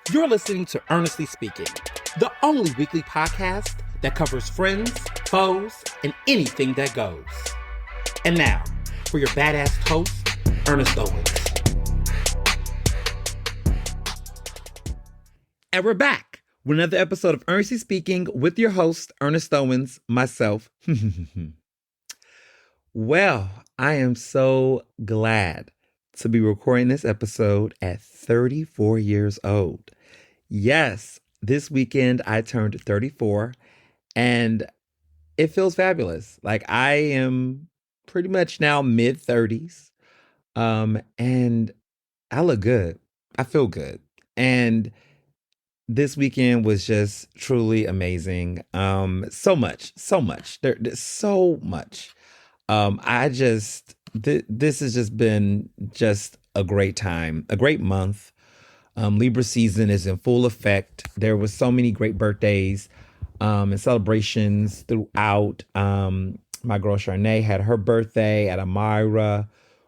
You're listening to Ernestly Speaking, the only weekly podcast that covers friends, foes, and anything that goes. And now, for your badass host, Ernest Owens. And we're back with another episode of Ernestly Speaking with your host, Ernest Owens, myself. Well, I am so glad to be recording this episode at 34 years old. Yes, this weekend I turned 34 and it feels fabulous. Like I am pretty much now mid 30s. And I look good. I feel good. And this weekend was just truly amazing. So much. There's so much. This has just been just a great time, a great month. Libra season is in full effect. There was so many great birthdays and celebrations throughout. My girl Charnay had her birthday at Amira,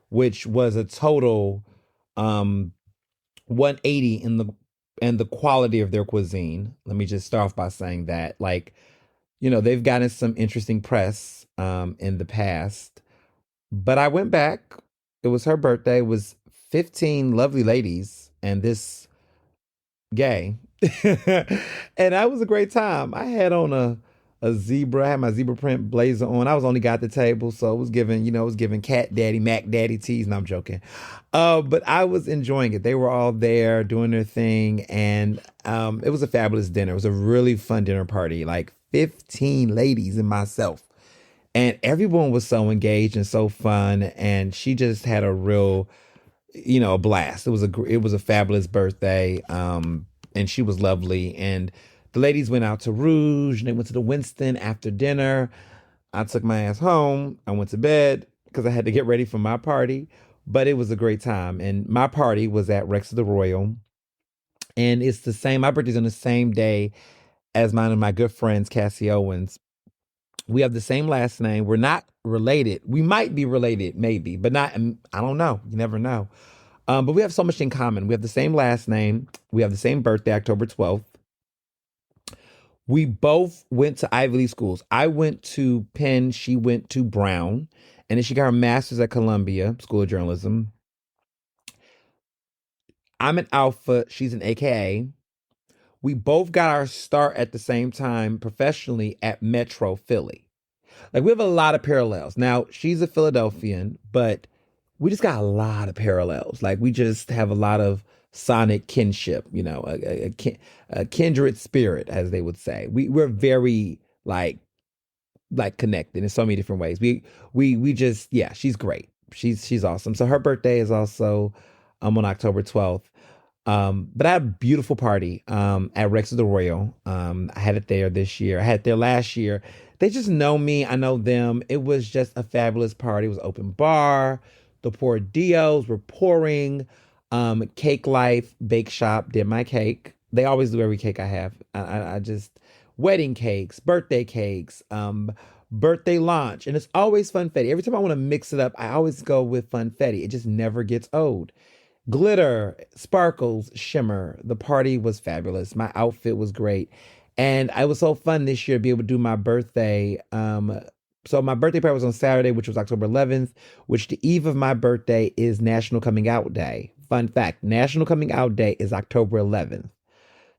which was a total 180 in the quality of their cuisine. Let me just start off by saying that, like, they've gotten some interesting press in the past, but I went back. It was her birthday. It was 15 lovely ladies and this gay. And that was a great time. I had on a zebra. I had my zebra print blazer on. I was only got the table, so it was giving cat daddy, Mac daddy tease. No, I'm joking. But I was enjoying it. They were all there doing their thing, and it was a fabulous dinner. It was a really fun dinner party, like 15 ladies and myself. And everyone was so engaged and so fun, and she just had a real, a blast. It was a fabulous birthday. And she was lovely. And the ladies went out to Rouge and they went to the Winston after dinner. I took my ass home. I went to bed because I had to get ready for my party. But it was a great time. And my party was at Rex of the Royal. And it's the same, my birthday's on the same day as mine and my good friends, Cassie Owens. We have the same last name. We're not related. We might be related, maybe, but not, I don't know. You never know. But we have so much in common. We have the same last name. We have the same birthday, October 12th. We both went to Ivy League schools. I went to Penn. She went to Brown. And then she got her master's at Columbia School of Journalism. I'm an Alpha. She's an AKA. We both got our start at the same time professionally at Metro Philly. Like, we have a lot of parallels. Now, she's a Philadelphian, but we just got a lot of parallels. Like, we just have a lot of sonic kinship, a kindred spirit, as they would say. We're very like connected in so many different ways. We just, yeah, she's great. She's awesome. So her birthday is also on October 12th. But I had a beautiful party at Rex of the Royal. I had it there this year. I had it there last year. They just know me. I know them. It was just a fabulous party. It was open bar. The Por Dios were pouring. Cake Life Bake Shop did my cake. They always do every cake I have. I just wedding cakes, birthday launch, and it's always funfetti. Every time I want to mix it up, I always go with funfetti. It just never gets old. Glitter, sparkles, shimmer. The party was fabulous. My outfit was great. And it was so fun this year to be able to do my birthday. So my birthday party was on Saturday, which was October 11th, which the eve of my birthday is National Coming Out Day. Fun fact, National Coming Out Day is October 11th.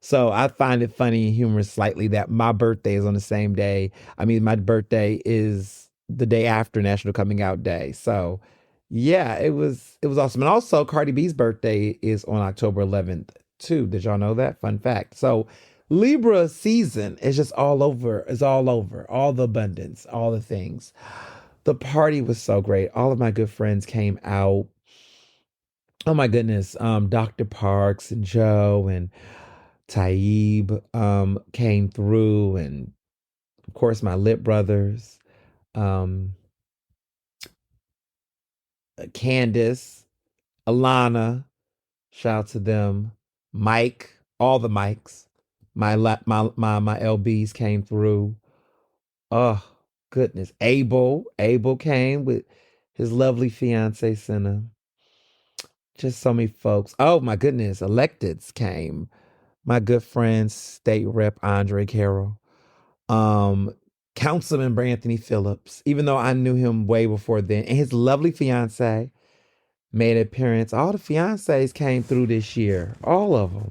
So I find it funny and humorous slightly that my birthday is on the same day. I mean, my birthday is the day after National Coming Out Day. So yeah, it was awesome. And also Cardi B's birthday is on October 11th too. Did y'all know that? Fun fact. So Libra season is just all over. It's all over. All the abundance, all the things. The party was so great. All of my good friends came out. Oh my goodness. Dr. Parks and Joe and Taib came through, and of course my Lit brothers, um, Candace, Alana, shout out to them, Mike, all the Mikes, my LBs came through. Oh goodness, Abel came with his lovely fiance Senna. Just so many folks. Oh my goodness, electeds came. my good friend, State Rep Andre Carroll, um, Councilman Anthony Phillips, even though I knew him way before then, and his lovely fiance made an appearance. All the fiancés came through this year, all of them.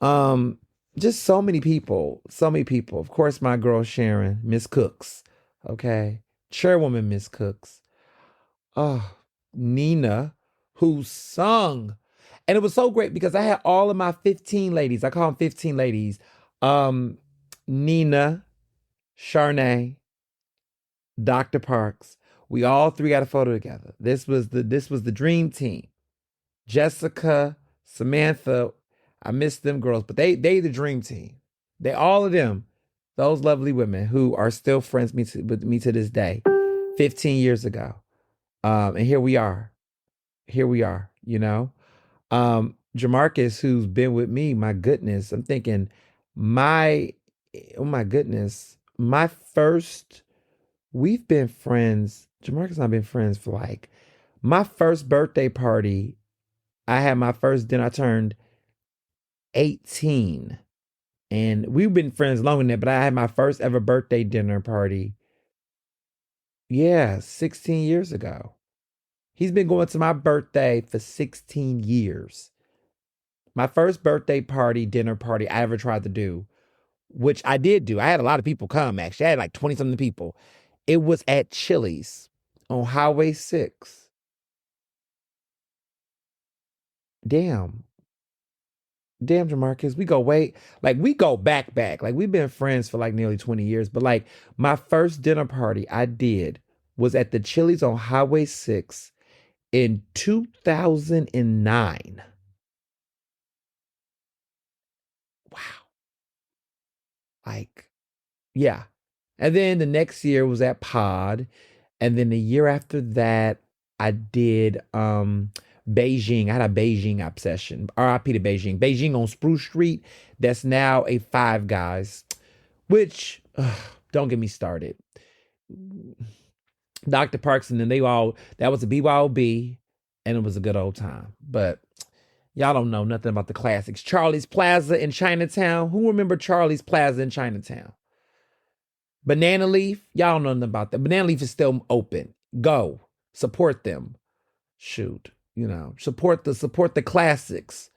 Um, just so many people, so many people. Of course, my girl Sharon, Miss Cooks, okay, Chairwoman Miss Cooks. Oh, Nina, who sung. And it was so great because I had all of my 15 ladies. I call them 15 ladies. Um, Nina, Charnay, Dr. Parks. We all three got a photo together. This was the dream team. Jessica, Samantha, I miss them girls, but they the dream team. They all of them, those lovely women who are still friends with me to this day, 15 years ago. And here we are. Here we are, you know. Jamarcus, who's been with me, my goodness, I'm thinking my oh my goodness, my first we've been friends. Jamarcus and I've been friends for like my first birthday party. I had my first dinner. I turned 18. And we've been friends longer than that, but I had my first ever birthday dinner party. Yeah, 16 years ago. He's been going to my birthday for 16 years. My first birthday party, dinner party I ever tried to do, which I did do. I had a lot of people come, actually. I had like 20 something people. It was at Chili's on Highway 6. Damn. Damn, Jamarcus, we go way, like we go back. Like we've been friends for like nearly 20 years. But like my first dinner party I did was at the Chili's on Highway 6 in 2009. Wow. Like, yeah. And then the next year was at Pod. And then the year after that, I did Beijing. I had a Beijing obsession. RIP to Beijing. Beijing on Spruce Street. That's now a Five Guys, which don't get me started. Dr. Parks and then that was a BYOB and it was a good old time. But y'all don't know nothing about the classics. Charlie's Plaza in Chinatown. Who remember Charlie's Plaza in Chinatown? Banana Leaf, y'all don't know nothing about that. Banana Leaf is still open. Go. Support them. Shoot. Support the classics.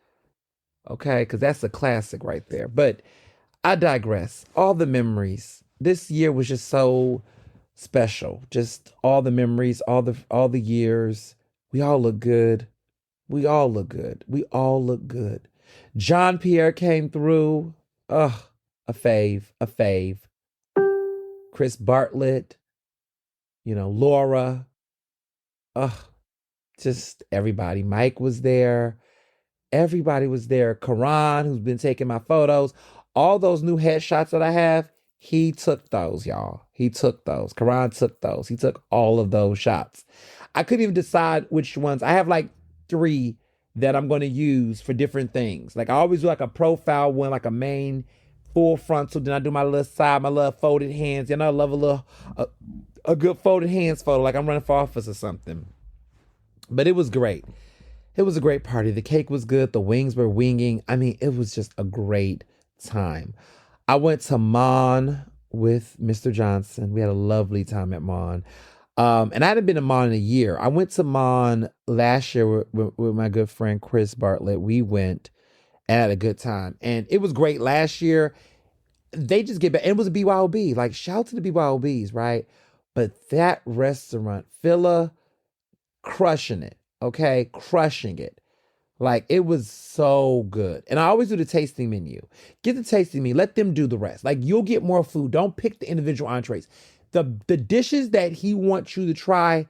Okay, because that's a classic right there. But I digress. All the memories. This year was just so special. Just all the memories, all the years. We all look good. We all look good. We all look good. John Pierre came through. Ugh, a fave, a fave. Chris Bartlett, Laura. Ugh, just everybody. Mike was there. Everybody was there. Karan, who's been taking my photos. All those new headshots that I have, he took those, y'all. He took those. Karan took those. He took all of those shots. I couldn't even decide which ones. I have like 3 that I'm going to use for different things. Like I always do like a profile one, like a main full frontal. Then I do my little side, my little folded hands. I love a good folded hands photo, like I'm running for office or something. But it was great. It was a great party. The cake was good. The wings were winging. I mean, it was just a great time. I went to Mon with Mr. Johnson. We had a lovely time at Mon. And I hadn't been to Mon in a year. I went to Mon last year with my good friend Chris Bartlett. We went and had a good time. And it was great last year. They just get back. It was a BYOB. Like, shout out to the BYOBs, right? But that restaurant, Phila, crushing it. Okay? Crushing it. Like, it was so good. And I always do the tasting menu. Get the tasting menu. Let them do the rest. Like, you'll get more food. Don't pick the individual entrees. The dishes that he wants you to try,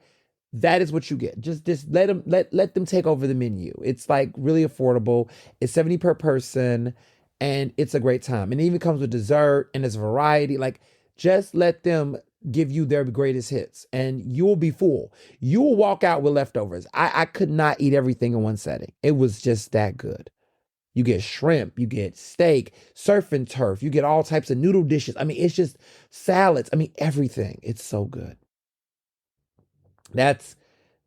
that is what you get. Just let them take over the menu. It's like really affordable. It's 70 per person and it's a great time. And it even comes with dessert and there's variety. Like, just let them give you their greatest hits and you'll be full. You will walk out with leftovers. I could not eat everything in one setting. It was just that good. You get shrimp, you get steak, surf and turf, you get all types of noodle dishes. I mean, it's just salads. I mean, everything. It's so good. That's,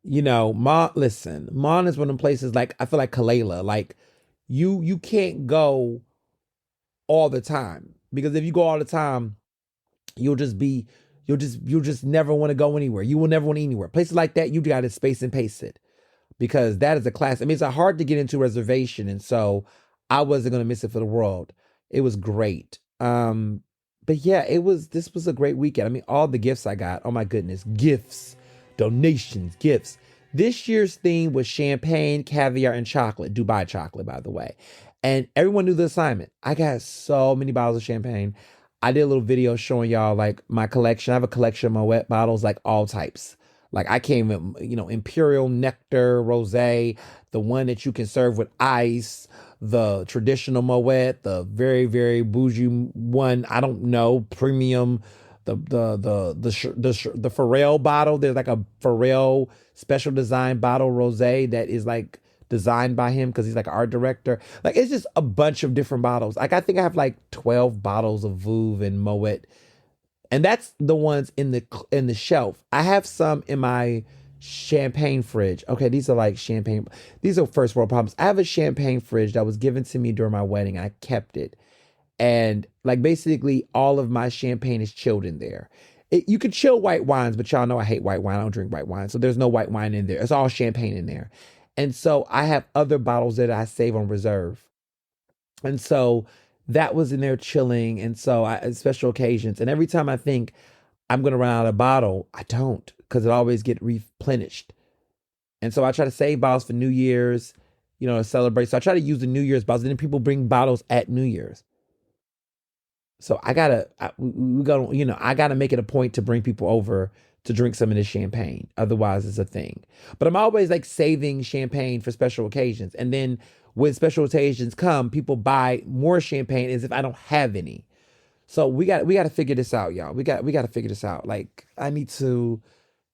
listen, Mon is one of the places like, I feel like Kalela, like you can't go all the time. Because if you go all the time, you'll just be you'll just never want to go anywhere. You will never want to eat anywhere. Places like that, you got to space and pace it because that is a class. I mean, it's a hard to get into reservation, and so I wasn't gonna miss it for the world. It was great. But yeah, it was. This was a great weekend. I mean, all the gifts I got. Oh my goodness, gifts, donations, gifts. This year's theme was champagne, caviar, and chocolate. Dubai chocolate, by the way. And everyone knew the assignment. I got so many bottles of champagne. I did a little video showing y'all like my collection. I have a collection of my wet bottles, like all types. Like I came with, imperial nectar, rosé, the one that you can serve with ice, the traditional Moet, the very very bougie one. I don't know, premium, the Pharrell bottle. There's like a Pharrell special design bottle rosé that is like designed by him because he's like an art director. Like it's just a bunch of different bottles. Like I think I have like 12 bottles of Vouv and Moet, and that's the ones in the shelf. I have some in my champagne fridge. Okay, these are like champagne. These are first world problems. I have a champagne fridge that was given to me during my wedding. I kept it, and like basically all of my champagne is chilled in there. You could chill white wines, but y'all know I hate white wine. I don't drink white wine, so there's no white wine in there. It's all champagne in there, and so I have other bottles that I save on reserve. And so that was in there chilling. And so special occasions. And every time I think I'm going to run out of bottle, I don't because it always get replenished. And so I try to save bottles for New Year's, to celebrate. So I try to use the New Year's bottles. And then people bring bottles at New Year's. So I gotta make it a point to bring people over to drink some of this champagne. Otherwise, it's a thing. But I'm always like saving champagne for special occasions. And then when special occasions come, people buy more champagne as if I don't have any. So we got to figure this out, y'all. We got to figure this out. Like I need to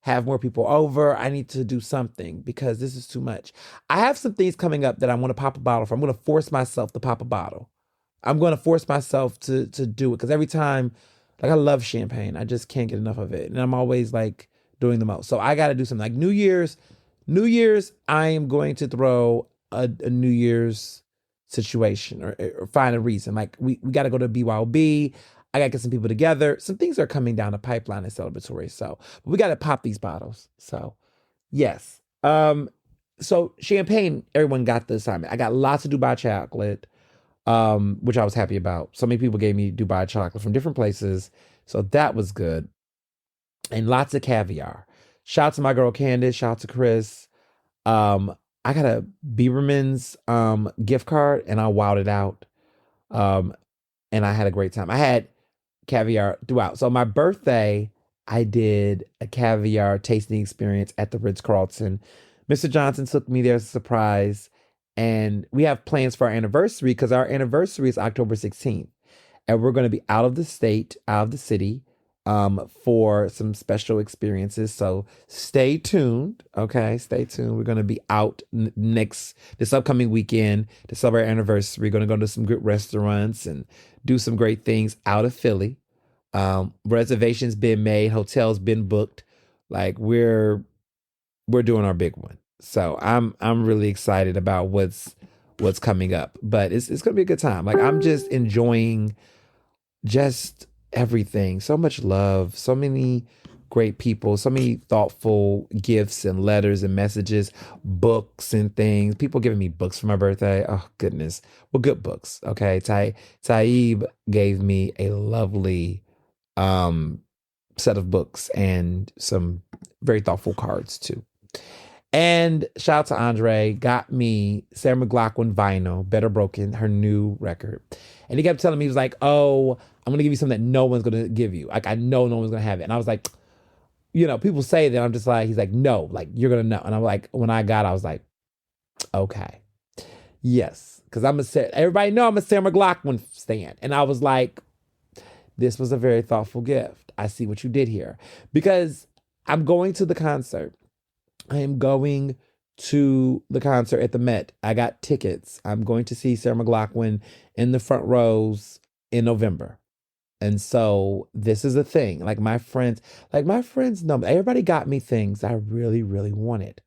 have more people over. I need to do something because this is too much. I have some things coming up that I want to pop a bottle for. I'm going to force myself to pop a bottle. I'm going to force myself to do it because every time, like I love champagne, I just can't get enough of it, and I'm always like doing the most. So I got to do something like New Year's. New Year's, I am going to throw a New Year's situation or find a reason. Like we got to go to BYOB. I got to get some people together. Some things are coming down the pipeline and celebratory. So we got to pop these bottles. So yes. So champagne, everyone got the assignment. I got lots of Dubai chocolate, which I was happy about. So many people gave me Dubai chocolate from different places. So that was good. And lots of caviar. Shout out to my girl Candace. Shout out to Chris. I got a Bieberman's gift card and I wowed it out. Um, and I had a great time. I had caviar throughout. So my birthday, I did a caviar tasting experience at the Ritz-Carlton. Mr. Johnson took me there as a surprise. And we have plans for our anniversary because our anniversary is October 16th. And we're going to be out of the state, out of the city, for some special experiences. So stay tuned. Okay, stay tuned. We're going to be out this upcoming weekend to celebrate our anniversary. We're going to go to some good restaurants and do some great things out of Philly. Reservations been made, hotels been booked. Like we're doing our big one. So I'm really excited about what's coming up. But it's gonna be a good time. Like I'm just enjoying just everything. So much love, so many great people, so many thoughtful gifts and letters and messages, books and things. People giving me books for my birthday. Oh goodness. Well, good books. Okay. Taib gave me a lovely set of books and some very thoughtful cards too. And shout out to Andre, got me Sarah McLachlan vinyl, Better Broken, her new record. And he kept telling me, he was like, oh, I'm going to give you something that no one's going to give you. Like, I know no one's going to have it. And I was like, people say that. I'm just like, he's like, no, like, you're going to know. And I'm like, when I was like, okay, yes. Because everybody know I'm a Sarah McLachlan stan. And I was like, this was a very thoughtful gift. I see what you did here. Because I'm going to the concert. I am going to the concert at the Met. I got tickets. I'm going to see Sarah McLachlan in the front rows in November. And so this is a thing. Like my friends know, everybody got me things I really, really wanted.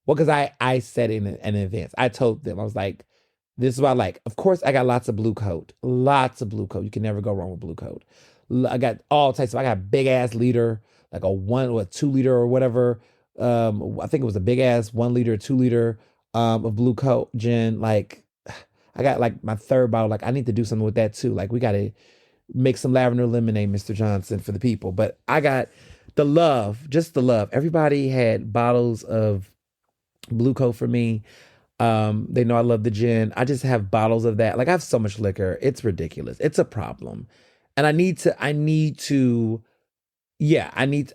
Well, because I said in advance, I told them, I was like, This is what I like. Of course, I got lots of blue coat. Lots of blue coat. You can never go wrong with blue coat. I got all types of, I got big ass liter, like a 1 or 2 liter or whatever. I think it was a big ass 1 liter, 2 liter of blue coat gin. Like I got like my third bottle. Like I need to do something with that too. Like we gotta make some lavender lemonade, Mr. Johnson, for the people. But I got the love, just the love. Everybody had bottles of blue coat for me. They know I love the gin. I just have bottles of that. Like I have so much liquor. It's ridiculous. It's a problem. And I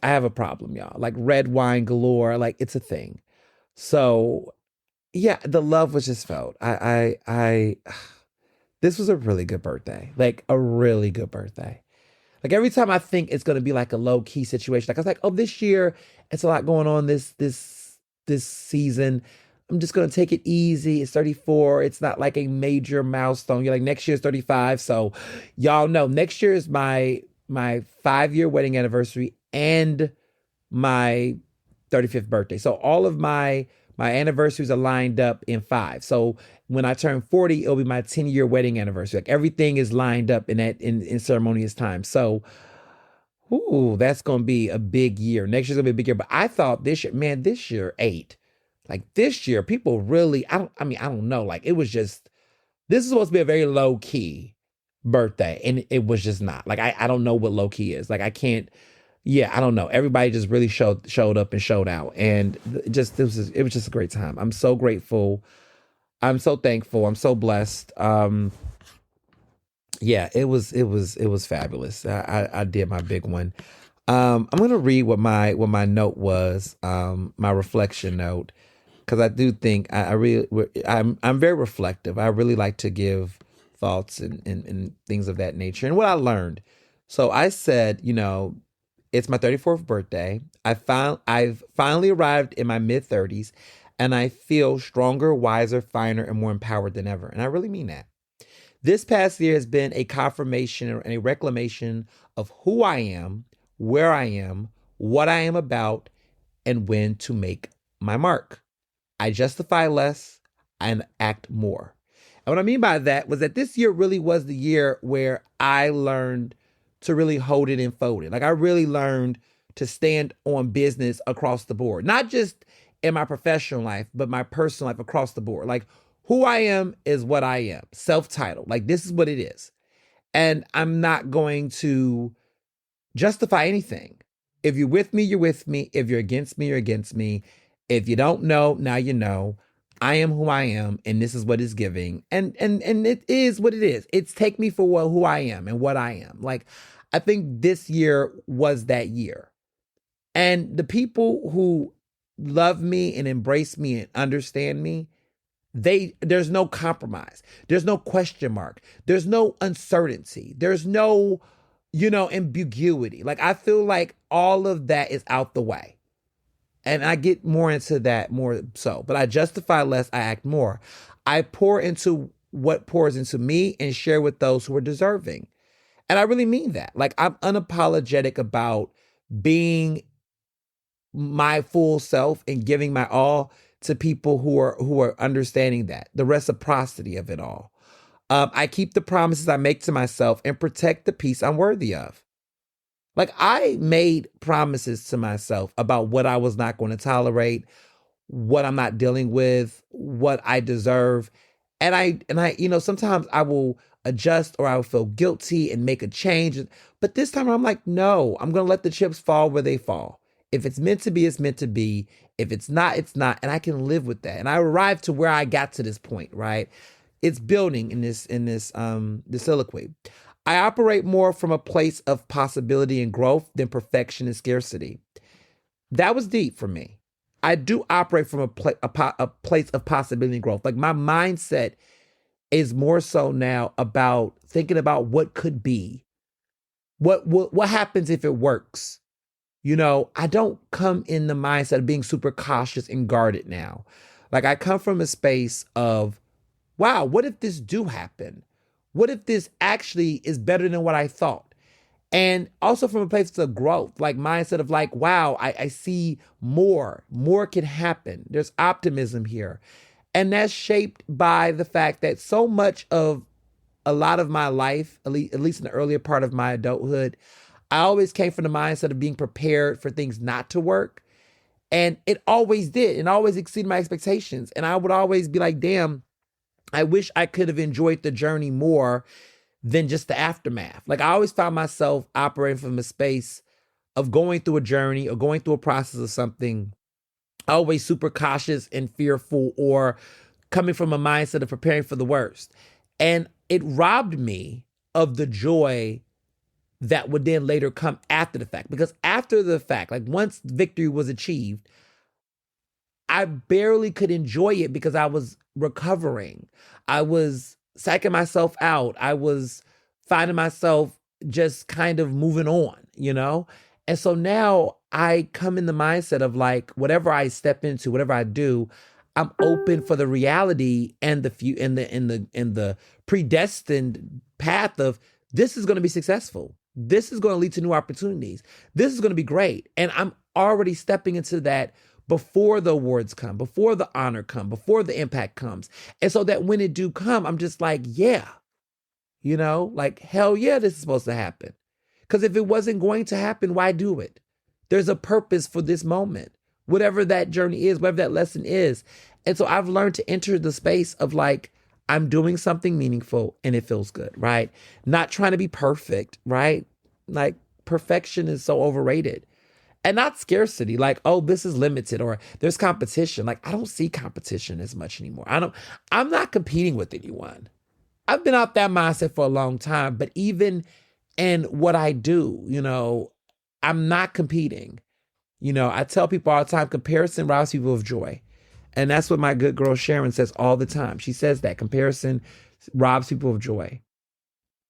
have a problem, y'all. Like red wine galore. Like it's a thing. So yeah, the love was just felt. This was a really good birthday. Like a really good birthday. Like every time I think it's gonna be like a low key situation, like I was like, oh, this year it's a lot going on this season. I'm just gonna take it easy. It's 34. It's not like a major milestone. You're like next year's 35. So y'all know next year is my 5 year wedding anniversary and my 35th birthday. So all of my anniversaries are lined up in five. So when I turn 40, it'll be my 10-year wedding anniversary. Like everything is lined up in ceremonious time. So ooh, that's gonna be a big year. Next year's gonna be a big year. But I thought this year, man, this year ate. Like this year, people really, I don't know. Like it was just, this is supposed to be a very low key birthday. And it was just not. Like I don't know what low key is. Like I can't, yeah, I don't know. Everybody just really showed up and showed out. And just it was just a great time. I'm so grateful. I'm so thankful. I'm so blessed. Yeah, it was fabulous. I did my big one. I'm gonna read what my note was, my reflection note, because I do think I really I'm very reflective. I really like to give thoughts and things of that nature and what I learned. So I said, it's my 34th birthday. I've finally arrived in my mid 30s, and I feel stronger, wiser, finer, and more empowered than ever. And I really mean that. This past year has been a confirmation and a reclamation of who I am, where I am, what I am about, and when to make my mark. I justify less and act more. And what I mean by that was that this year really was the year where I learned to really hold it and fold it. Like I really learned to stand on business across the board, not just in my professional life, but my personal life across the board. Like who I am is what I am, self-titled. Like this is what it is. And I'm not going to justify anything. If you're with me, you're with me. If you're against me, you're against me. If you don't know, now you know. I am who I am, and this is what it's giving. And it is what it is. It's take me for who I am and what I am. Like, I think this year was that year. And the people who love me and embrace me and understand me, there's no compromise. There's no question mark. There's no uncertainty. There's no, ambiguity. Like I feel like all of that is out the way. And I get more into that more so, but I justify less, I act more. I pour into what pours into me and share with those who are deserving. And I really mean that. Like I'm unapologetic about being my full self and giving my all to people who are understanding that, the reciprocity of it all. I keep the promises I make to myself and protect the peace I'm worthy of. Like I made promises to myself about what I was not going to tolerate, what I'm not dealing with, what I deserve. And I, sometimes I will adjust or I will feel guilty and make a change. But this time I'm like, no, I'm going to let the chips fall where they fall. If it's meant to be, it's meant to be. If it's not, it's not. And I can live with that. And I arrived to where I got to this point, right? It's building in this soliloquy. I operate more from a place of possibility and growth than perfection and scarcity. That was deep for me. I do operate from a place of possibility and growth. Like my mindset is more so now about thinking about what could be, what happens if it works. I don't come in the mindset of being super cautious and guarded now. Like I come from a space of, wow, what if this do happen? What if this actually is better than what I thought? And also from a place of growth, like mindset of like, wow, I see more can happen. There's optimism here. And that's shaped by the fact that so much of a lot of my life, at least in the earlier part of my adulthood, I always came from the mindset of being prepared for things not to work. And it always did, and always exceeded my expectations. And I would always be like, damn, I wish I could have enjoyed the journey more than just the aftermath. Like I always found myself operating from a space of going through a journey or going through a process of something, always super cautious and fearful, or coming from a mindset of preparing for the worst. And it robbed me of the joy that would then later come after the fact. Because after the fact, like once victory was achieved, I barely could enjoy it because I was recovering. I was psyching myself out. I was finding myself just kind of moving on, you know? And so now I come in the mindset of like, whatever I step into, whatever I do, I'm open for the reality and the few in the predestined path of this is going to be successful. This is going to lead to new opportunities. This is going to be great. And I'm already stepping into that before the awards come, before the honor come, before the impact comes. And so that when it do come, I'm just like, yeah, like, hell yeah, this is supposed to happen. Because if it wasn't going to happen, why do it? There's a purpose for this moment, whatever that journey is, whatever that lesson is. And so I've learned to enter the space of like, I'm doing something meaningful and it feels good, right? Not trying to be perfect, right? Like perfection is so overrated. And not scarcity, like, oh, this is limited or there's competition. Like, I don't see competition as much anymore. I'm not competing with anyone. I've been out that mindset for a long time, but even in what I do, I'm not competing. I tell people all the time, comparison robs people of joy. And that's what my good girl Sharon says all the time. She says that comparison robs people of joy.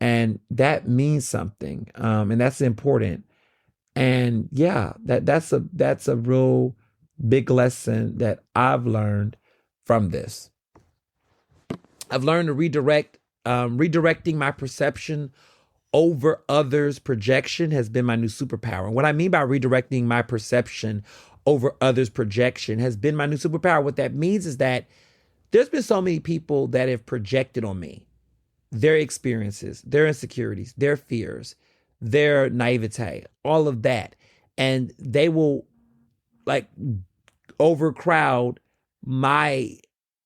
And that means something. And that's important. And yeah, that's a real big lesson that I've learned from this. I've learned to redirecting my perception over others' projection has been my new superpower. And what I mean by redirecting my perception over others' projection has been my new superpower. What that means is that there's been so many people that have projected on me their experiences, their insecurities, their fears, their naivete, all of that. And they will like overcrowd my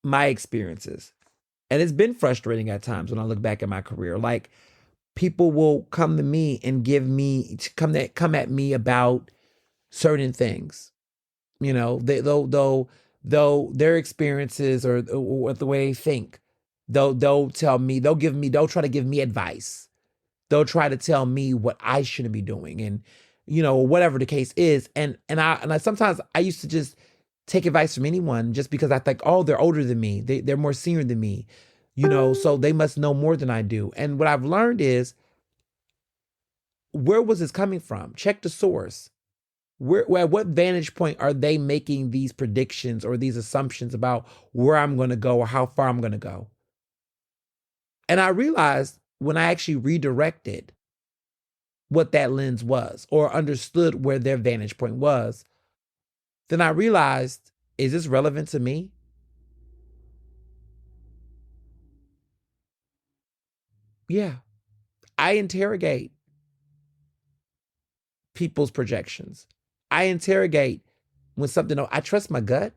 experiences. And it's been frustrating at times when I look back at my career. Like people will come to me and come at me about certain things. Though their experiences or the way they think, they'll try to give me advice. They'll try to tell me what I shouldn't be doing, and whatever the case is. And I sometimes I used to just take advice from anyone just because I think, oh, they're older than me, they're more senior than me, so they must know more than I do. And what I've learned is, where was this coming from? Check the source. At what vantage point are they making these predictions or these assumptions about where I'm going to go or how far I'm going to go? And I realized when I actually redirected what that lens was or understood where their vantage point was, then I realized, is this relevant to me? Yeah. I interrogate people's projections. I interrogate when something, I trust my gut.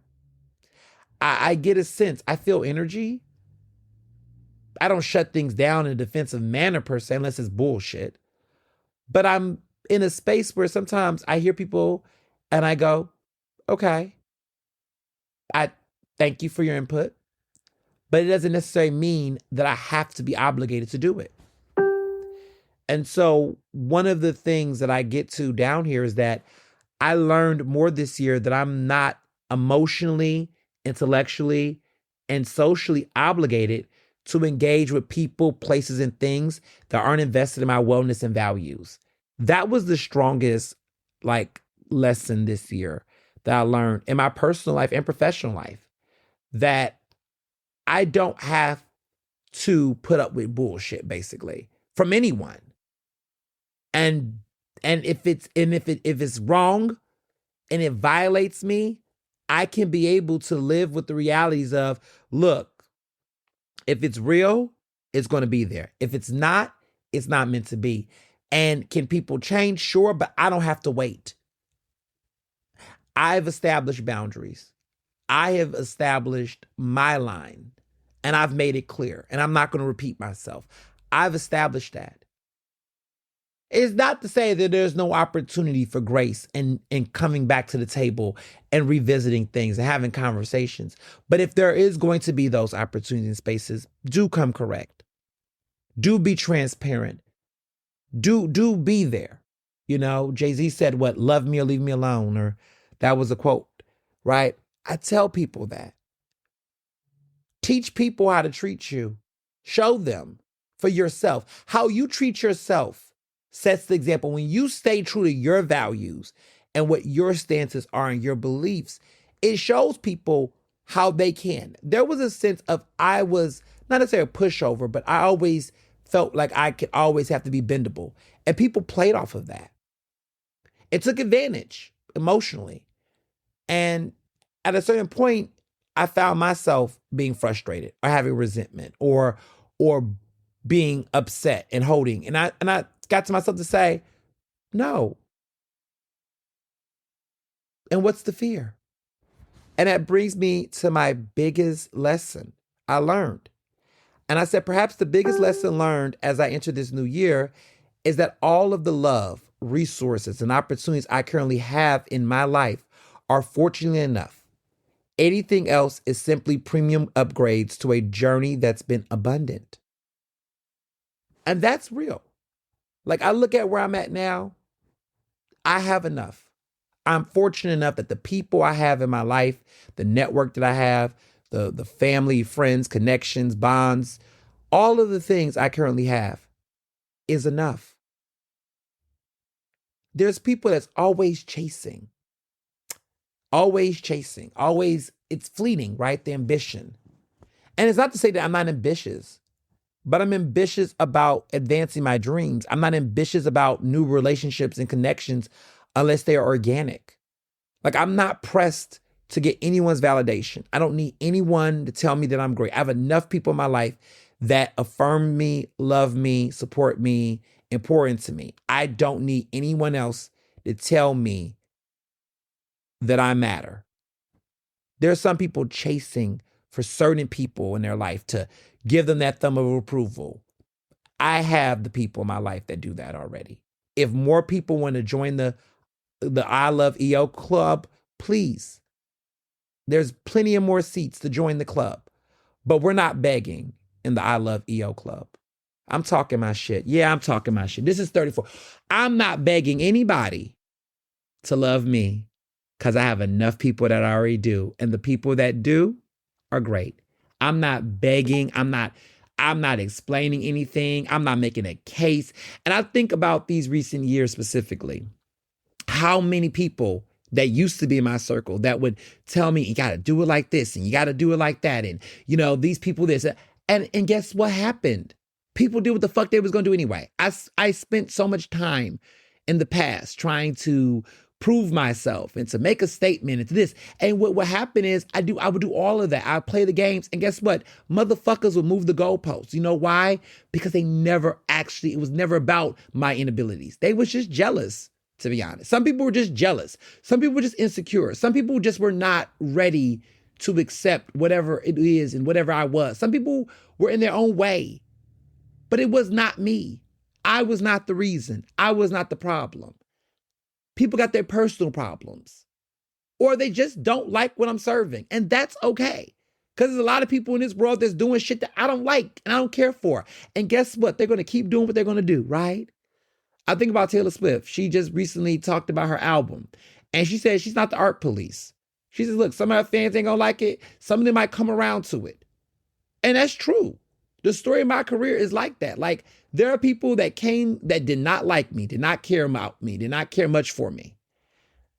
I get a sense. I feel energy. I don't shut things down in a defensive manner per se, unless it's bullshit. But I'm in a space where sometimes I hear people and I go, okay, I thank you for your input, but it doesn't necessarily mean that I have to be obligated to do it. And so one of the things that I get to down here is that I learned more this year that I'm not emotionally, intellectually, and socially obligated to engage with people, places, and things that aren't invested in my wellness and values. That was the strongest lesson this year that I learned in my personal life and professional life, that I don't have to put up with bullshit basically from anyone. And if it's wrong and it violates me, I can be able to live with the realities of, look, if it's real, it's going to be there. If it's not meant to be. And can people change? Sure, but I don't have to wait. I've established boundaries. I have established my line and I've made it clear. And I'm not going to repeat myself. I've established that. It's not to say that there's no opportunity for grace and coming back to the table and revisiting things and having conversations. But if there is going to be those opportunities and spaces, do come correct. Do be transparent. Do be there. You know, Jay-Z said, what, love me or leave me alone, or that was a quote, right? I tell people that. Teach people how to treat you. Show them for yourself. How you treat yourself sets the example. When you stay true to your values and what your stances are and your beliefs, it shows people how they can. There was a sense of, I was not necessarily a pushover, but I always felt like I could always have to be bendable. And people played off of that. It took advantage emotionally. And at a certain point, I found myself being frustrated or having resentment or being upset and holding. And I got to myself to say, no. And what's the fear? And that brings me to my biggest lesson I learned. And I said, perhaps the biggest lesson learned as I enter this new year is that all of the love, resources, and opportunities I currently have in my life are fortunately enough. Anything else is simply premium upgrades to a journey that's been abundant. And that's real. Like, I look at where I'm at now, I have enough. I'm fortunate enough that the people I have in my life, the network that I have, the family, friends, connections, bonds, all of the things I currently have is enough. There's people that's always chasing, always, it's fleeting, right? The ambition. And it's not to say that I'm not ambitious, but I'm ambitious about advancing my dreams. I'm not ambitious about new relationships and connections unless they are organic. Like, I'm not pressed to get anyone's validation. I don't need anyone to tell me that I'm great. I have enough people in my life that affirm me, love me, support me, and pour into me. I don't need anyone else to tell me that I matter. There are some people chasing for certain people in their life to give them that thumb of approval. I have the people in my life that do that already. If more people want to join the I Love EO club, please. There's plenty of more seats to join the club. But we're not begging in the I Love EO club. I'm talking my shit. Yeah, I'm talking my shit. This is 34. I'm not begging anybody to love me because I have enough people that already do. And the people that do are great. I'm not begging. I'm not explaining anything. I'm not making a case. And I think about these recent years specifically. How many people that used to be in my circle that would tell me, you got to do it like this and you got to do it like that. And, you know, these people, this. And guess what happened? People did what the fuck they was going to do anyway. I spent so much time in the past trying to prove myself and to make a statement and to this. And what happened is I would do all of that. I play the games. And guess what? Motherfuckers would move the goalposts. You know why? Because it was never about my inabilities. They was just jealous, to be honest. Some people were just jealous. Some people were just insecure. Some people just were not ready to accept whatever it is and whatever I was. Some people were in their own way. But it was not me. I was not the reason. I was not the problem. People got their personal problems. Or they just don't like what I'm serving. And that's okay. Because there's a lot of people in this world that's doing shit that I don't like and I don't care for. And guess what? They're going to keep doing what they're going to do, right? I think about Taylor Swift. She just recently talked about her album. And she said she's not the art police. She says, look, some of her fans ain't going to like it. Some of them might come around to it. And that's true. The story of my career is like that. Like, there are people that came that did not like me, did not care about me, did not care much for me.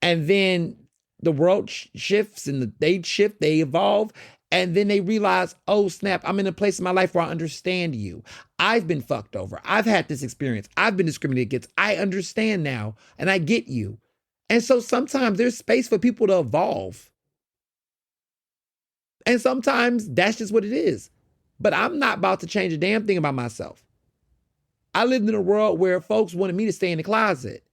And then the world shifts and they shift, they evolve. And then they realize, oh, snap, I'm in a place in my life where I understand you. I've been fucked over. I've had this experience. I've been discriminated against. I understand now and I get you. And so sometimes there's space for people to evolve. And sometimes that's just what it is. But I'm not about to change a damn thing about myself. I lived in a world where folks wanted me to stay in the closet.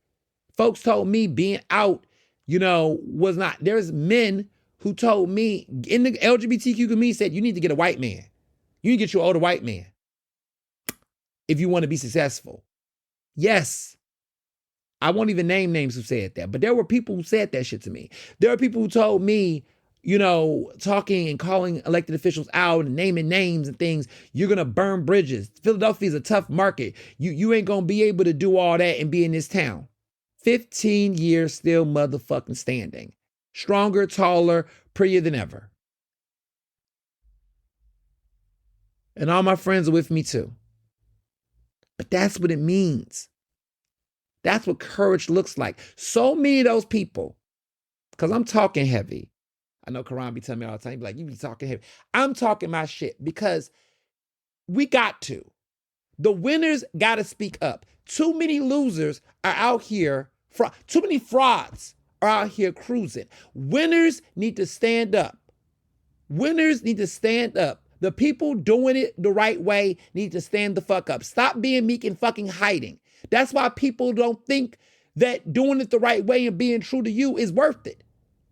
Folks told me being out, was not. There's men who told me in the LGBTQ community said, you need to get a white man. You need to get your older white man if you want to be successful. Yes. I won't even name names who said that, but there were people who said that shit to me. There are people who told me, talking and calling elected officials out and naming names and things, you're going to burn bridges. Philadelphia is a tough market. You ain't going to be able to do all that and be in this town. 15 years still motherfucking standing. Stronger, taller, prettier than ever. And all my friends are with me too. But that's what it means. That's what courage looks like. So many of those people, because I'm talking heavy. I know Karan be telling me all the time, he be like, you be talking heavy. I'm talking my shit because we got to. The winners got to speak up. Too many losers are out here. Too many frauds are out here cruising. Winners need to stand up. Winners need to stand up. The people doing it the right way need to stand the fuck up. Stop being meek and fucking hiding. That's why people don't think that doing it the right way and being true to you is worth it.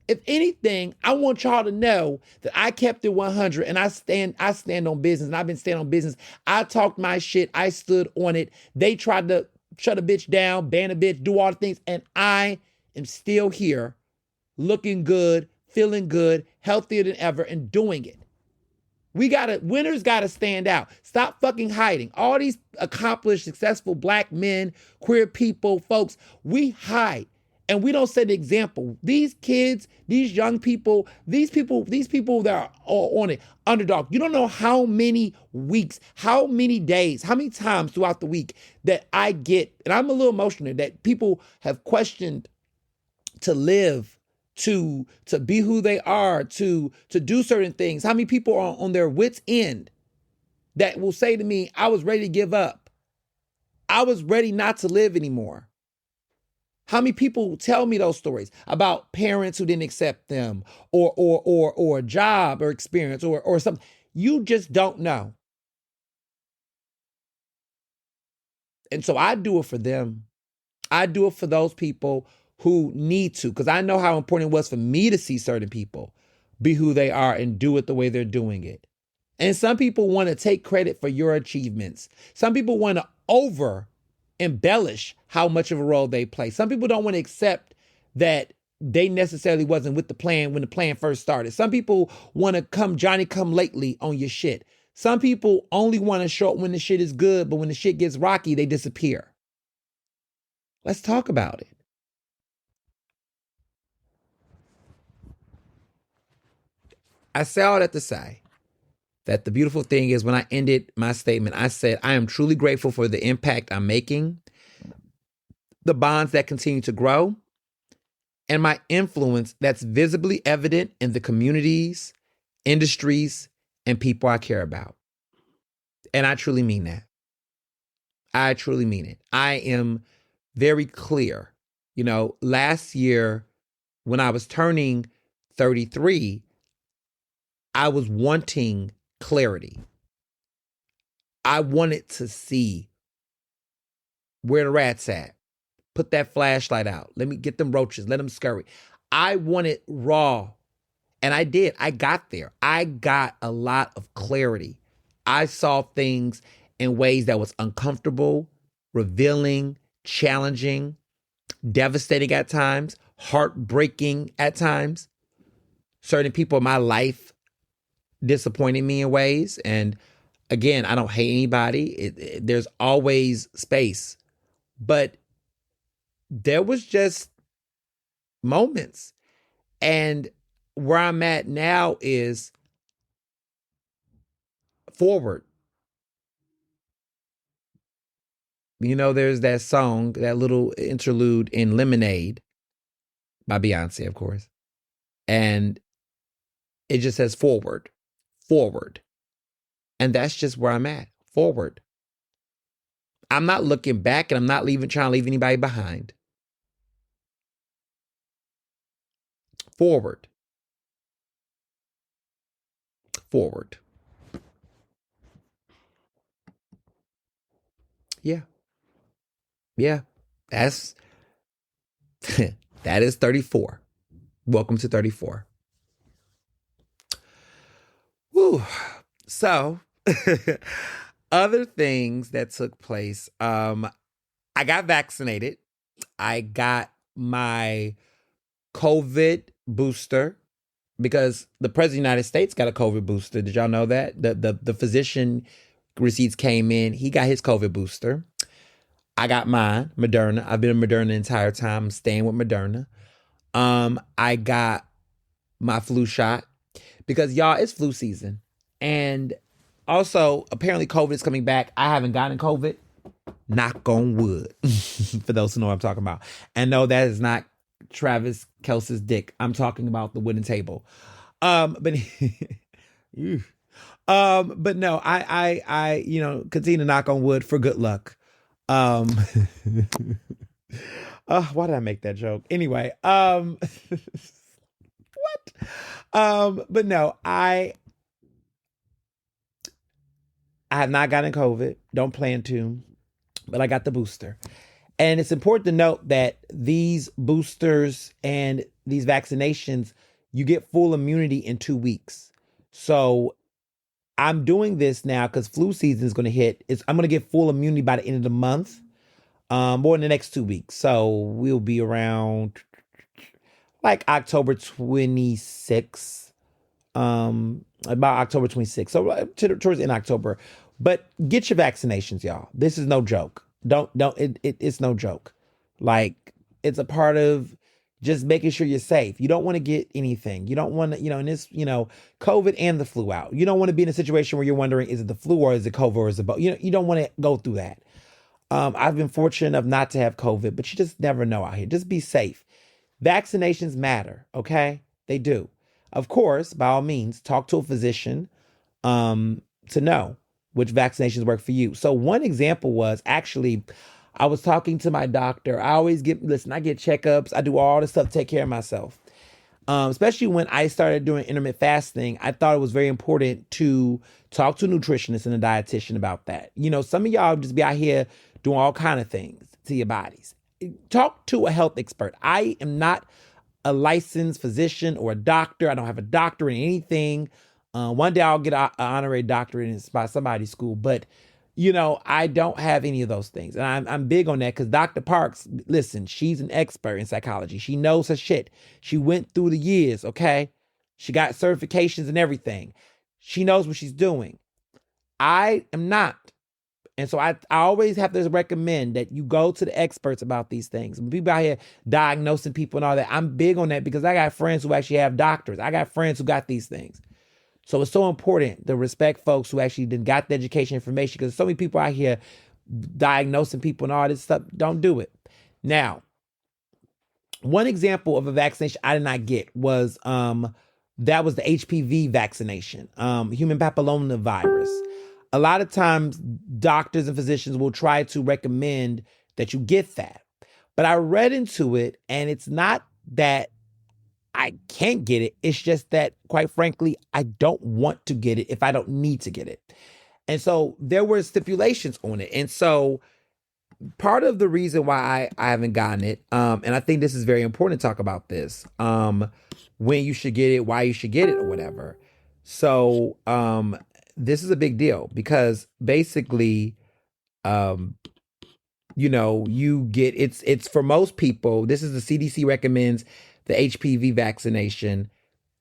If anything, I want y'all to know that I kept it 100 and I stand on business, and I've been standing on business. I talked my shit. I stood on it. They tried to shut a bitch down, ban a bitch, do all the things, and I am still here, looking good, feeling good, healthier than ever, and doing it. Winners gotta stand out. Stop fucking hiding. All these accomplished, successful black men, queer people, folks, we hide. And we don't set the example. These kids, these young people, these people that are on it, underdog. You don't know how many weeks, how many days, how many times throughout the week that I get, and I'm a little emotional, that people have questioned to live, to be who they are, to do certain things. How many people are on their wits' end that will say to me, I was ready to give up. I was ready not to live anymore. How many people tell me those stories about parents who didn't accept them, or a job or experience or something? You just don't know. And so I do it for them. I do it for those people who need to, because I know how important it was for me to see certain people be who they are and do it the way they're doing it. And some people want to take credit for your achievements. Some people want to over embellish how much of a role they play. Some people don't want to accept that they necessarily wasn't with the plan when the plan first started. Some people want to come Johnny come lately on your shit. Some people only want to show up when the shit is good, but when the shit gets rocky, they disappear. Let's talk about it. I say all that to say that the beautiful thing is when I ended my statement, I said, I am truly grateful for the impact I'm making, the bonds that continue to grow, and my influence that's visibly evident in the communities, industries, and people I care about. And I truly mean that. I truly mean it. I am very clear. Last year when I was turning 33, I was wanting clarity. I wanted to see where the rat's at. Put that flashlight out. Let me get them roaches. Let them scurry. I wanted raw. And I did. I got there. I got a lot of clarity. I saw things in ways that was uncomfortable, revealing, challenging, devastating at times, heartbreaking at times. Certain people in my life disappointed me in ways. And again, I don't hate anybody. There's always space. But there was just moments. And where I'm at now is forward. There's that song, that little interlude in Lemonade by Beyonce, of course. And it just says forward, forward. And that's just where I'm at, forward. I'm not looking back, and I'm not trying to leave anybody behind. Forward. forward. Yeah. Yeah. That's that is 34. Welcome to 34. Woo. So, other things that took place. I got vaccinated. I got my COVID booster because the president of the United States got a COVID booster. Did y'all know that? The physician receipts came in. He got his COVID booster. I got mine, Moderna. I've been Moderna the entire time. I'm staying with Moderna. I got my flu shot because y'all, it's flu season. And also, apparently COVID is coming back. I haven't gotten COVID. Knock on wood. For those who know what I'm talking about. And no, that is not Travis Kelce's dick. I'm talking about the wooden table. But but no, I continue to knock on wood for good luck. Why did I make that joke? Anyway, what? But no, I have not gotten COVID. Don't plan to, but I got the booster. And it's important to note that these boosters and these vaccinations, you get full immunity in 2 weeks. So I'm doing this now because flu season is going to hit. I'm going to get full immunity by the end of the month, or in the next 2 weeks. So we'll be around like October 26th, about October 26th. So towards in October. But get your vaccinations, y'all. This is no joke. It's no joke. Like, it's a part of just making sure you're safe. You don't want to get anything. You don't want to, in this, COVID and the flu out. You don't want to be in a situation where you're wondering, is it the flu or is it COVID or is it both? You don't want to go through that. I've been fortunate enough not to have COVID, but you just never know out here. Just be safe. Vaccinations matter, okay? They do. Of course, by all means, talk to a physician to know which vaccinations work for you. So one example was actually, I was talking to my doctor. I get checkups. I do all this stuff to take care of myself. Especially when I started doing intermittent fasting, I thought it was very important to talk to a nutritionist and a dietitian about that. Some of y'all just be out here doing all kind of things to your bodies. Talk to a health expert. I am not a licensed physician or a doctor. I don't have a doctorate in anything. One day I'll get an honorary doctorate by somebody's school, but I don't have any of those things. And I'm big on that because Dr. Parks, listen, she's an expert in psychology. She knows her shit. She went through the years, okay? She got certifications and everything. She knows what she's doing. I am not. And so I always have to recommend that you go to the experts about these things. When people out here diagnosing people and all that, I'm big on that because I got friends who actually have doctors. I got friends who got these things. So it's so important to respect folks who actually got the education information because so many people out here diagnosing people and all this stuff. Don't do it. Now, one example of a vaccination I did not get was that was the HPV vaccination, human papilloma virus. A lot of times doctors and physicians will try to recommend that you get that. But I read into it and it's not that I can't get it. It's just that, quite frankly, I don't want to get it if I don't need to get it. And so there were stipulations on it. And so part of the reason why I haven't gotten it, and I think this is very important to talk about this, when you should get it, why you should get it or whatever. So this is a big deal because basically, you get, it's for most people, this is the CDC recommends the HPV vaccination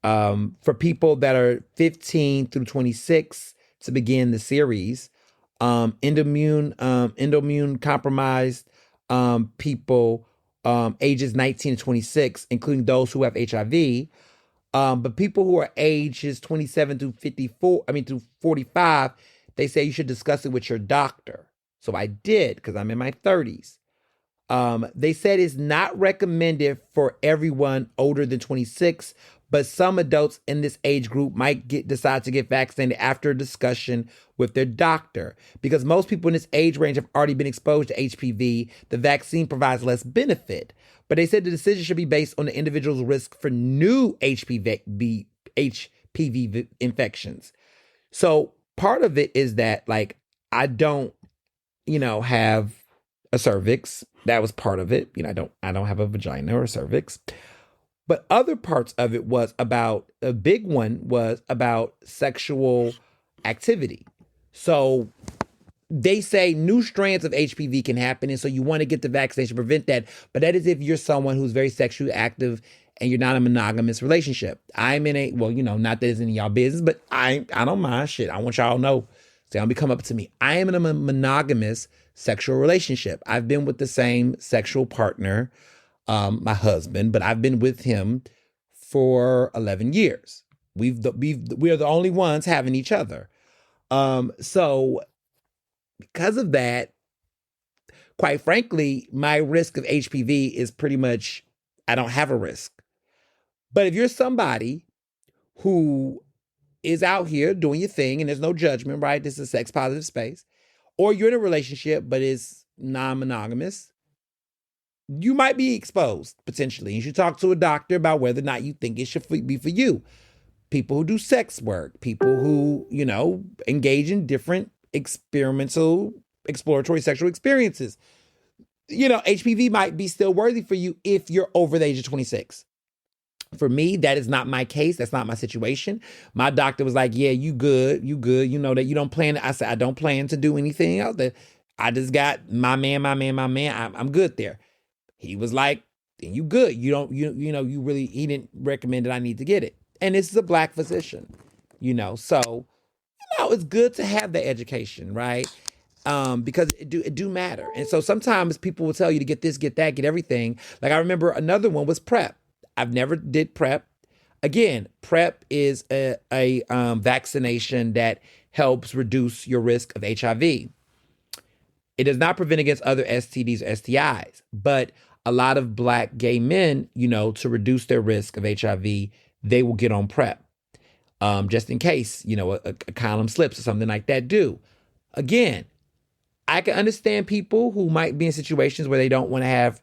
for people that are 15 through 26 to begin the series. Endoimmune compromised people ages 19 to 26, including those who have HIV. But people who are ages 27 to 45, they say you should discuss it with your doctor. So I did because I'm in my 30s. They said it's not recommended for everyone older than 26, but some adults in this age group might decide to get vaccinated after a discussion with their doctor. Because most people in this age range have already been exposed to HPV, the vaccine provides less benefit. But they said the decision should be based on the individual's risk for new HPV infections. So part of it is that like I don't, have a cervix. That was part of it. I don't have a vagina or a cervix. But other parts of it was about a big one was about sexual activity. So they say new strands of HPV can happen, and so you want to get the vaccination to prevent that. But that is if you're someone who's very sexually active and you're not in a monogamous relationship. I'm in a not that it's any of y'all business, but I don't mind shit. I want y'all to know. So don't be come up to me. I am in a monogamous sexual relationship. I've been with the same sexual partner, my husband, but I've been with him for 11 years. We are the only ones having each other. So because of that, quite frankly, my risk of HPV is pretty much I don't have a risk. But if you're somebody who is out here doing your thing and there's no judgment, right? This is a sex positive space, or you're in a relationship but is non-monogamous, you might be exposed potentially. You should talk to a doctor about whether or not you think it should be for you. People who do sex work, people who, engage in different experimental, exploratory sexual experiences. HPV might be still worthy for you if you're over the age of 26. For me, that is not my case. That's not my situation. My doctor was like, yeah, you good. You good. You know that you don't plan. I said, I don't plan to do anything else. That I just got my man. I'm good there. He was like, then you good. You don't, you really, he didn't recommend that I need to get it. And this is a Black physician, so, it's good to have that education, right? Because it do matter. And so sometimes people will tell you to get this, get that, get everything. Like I remember another one was PrEP. I've never did PrEP. Again, PrEP is a vaccination that helps reduce your risk of HIV. It does not prevent against other STDs or STIs, but a lot of Black gay men, to reduce their risk of HIV, they will get on PrEP. Just in case, a condom slips or something like that do. Again, I can understand people who might be in situations where they don't want to have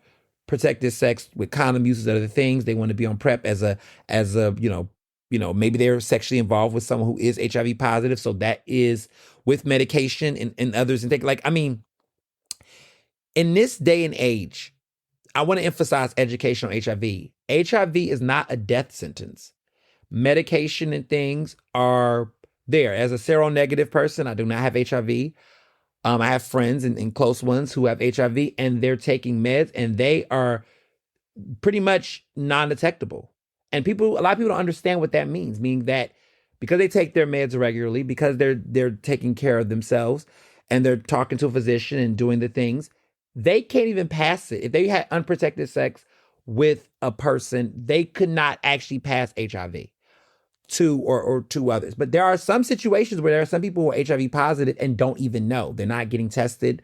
protected sex with condom uses and other things. They want to be on PrEP as a maybe they're sexually involved with someone who is HIV positive. So that is with medication and others. And in this day and age, I want to emphasize education on HIV. HIV is not a death sentence. Medication and things are there. As a seronegative person, I do not have HIV. I have friends and close ones who have HIV, and they're taking meds, and they are pretty much non-detectable. And a lot of people don't understand what that means, meaning that because they take their meds regularly, because they're taking care of themselves, and they're talking to a physician and doing the things, they can't even pass it. If they had unprotected sex with a person, they could not actually pass HIV or to others. But there are some situations where there are some people who are HIV positive and don't even know. They're not getting tested.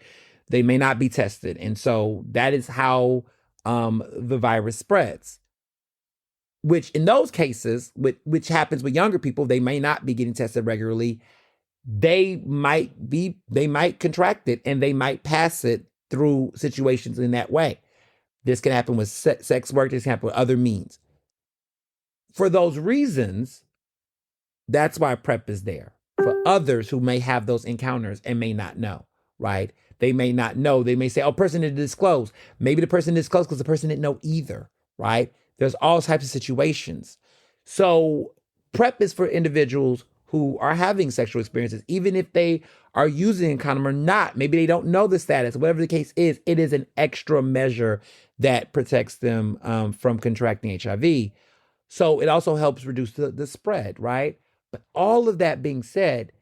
They may not be tested. And so that is how the virus spreads. Which in those cases, which happens with younger people, they may not be getting tested regularly. They might contract it and they might pass it through situations in that way. This can happen with sex work. This can happen with other means. For those reasons, that's why PrEP is there. For others who may have those encounters and may not know, right? They may not know. They may say, oh, person didn't disclose. Maybe the person disclosed because the person didn't know either, right? There's all types of situations. So PrEP is for individuals who are having sexual experiences, even if they are using a condom or not. Maybe they don't know the status, whatever the case is. It is an extra measure that protects them from contracting HIV. So it also helps reduce the spread, right? But all of that being said,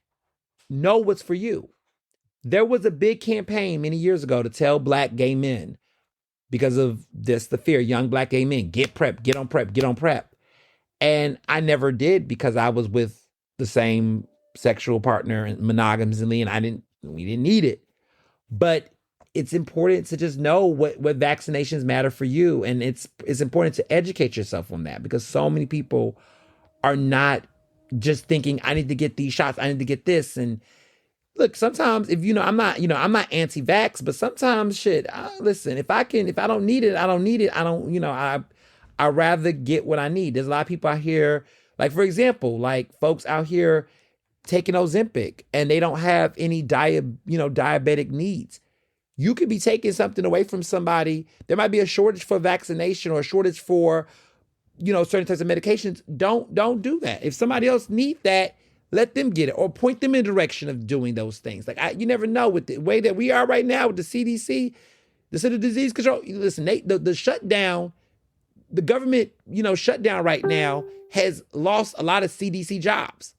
know what's for you. There was a big campaign many years ago to tell Black gay men, because of this, the fear, young Black gay men, get PrEP, get on PrEP, get on PrEP. And I never did because I was with the same sexual partner monogamously, and we didn't need it. But it's important to just know what vaccinations matter for you. And it's important to educate yourself on that, because so many people are not just thinking, I need to get these shots, I need to get this. And look, sometimes if I'm not anti-vax, but sometimes listen, if I don't need it, I don't need it. I don't, I rather get what I need. There's a lot of people out here, like, for example, like folks out here taking Ozempic and they don't have any diabetic needs. You could be taking something away from somebody. There might be a shortage for vaccination or a shortage for, certain types of medications. Don't do that. If somebody else needs that, let them get it or point them in the direction of doing those things. Like you never know with the way that we are right now with the CDC, the Center of Disease Control. Listen, the shutdown, the government, shutdown right now has lost a lot of CDC jobs.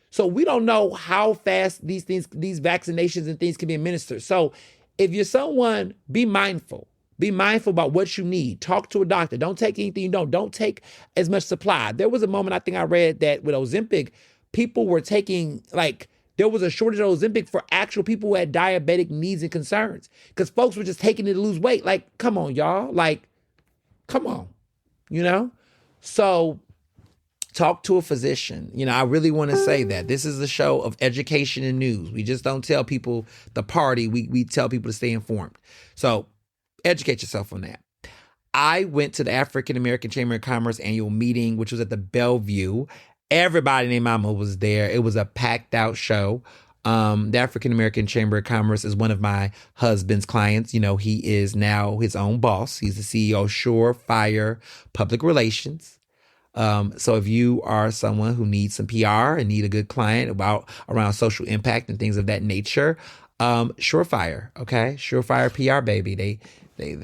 So we don't know how fast these vaccinations and things can be administered. So if you're someone, be mindful. Be mindful about what you need. Talk to a doctor. Don't take anything you don't. Don't take as much supply. There was a moment I think I read that with Ozempic, people were taking, there was a shortage of Ozempic for actual people who had diabetic needs and concerns because folks were just taking it to lose weight. Come on, y'all. Come on, So talk to a physician. I really want to say that this is a show of education and news. We just don't tell people the party. We tell people to stay informed. So educate yourself on that. I went to the African American Chamber of Commerce annual meeting, which was at the Bellevue. Everybody named Mama was there. It was a packed out show. The African American Chamber of Commerce is one of my husband's clients. He is now his own boss. He's the CEO of Surefire Public Relations. So if you are someone who needs some PR and need a good client around social impact and things of that nature, Surefire, okay? Surefire PR, baby. They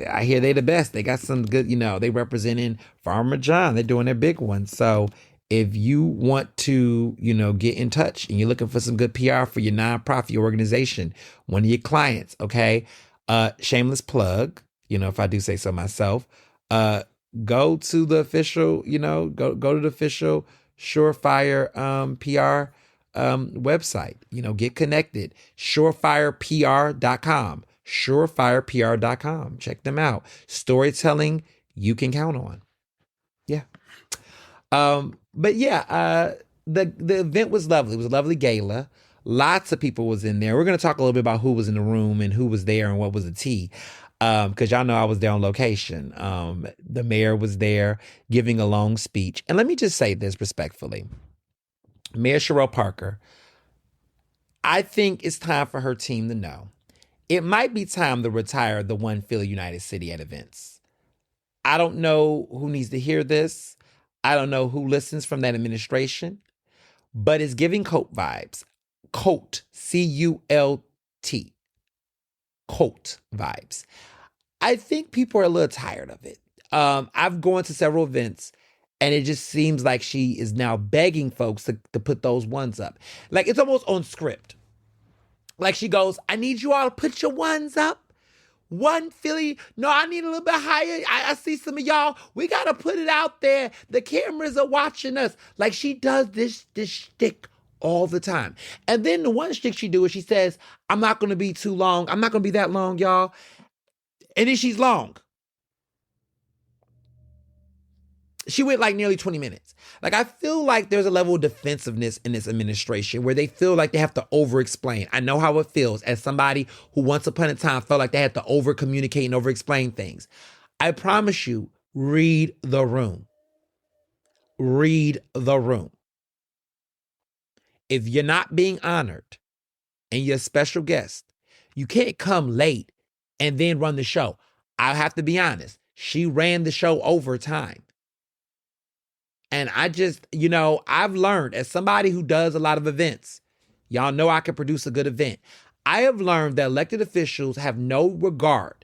I hear they the best. They got some good, they representing Farmer John. They're doing their big one. So if you want to, get in touch and you're looking for some good PR for your nonprofit, your organization, one of your clients, okay? Shameless plug, if I do say so myself, go to the official, go to the official Surefire PR website, get connected, surefirepr.com, surefirepr.com. Check them out. Storytelling you can count on. Yeah. But yeah, the event was lovely. It was a lovely gala. Lots of people was in there. We're going to talk a little bit about who was in the room and who was there and what was the tea. Because y'all know I was there on location. The mayor was there giving a long speech. And let me just say this respectfully. Mayor Sherelle Parker, I think it's time for her team to know. It might be time to retire the One Philly United City at events. I don't know who needs to hear this. I don't know who listens from that administration. But it's giving cult vibes. Cult, C-U-L-T. Cult vibes. I think people are a little tired of it. I've gone to several events and it just seems like she is now begging folks to put those ones up. It's almost on script. She goes, I need you all to put your ones up. One Philly. No, I need a little bit higher. I see some of y'all. We got to put it out there. The cameras are watching us. She does this shtick all the time. And then the one shtick she do is she says, I'm not going to be too long. I'm not going to be that long, y'all. And then she's long. She went nearly 20 minutes. I feel like there's a level of defensiveness in this administration where they feel like they have to over-explain. I know how it feels as somebody who once upon a time felt like they had to over-communicate and over-explain things. I promise you, read the room. Read the room. If you're not being honored and you're a special guest, you can't come late and then run the show. I have to be honest. She ran the show over time. And I just, I've learned as somebody who does a lot of events, y'all know I can produce a good event. I have learned that elected officials have no regard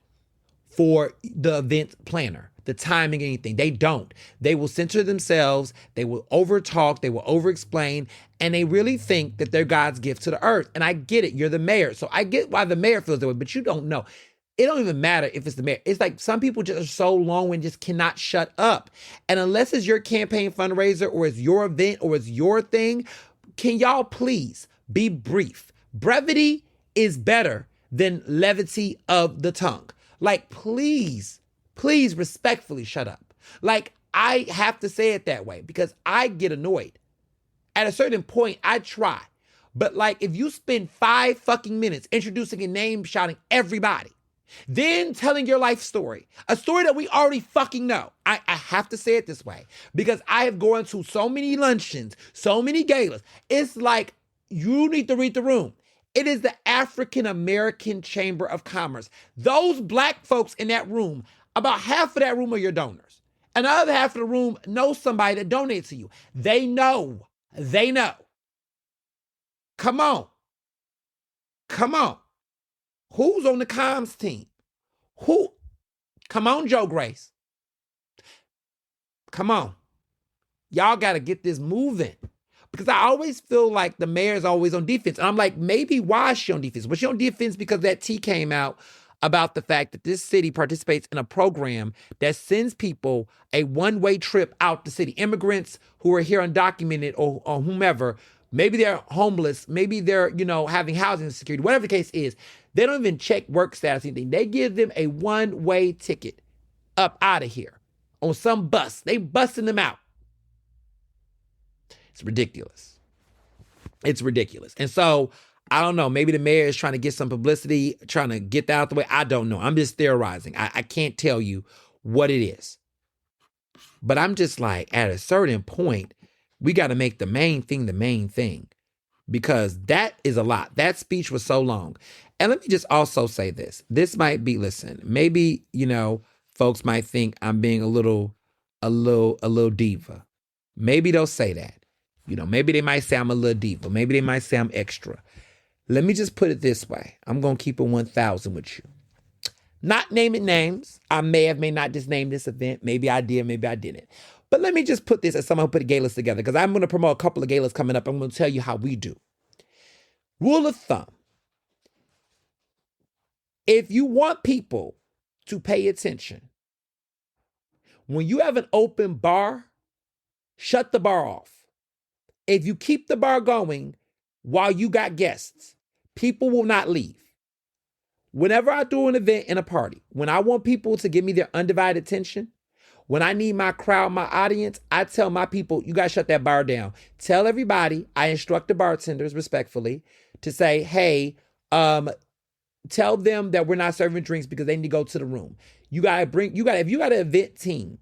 for the event planner, the timing, anything. They don't. They will censor themselves. They will over-talk. They will over-explain. And they really think that they're God's gift to the earth. And I get it. You're the mayor. So I get why the mayor feels that way, but you don't know. It don't even matter if it's the mayor. It's some people just are so long and just cannot shut up. And unless it's your campaign fundraiser or it's your event or it's your thing, can y'all please be brief? Brevity is better than levity of the tongue. Please respectfully shut up. I have to say it that way because I get annoyed. At a certain point, I try. But if you spend 5 fucking minutes introducing a name, shouting everybody, then telling your life story, a story that we already fucking know. I have to say it this way because I have gone to so many luncheons, so many galas. It's You need to read the room. It is the African American Chamber of Commerce. Those black folks in that room, about half of that room are your donors. And the other half of the room knows somebody that donates to you. They know. They know. Come on. Come on. Who's on the comms team? Who? Come on, Joe Grace. Come on. Y'all got to get this moving. Because I always feel like the mayor's always on defense. And I'm like, maybe why is she on defense? Was she on defense because that tea came out about the fact that this city participates in a program that sends people a one-way trip out the city. Immigrants who are here undocumented or whomever, maybe they're homeless, maybe they're, having housing insecurity, whatever the case is. They don't even check work status or anything. They give them a one-way ticket up out of here on some bus. They busting them out. It's ridiculous. It's ridiculous. And so, I don't know, maybe the mayor is trying to get some publicity, trying to get that out the way. I don't know. I'm just theorizing. I can't tell you what it is. But I'm just like, at a certain point, we got to make the main thing, because that is a lot. That speech was so long. And let me just also say this. This might be, listen, maybe, folks might think I'm being a little diva. Maybe they'll say that. Maybe they might say I'm a little diva. Maybe they might say I'm extra. Let me just put it this way. I'm going to keep it 1,000 with you. Not naming names. I may not just name this event. Maybe I did, maybe I didn't. But let me just put this as someone who put a gay list together, because I'm going to promote a couple of gay lists coming up. I'm going to tell you how we do. Rule of thumb. If you want people to pay attention, when you have an open bar, shut the bar off. If you keep the bar going while you got guests, people will not leave. Whenever I do an event in a party, when I want people to give me their undivided attention, when I need my crowd, my audience, I tell my people, you guys shut that bar down. Tell everybody, I instruct the bartenders respectfully to say, hey, tell them that we're not serving drinks because they need to go to the room. If you got an event team,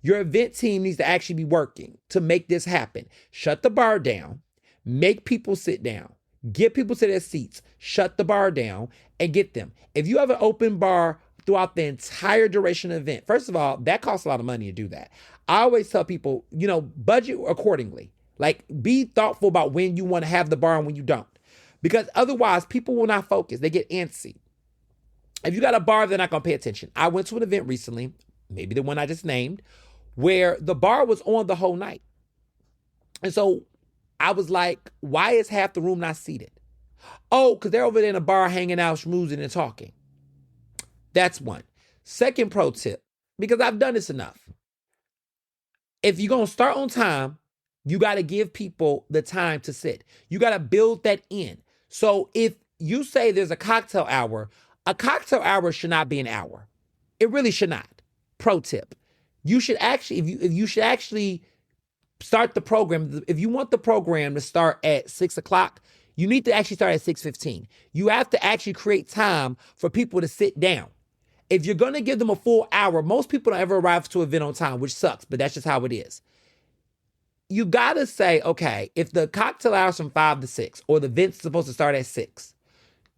your event team needs to actually be working to make this happen. Shut the bar down, make people sit down, get people to their seats, shut the bar down, and get them. If you have an open bar throughout the entire duration of the event, first of all, that costs a lot of money to do that. I always tell people, budget accordingly. Like, be thoughtful about when you want to have the bar and when you don't. Because otherwise, people will not focus. They get antsy. If you got a bar, they're not going to pay attention. I went to an event recently, maybe the one I just named, where the bar was on the whole night. And so I was like, why is half the room not seated? Oh, because they're over there in a bar hanging out, schmoozing and talking. That's one. Second pro tip, because I've done this enough. If you're going to start on time, you got to give people the time to sit. You got to build that in. So if you say there's a cocktail hour should not be an hour. It really should not. Pro tip. You should actually, if you should actually start the program, if you want the program to start at 6:00, you need to actually start at 6:15. You have to actually create time for people to sit down. If you're going to give them a full hour, most people don't ever arrive to an event on time, which sucks, but that's just how it is. You got to say, okay, if the cocktail hour is from 5 to 6, or the event's supposed to start at 6,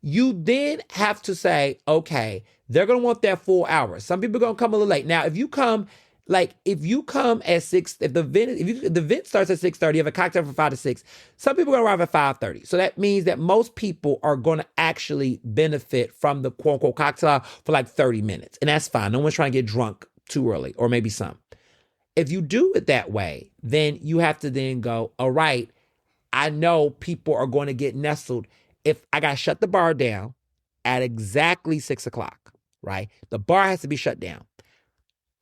you then have to say, okay, they're going to want that full hour. Some people are going to come a little late. Now, if you come at 6, if the event starts at 6:30, you have a cocktail from 5 to 6, some people are going to arrive at 5:30. So that means that most people are going to actually benefit from the quote unquote cocktail hour for like 30 minutes. And that's fine. No one's trying to get drunk too early, or maybe some. If you do it that way, then you have to then go, all right, I know people are going to get nestled if I got to shut the bar down at exactly 6:00, right? The bar has to be shut down.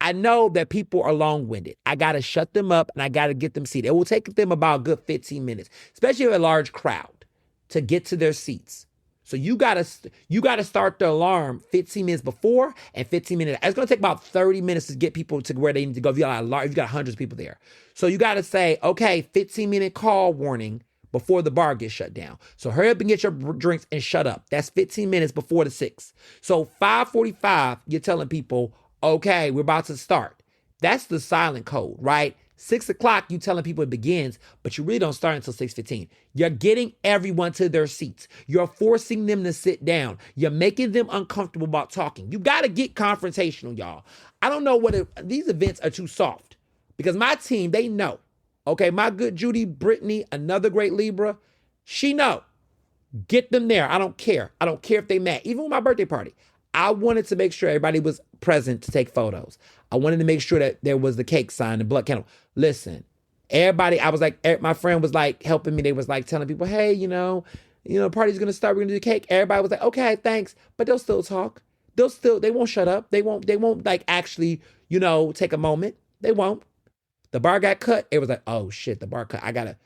I know that people are long-winded. I got to shut them up and I got to get them seated. It will take them about a good 15 minutes, especially with a large crowd, to get to their seats. So you got to start the alarm 15 minutes before and 15 minutes. It's going to take about 30 minutes to get people to where they need to go. If you got hundreds of people there. So you got to say, okay, 15-minute call warning before the bar gets shut down. So hurry up and get your drinks and shut up. That's 15 minutes before the 6. So 5:45, you're telling people, okay, we're about to start. That's the silent code, right? 6 o'clock, you telling people it begins, but you really don't start until 6:15. You're getting everyone to their seats. You're forcing them to sit down. You're making them uncomfortable about talking. You got to get confrontational, y'all. I don't know these events are too soft because my team, they know. Okay, my good Judy Brittany, another great Libra, she know. Get them there. I don't care. I don't care if they mad. Even with my birthday party, I wanted to make sure everybody was present to take photos. I wanted to make sure that there was the cake sign and blood candle. Listen, everybody, I was like, my friend was like helping me. They was like telling people, hey, the party's gonna start. We're gonna do the cake. Everybody was like, okay, thanks. But they'll still talk. They won't shut up. They won't like actually, take a moment. They won't. The bar got cut. It was like, oh shit, the bar cut.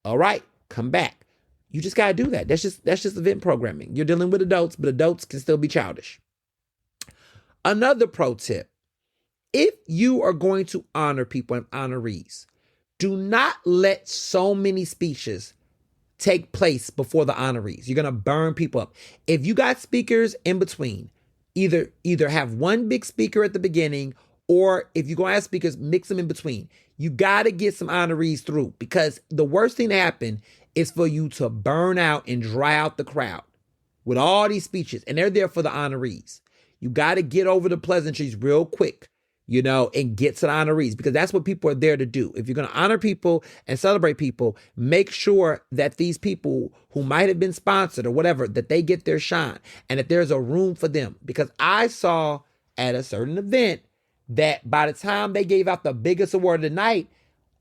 All right, come back. You just gotta do that. That's just event programming. You're dealing with adults, but adults can still be childish. Another pro tip. If you are going to honor people and honorees, do not let so many speeches take place before the honorees. You're gonna burn people up. If you got speakers in between, either have one big speaker at the beginning, or if you're gonna have speakers, mix them in between. You gotta get some honorees through, because the worst thing to happen is for you to burn out and dry out the crowd with all these speeches, and they're there for the honorees. You gotta get over the pleasantries real quick, and get to the honorees, because that's what people are there to do. If you're going to honor people and celebrate people, make sure that these people who might have been sponsored or whatever, that they get their shine and that there's a room for them. Because I saw at a certain event that by the time they gave out the biggest award of the night,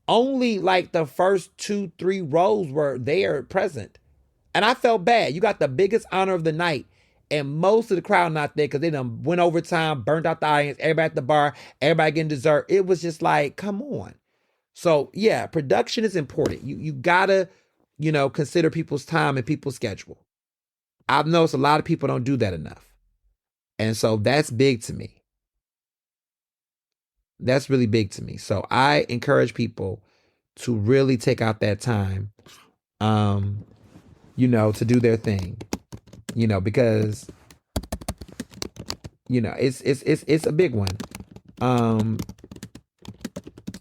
only like the first 2-3 rows were there present. And I felt bad. You got the biggest honor of the night, and most of the crowd not there because they done went overtime, burnt out the audience, everybody at the bar, everybody getting dessert. It was just like, come on. So yeah, production is important. You gotta, consider people's time and people's schedule. I've noticed a lot of people don't do that enough. And so that's big to me. That's really big to me. So I encourage people to really take out that time, to do their thing. Because it's a big one.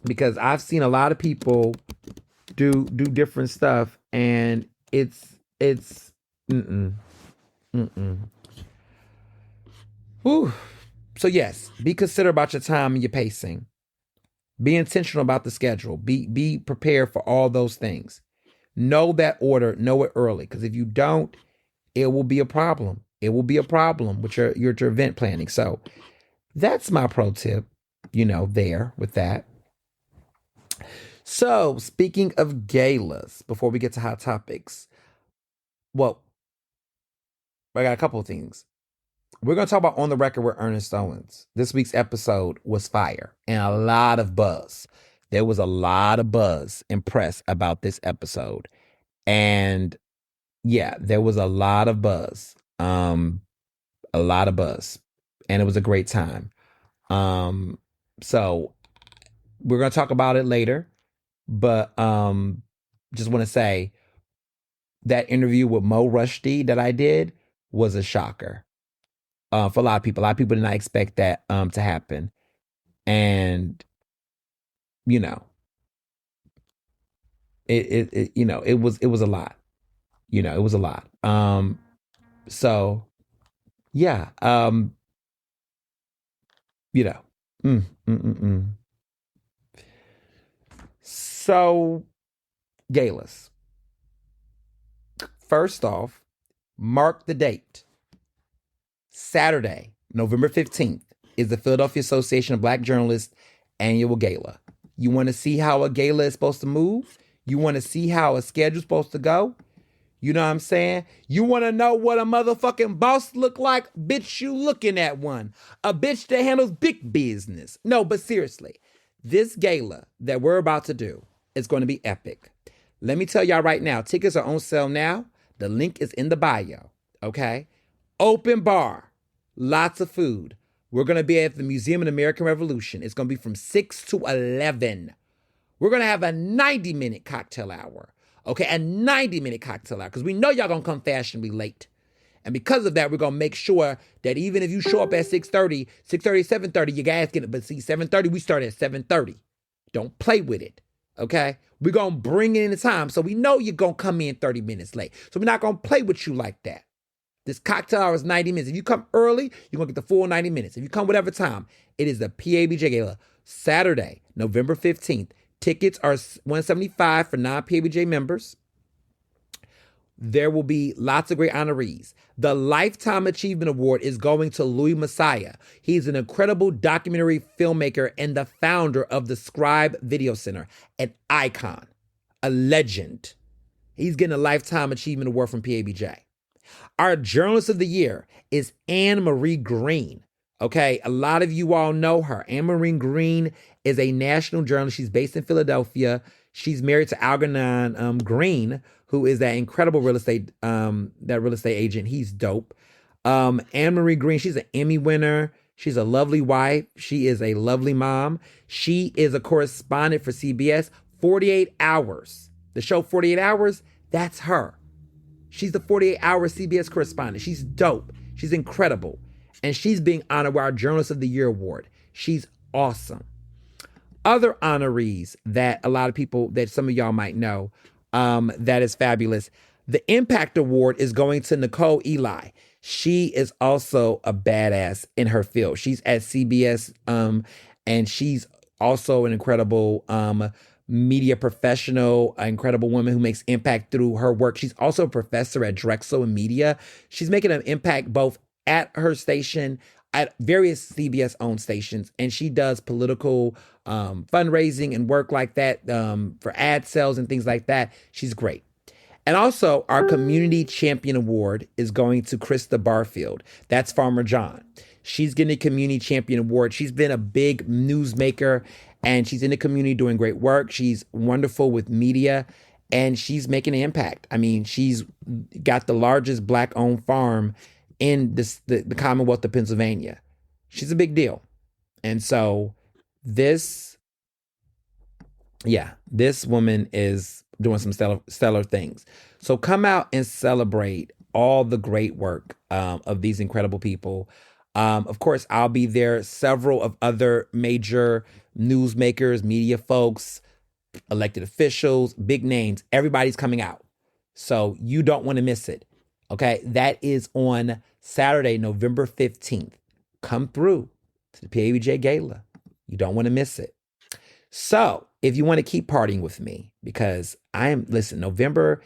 Because I've seen a lot of people do different stuff, and it's Whew. So yes, be considerate about your time and your pacing. Be intentional about the schedule. Be prepared for all those things. Know that order. Know it early, because if you don't, it will be a problem. It will be a problem with your event planning. So that's my pro tip, there with that. So speaking of galas, before we get to hot topics, well, I got a couple of things. We're going to talk about On the Record with Ernest Owens. This week's episode was fire and a lot of buzz. There was a lot of buzz and press about this episode. And yeah, there was a lot of buzz. A lot of buzz. And it was a great time. So we're going to talk about it later. But just want to say that interview with Mo Rushdie that I did was a shocker. For a lot of people. A lot of people did not expect that to happen. And it was a lot. It was a lot. So yeah. So galas. First off, mark the date. Saturday, November 15th, is the Philadelphia Association of Black Journalists annual gala. You want to see how a gala is supposed to move? You want to see how a schedule's supposed to go? You know what I'm saying? You want to know what a motherfucking boss look like? Bitch, you looking at one. A bitch that handles big business. No, but seriously, this gala that we're about to do is going to be epic. Let me tell y'all right now, tickets are on sale now. The link is in the bio, okay? Open bar. Lots of food. We're going to be at the Museum of the American Revolution. It's going to be from 6 to 11. We're going to have a 90-minute cocktail hour. Okay, a 90-minute cocktail hour. Because we know y'all going to come fashionably late. And because of that, we're going to make sure that even if you show up at 6:30, 6:30, 7:30, your guys get it. But see, 7:30, we start at 7:30. Don't play with it, okay? We're going to bring it in the time. So we know you're going to come in 30 minutes late. So we're not going to play with you like that. This cocktail hour is 90 minutes. If you come early, you're going to get the full 90 minutes. If you come whatever time, it is the PABJ Gala, Saturday, November 15th. Tickets are $175 for non-PABJ members. There will be lots of great honorees. The Lifetime Achievement Award is going to Louis Messiah. He's an incredible documentary filmmaker and the founder of the Scribe Video Center, an icon, a legend. He's getting a Lifetime Achievement Award from PABJ. Our Journalist of the Year is Anne-Marie Greene. Okay, a lot of you all know her. Anne-Marie Greene is a national journalist. She's based in Philadelphia. She's married to Algernon Greene, who is that incredible real estate agent. He's dope. Anne-Marie Greene, she's an Emmy winner. She's a lovely wife. She is a lovely mom. She is a correspondent for CBS. 48 Hours. The show 48 Hours, that's her. She's the 48-hour CBS correspondent. She's dope. She's incredible. And she's being honored with our Journalist of the Year award. She's awesome. Other honorees that a lot of people, that some of y'all might know, that is fabulous. The Impact Award is going to Nicole Eli. She is also a badass in her field. She's at CBS, and she's also an incredible media professional, an incredible woman who makes impact through her work. She's also a professor at Drexel in media. She's making an impact both at her station, at various CBS-owned stations, and she does political fundraising and work like that for ad sales and things like that. She's great. And also, our Community Champion Award is going to Krista Barfield. That's Farmer John. She's getting a Community Champion Award. She's been a big newsmaker, and she's in the community doing great work. She's wonderful with media, and she's making an impact. I mean, she's got the largest Black-owned farm in the Commonwealth of Pennsylvania. She's a big deal. And so this woman is doing some stellar things. So come out and celebrate all the great work of these incredible people. Of course, I'll be there. Several of other major newsmakers, media folks, elected officials, big names, everybody's coming out. So you don't want to miss it. Okay, that is on Saturday, November 15th. Come through to the PABJ Gala. You don't want to miss it. So if you want to keep partying with me, because November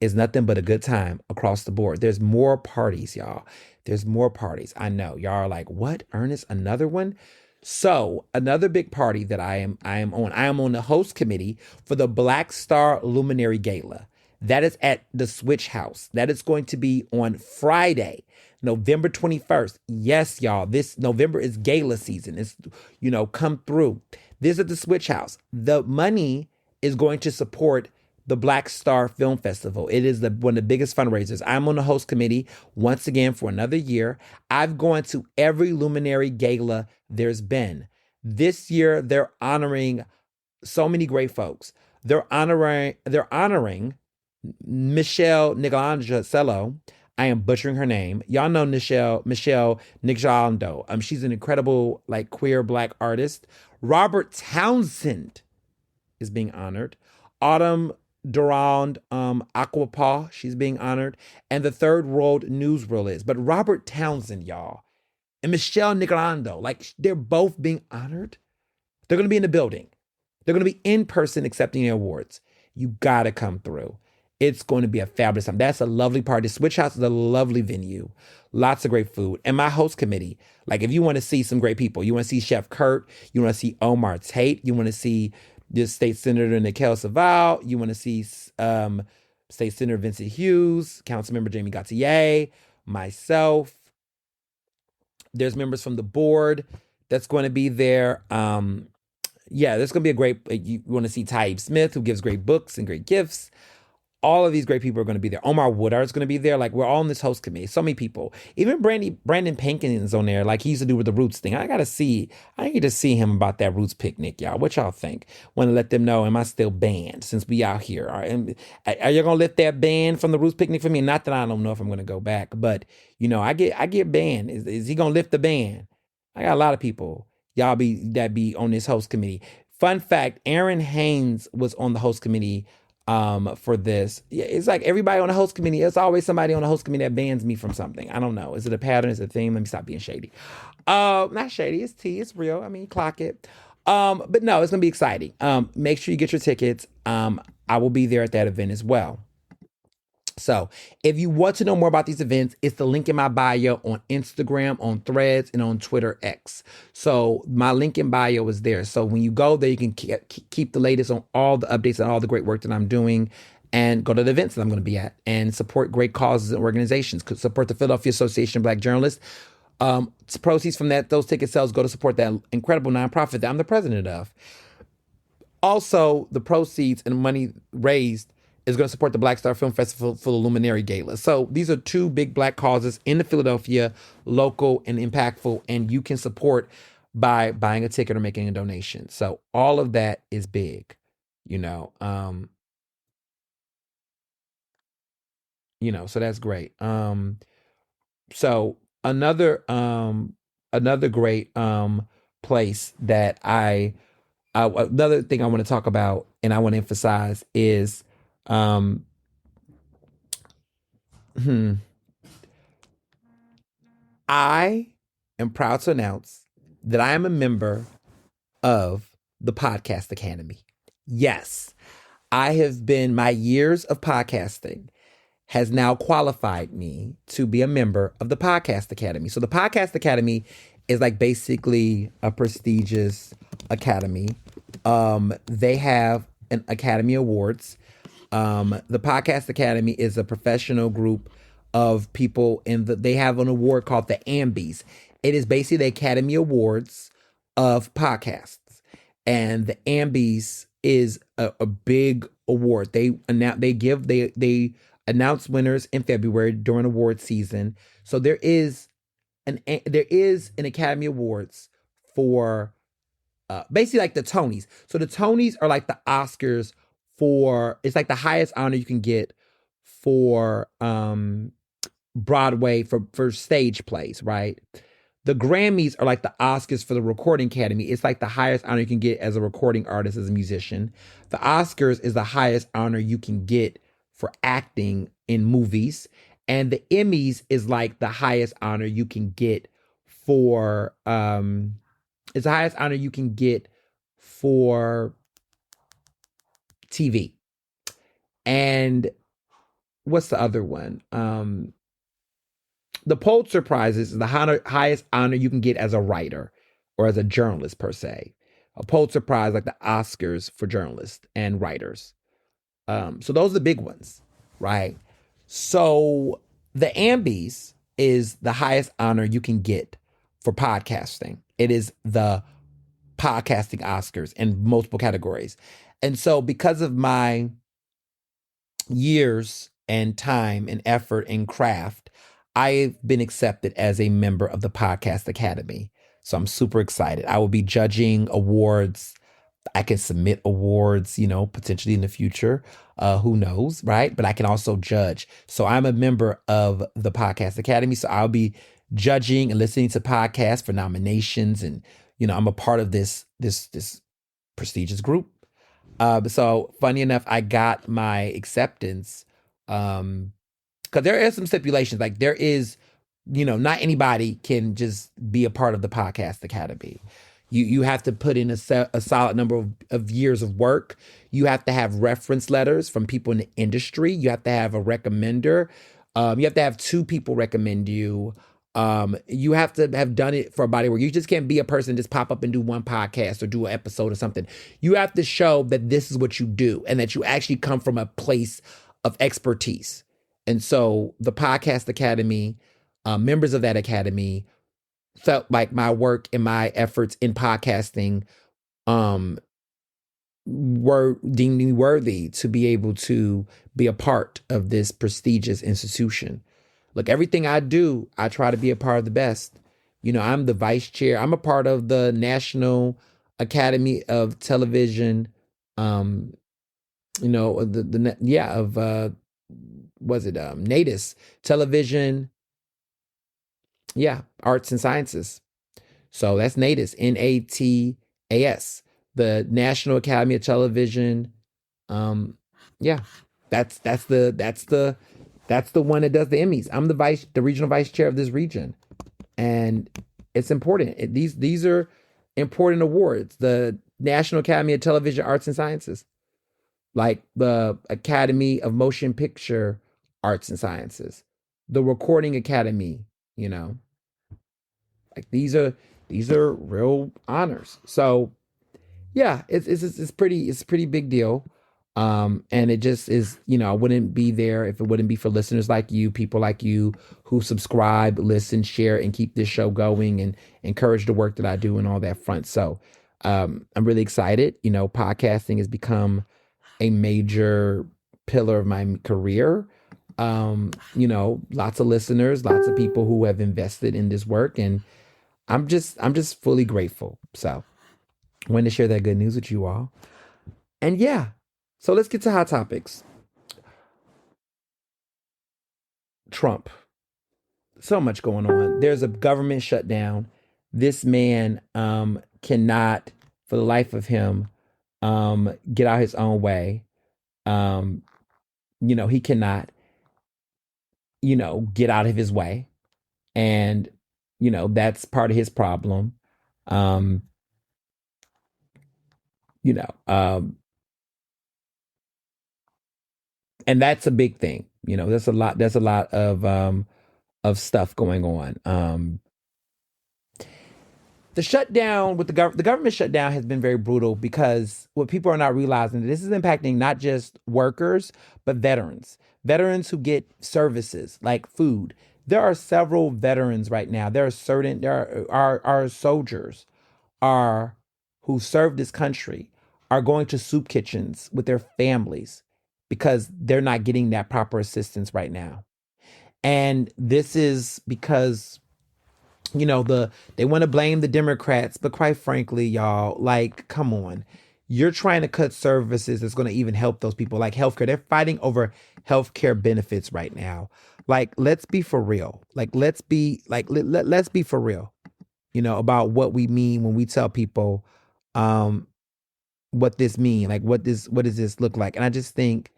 is nothing but a good time across the board. There's more parties, y'all. There's more parties. I know y'all are like, what, Ernest, another one? So another big party that I am on. I am on the host committee for the Black Star Luminary Gala. That is at the Switch House. That is going to be on Friday, November 21st. Yes, y'all, this November is gala season. It's, come through. This is at the Switch House. The money is going to support the Black Star Film Festival. It is one of the biggest fundraisers. I'm on the host committee once again for another year. I've gone to every Luminary Gala there's been. This year, they're honoring so many great folks. They're honoring Michelle Nicolangello. I am butchering her name. Y'all know Michelle Nicolangello. She's an incredible queer Black artist. Robert Townsend is being honored. Autumn Durand Aquapaw, she's being honored. And the Third World Newsreel is. But Robert Townsend, y'all, and Michelle Nicolangello, they're both being honored. They're going to be in the building. They're going to be in person accepting the awards. You got to come through. It's going to be a fabulous time. That's a lovely party. Switch House is a lovely venue. Lots of great food. And my host committee, if you want to see some great people, you want to see Chef Kurt, you want to see Omar Tate, you want to see this State Senator Nikhil Saval, you want to see State Senator Vincent Hughes, Councilmember Jamie Gauthier, myself. There's members from the board that's going to be there. There's going to be a great, you want to see Taib Smith, who gives great books and great gifts. all of these great people are going to be there. Omar Woodard is going to be there. Like, we're all in this host committee. So many people. Even Brandon Pankins on there. Like, he used to do with the Roots thing. I need to see him about that Roots picnic, y'all. What y'all think? Want to let them know, am I still banned since we out here? Are you going to lift that ban from the Roots picnic for me? Not that I don't know if I'm going to go back, but, I get banned. Is he going to lift the ban? I got a lot of people. Y'all be on this host committee. Fun fact, Aaron Haynes was on the host committee for this. Yeah, it's like everybody on the host committee, it's always somebody on the host committee that bans me from something. I don't know. Is it a pattern? Is it a theme? Let me stop being shady. Not shady, it's tea, it's real. I mean, clock it. But no, it's gonna be exciting. Make sure you get your tickets. I will be there at that event as well. So, if you want to know more about these events, it's the link in my bio on Instagram, on Threads, and on Twitter X. So, my link in bio is there. So, when you go there, you can keep the latest on all the updates and all the great work that I'm doing, and go to the events that I'm going to be at, and support great causes and organizations. Support the Philadelphia Association of Black Journalists. Proceeds from those ticket sales go to support that incredible nonprofit that I'm the president of. Also, the proceeds and money raised is going to support the Black Star Film Festival for the Luminary Gala. So these are two big Black causes in the Philadelphia, local and impactful, and you can support by buying a ticket or making a donation. So all of that is big, you know. So that's great. So another great place that another thing I want to talk about and I want to emphasize is um hmm, I am proud to announce that I am a member of the Podcast Academy. Yes, my years of podcasting has now qualified me to be a member of the Podcast Academy. So the Podcast Academy is like basically a prestigious academy. They have an Academy Awards. The Podcast Academy is a professional group of people they have an award called the Ambies. It is basically the Academy Awards of podcasts. And the Ambies is a big award. They announce winners in February during award season. So there is an Academy Awards for basically like the Tonys. So the Tonys are like the Oscars it's like the highest honor you can get for Broadway for stage plays, right? The Grammys are like the Oscars for the Recording Academy. It's like the highest honor you can get as a recording artist, as a musician. The Oscars is the highest honor you can get for acting in movies. And the Emmys is like the highest honor you can get for it's the highest honor you can get for TV. And what's the other one? The Pulitzer Prizes is the highest honor you can get as a writer or as a journalist per se. A Pulitzer Prize, like the Oscars for journalists and writers. So those are the big ones, right? So the Ambies is the highest honor you can get for podcasting. It is the podcasting Oscars in multiple categories. And so because of my years and time and effort and craft, I've been accepted as a member of the Podcast Academy. So I'm super excited. I will be judging awards. I can submit awards, potentially in the future. Who knows, right? But I can also judge. So I'm a member of the Podcast Academy. So I'll be judging and listening to podcasts for nominations. And, I'm a part of this prestigious group. So funny enough, I got my acceptance because there are some stipulations. Like there is, not anybody can just be a part of the Podcast Academy. You have to put in a solid number of years of work. You have to have reference letters from people in the industry. You have to have a recommender. You have to have two people recommend you. You have to have done it for a body where you just can't be a person just pop up and do one podcast or do an episode or something. You have to show that this is what you do and that you actually come from a place of expertise. And so the Podcast Academy, members of that academy felt like my work and my efforts in podcasting were deemed me worthy to be able to be a part of this prestigious institution. Look, everything I do, I try to be a part of the best. I'm the vice chair. I'm a part of the National Academy of Television. Um, the yeah of was it NATIS Television? Yeah, Arts and Sciences. So that's NATIS, NATAS, the National Academy of Television. Um, yeah, that's the one that does the Emmys. I'm the regional vice chair of this region, and it's important. These are important awards. The National Academy of Television Arts and Sciences, like the Academy of Motion Picture Arts and Sciences, the Recording Academy. You know, like these are real honors. So yeah, it's pretty big deal. And it just is, I wouldn't be there if it wouldn't be for listeners like you, people like you who subscribe, listen, share, and keep this show going and encourage the work that I do and all that front. So I'm really excited. Podcasting has become a major pillar of my career. Lots of listeners, lots of people who have invested in this work, and I'm just fully grateful. So I wanted to share that good news with you all. And yeah, so let's get to hot topics. Trump. So much going on. There's a government shutdown. This man cannot, for the life of him, get out his own way. Um, he cannot, get out of his way. And, that's part of his problem. Um, you know, um, and that's a big thing. There's a lot of stuff going on. The shutdown with the government shutdown has been very brutal because what people are not realizing, this is impacting not just workers but veterans who get services like food. There are several veterans right now. There are soldiers are who serve this country are going to soup kitchens with their families because they're not getting that proper assistance right now. And this is because they want to blame the Democrats, but quite frankly, y'all, like, come on. You're trying to cut services that's going to even help those people, like healthcare. They're fighting over healthcare benefits right now. Like, let's be for real. Like, let's be for real, about what we mean when we tell people um what this mean, like what does this look like? And I just think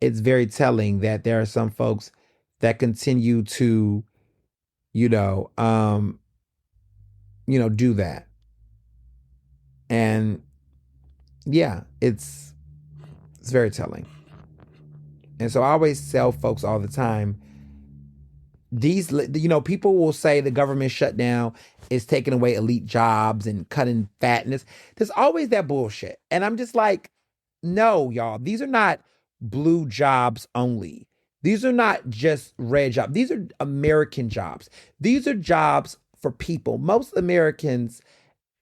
it's very telling that there are some folks that continue to, you know, um, do that. And yeah, it's very telling. And so I always tell folks all the time, people will say the government shutdown is taking away elite jobs and cutting fatness. There's always that bullshit. And I'm just like, no, y'all, these are not blue jobs only. These are not just red jobs. These are American jobs. These are jobs for people. Most Americans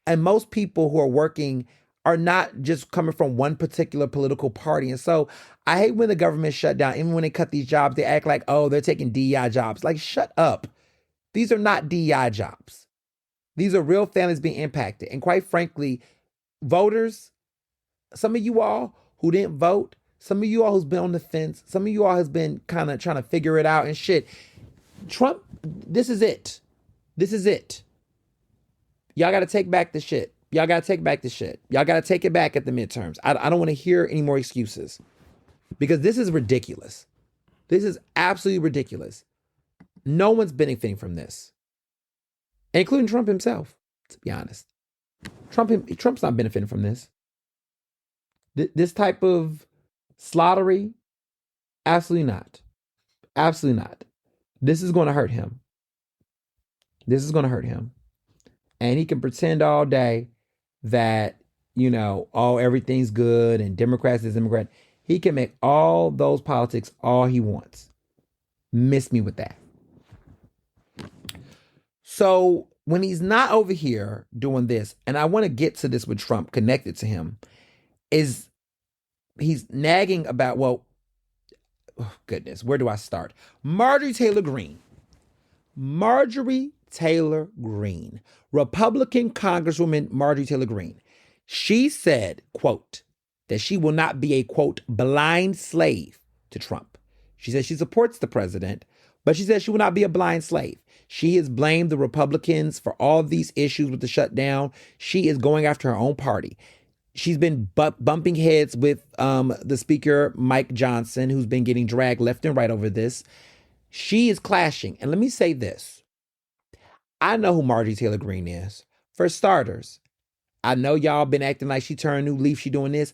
and most people who are working are not just coming from one particular political party. And so I hate when the government shut down, even when they cut these jobs, they act like, oh, they're taking DEI jobs. Like, shut up. These are not DEI jobs. These are real families being impacted. And quite frankly, voters, some of you all who didn't vote, some of you all who's been on the fence, some of you all has been kind of trying to figure it out and shit. Trump, this is it. This is it. Y'all got to take back the shit. Y'all got to take back the shit. Y'all got to take it back at the midterms. I don't want to hear any more excuses because this is ridiculous. This is absolutely ridiculous. No one's benefiting from this, including Trump himself, to be honest. Trump's not benefiting from this. This type of slaughtery, absolutely not. Absolutely not. This is going to hurt him. This is going to hurt him. And he can pretend all day that, oh, everything's good and Democrats is Democrat. He can make all those politics all he wants. Miss me with that. So when he's not over here doing this, and I want to get to this with Trump connected to him, is he's nagging about, well, oh goodness, where do I start? Marjorie Taylor Greene. Marjorie Taylor Greene, Republican Congresswoman Marjorie Taylor Greene. She said, quote, that she will not be a, quote, blind slave to Trump. She says she supports the president, but she says she will not be a blind slave. She has blamed the Republicans for all these issues with the shutdown. She is going after her own party. She's been bumping heads with the speaker, Mike Johnson, who's been getting dragged left and right over this. She is clashing. And let me say this. I know who Marjorie Taylor Greene is. For starters, I know y'all been acting like she turned a new leaf, she doing this.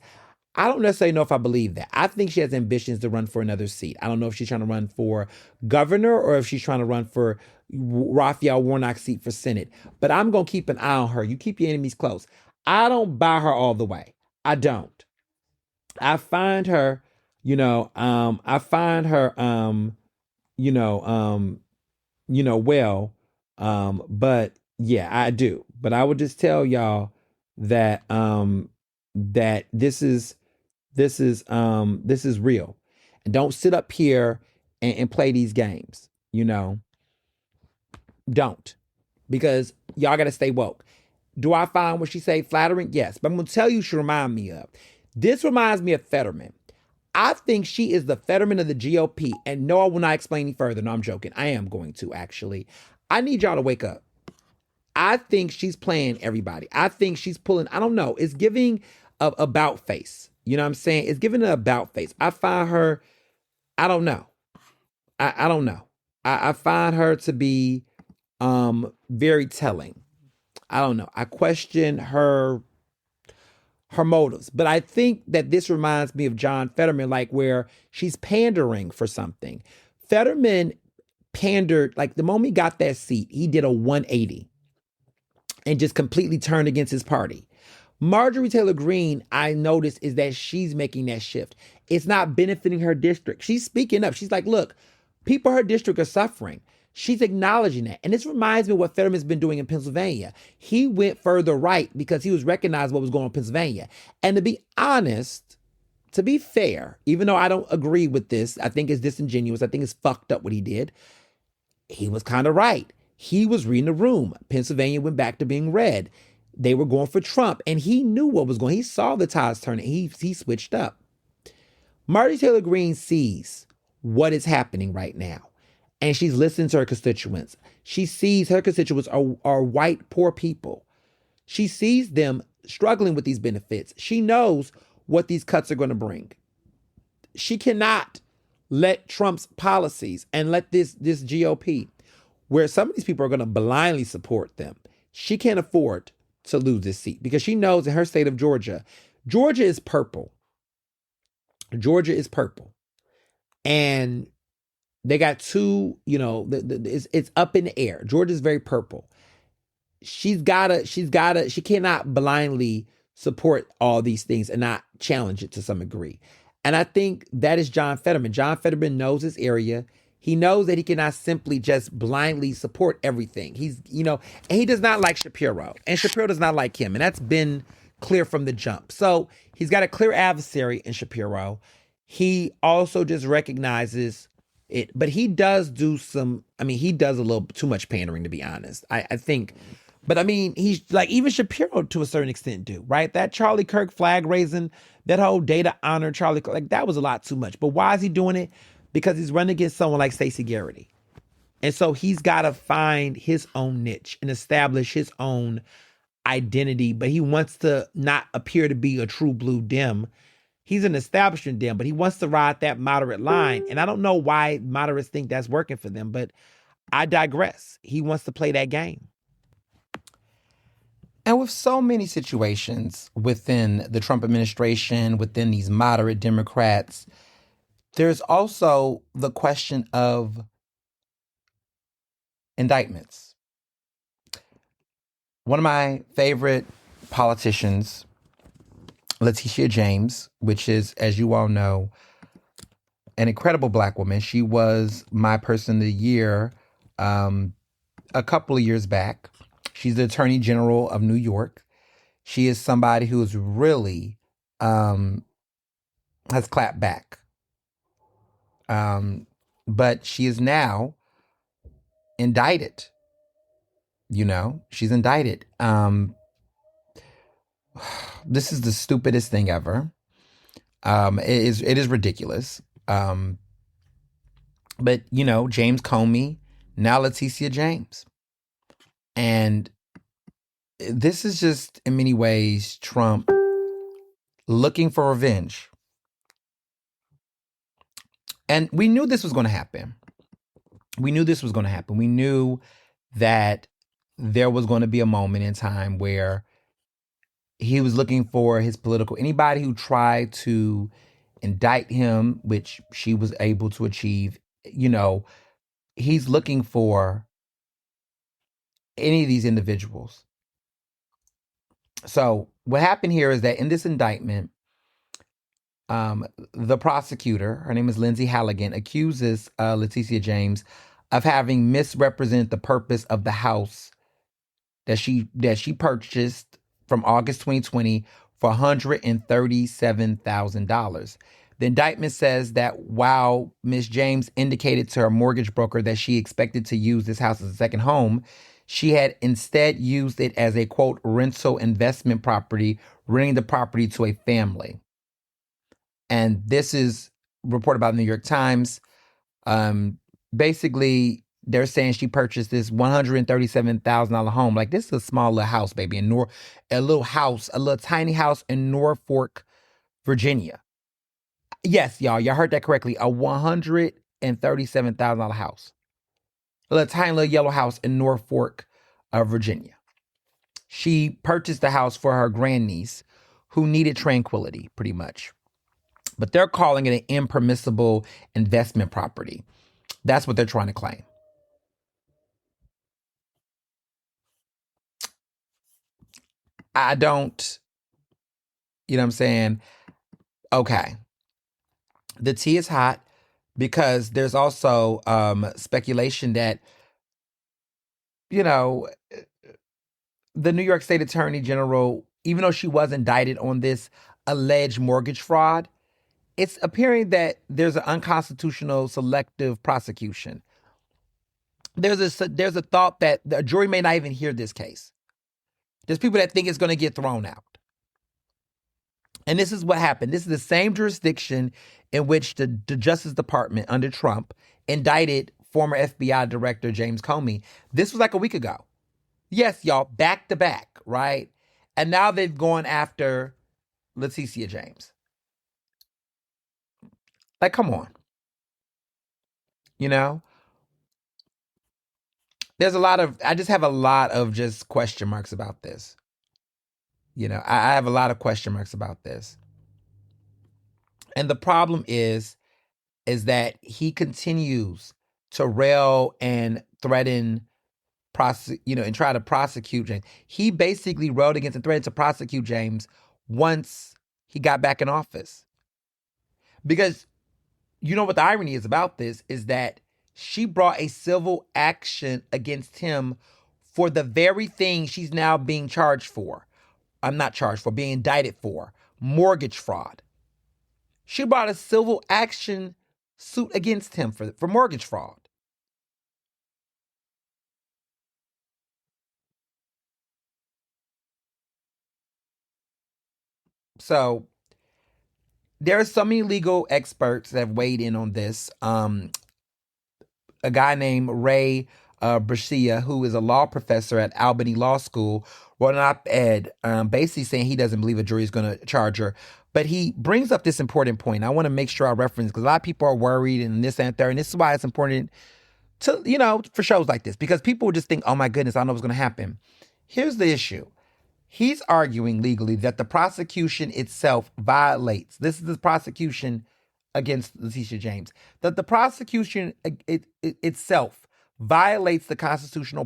I don't necessarily know if I believe that. I think she has ambitions to run for another seat. I don't know if she's trying to run for governor or if she's trying to run for Raphael Warnock's seat for Senate. But I'm going to keep an eye on her. You keep your enemies close. I don't buy her all the way. I don't. I find her, I find her, you know, well, but yeah, I do. But I would just tell y'all that, that this is real. And don't sit up here and play these games, don't, because y'all got to stay woke. Do I find what she say flattering? Yes. But I'm going to tell you, she remind me of. This reminds me of Fetterman. I think she is the Fetterman of the GOP. And no, I will not explain any further. No, I'm joking. I am going to, actually. I need y'all to wake up. I think she's playing everybody. I think she's pulling, I don't know. It's giving a about face. You know what I'm saying? It's giving an about face. I find her, I don't know. I don't know. I find her to be very telling. I don't know. I question her motives. But I think that this reminds me of John Fetterman, like where she's pandering for something. Fetterman pandered, like the moment he got that seat, he did a 180 and just completely turned against his party. Marjorie Taylor Greene, I noticed, is that she's making that shift. It's not benefiting her district. She's speaking up. She's like, look, people in her district are suffering. She's acknowledging that. And this reminds me of what Fetterman's been doing in Pennsylvania. He went further right because he was recognizing what was going on in Pennsylvania. And to be honest, to be fair, even though I don't agree with this, I think it's disingenuous, I think it's fucked up what he did, he was kind of right. He was reading the room. Pennsylvania went back to being red. They were going for Trump, and he knew what was going on. He saw the tides turning. He switched up. Marjorie Taylor Greene sees what is happening right now, and she's listening to her constituents. She sees her constituents are white, poor people. She sees them struggling with these benefits. She knows what these cuts are going to bring. She cannot let Trump's policies and let this GOP, where some of these people are going to blindly support them, she can't afford to lose this seat because she knows in her state of Georgia is purple. Georgia is purple. And they got two, it's up in the air. Georgia's very purple. She cannot blindly support all these things and not challenge it to some degree. And I think that is John Fetterman. John Fetterman knows his area. He knows that he cannot simply just blindly support everything. And he does not like Shapiro. And Shapiro does not like him. And that's been clear from the jump. So he's got a clear adversary in Shapiro. He also just recognizes it. But he does he does a little too much pandering, to be honest. I think. But he's like, even Shapiro to a certain extent do, right? That Charlie Kirk flag raising, that whole data honor Charlie Kirk, like that was a lot too much. But why is he doing it? Because he's running against someone like Stacey Garrity. And so he's got to find his own niche and establish his own identity. But he wants to not appear to be a true blue Dem. He's an establishment Dem, but he wants to ride that moderate line. And I don't know why moderates think that's working for them, but I digress. He wants to play that game. And with so many situations within the Trump administration, within these moderate Democrats, there's also the question of indictments. One of my favorite politicians, Letitia James, which is, as you all know, an incredible Black woman. She was my person of the year a couple of years back. She's the Attorney General of New York. She is somebody who is really um, has clapped back. But she is now indicted. She's indicted. This is the stupidest thing ever. It is ridiculous. But James Comey, now Letitia James. And this is just in many ways Trump looking for revenge. And we knew this was going to happen. We knew that there was going to be a moment in time where he was looking for his political, anybody who tried to indict him, which she was able to achieve, he's looking for any of these individuals. So what happened here is that in this indictment, the prosecutor, her name is Lindsay Halligan, accuses Letitia James of having misrepresented the purpose of the house that she purchased from August 2020 for $137,000. The indictment says that while Ms. James indicated to her mortgage broker that she expected to use this house as a second home, she had instead used it as a, quote, rental investment property, renting the property to a family. And this is reported by the New York Times. Basically, they're saying she purchased this $137,000 home. Like, this is a small little house, baby, a little tiny house in Norfolk, Virginia. Yes, y'all heard that correctly. A $137,000 house. A little tiny little yellow house in Norfolk, Virginia. She purchased the house for her grandniece who needed tranquility, pretty much. But they're calling it an impermissible investment property. That's what they're trying to claim. I don't, you know what I'm saying? Okay. The tea is hot because there's also speculation that, the New York State Attorney General, even though she was indicted on this alleged mortgage fraud, it's appearing that there's an unconstitutional selective prosecution. There's a thought that the jury may not even hear this case. There's people that think it's going to get thrown out. And this is what happened. This is the same jurisdiction in which the Justice Department under Trump indicted former FBI Director James Comey. This was like a week ago. Yes, y'all, back to back, right? And now they've gone after Letitia James. Like, come on. I just have a lot of just question marks about this. I have a lot of question marks about this. And the problem is that he continues to rail and threaten, and try to prosecute James. He basically railed against and threatened to prosecute James once he got back in office. Because what the irony is about this is that she brought a civil action against him for the very thing she's now being charged for. I'm not charged for, being indicted for mortgage fraud. She brought a civil action suit against him for mortgage fraud. So there are so many legal experts that have weighed in on this. A guy named Ray Brashia, who is a law professor at Albany Law School, wrote an op-ed basically saying he doesn't believe a jury is going to charge her. But he brings up this important point. I want to make sure I reference, because a lot of people are worried and this and that. And this is why it's important to, for shows like this, because people will just think, oh my goodness, I know what's going to happen. Here's the issue. He's arguing legally that the prosecution itself violates, this is the prosecution against Letitia James, that the prosecution itself violates the constitutional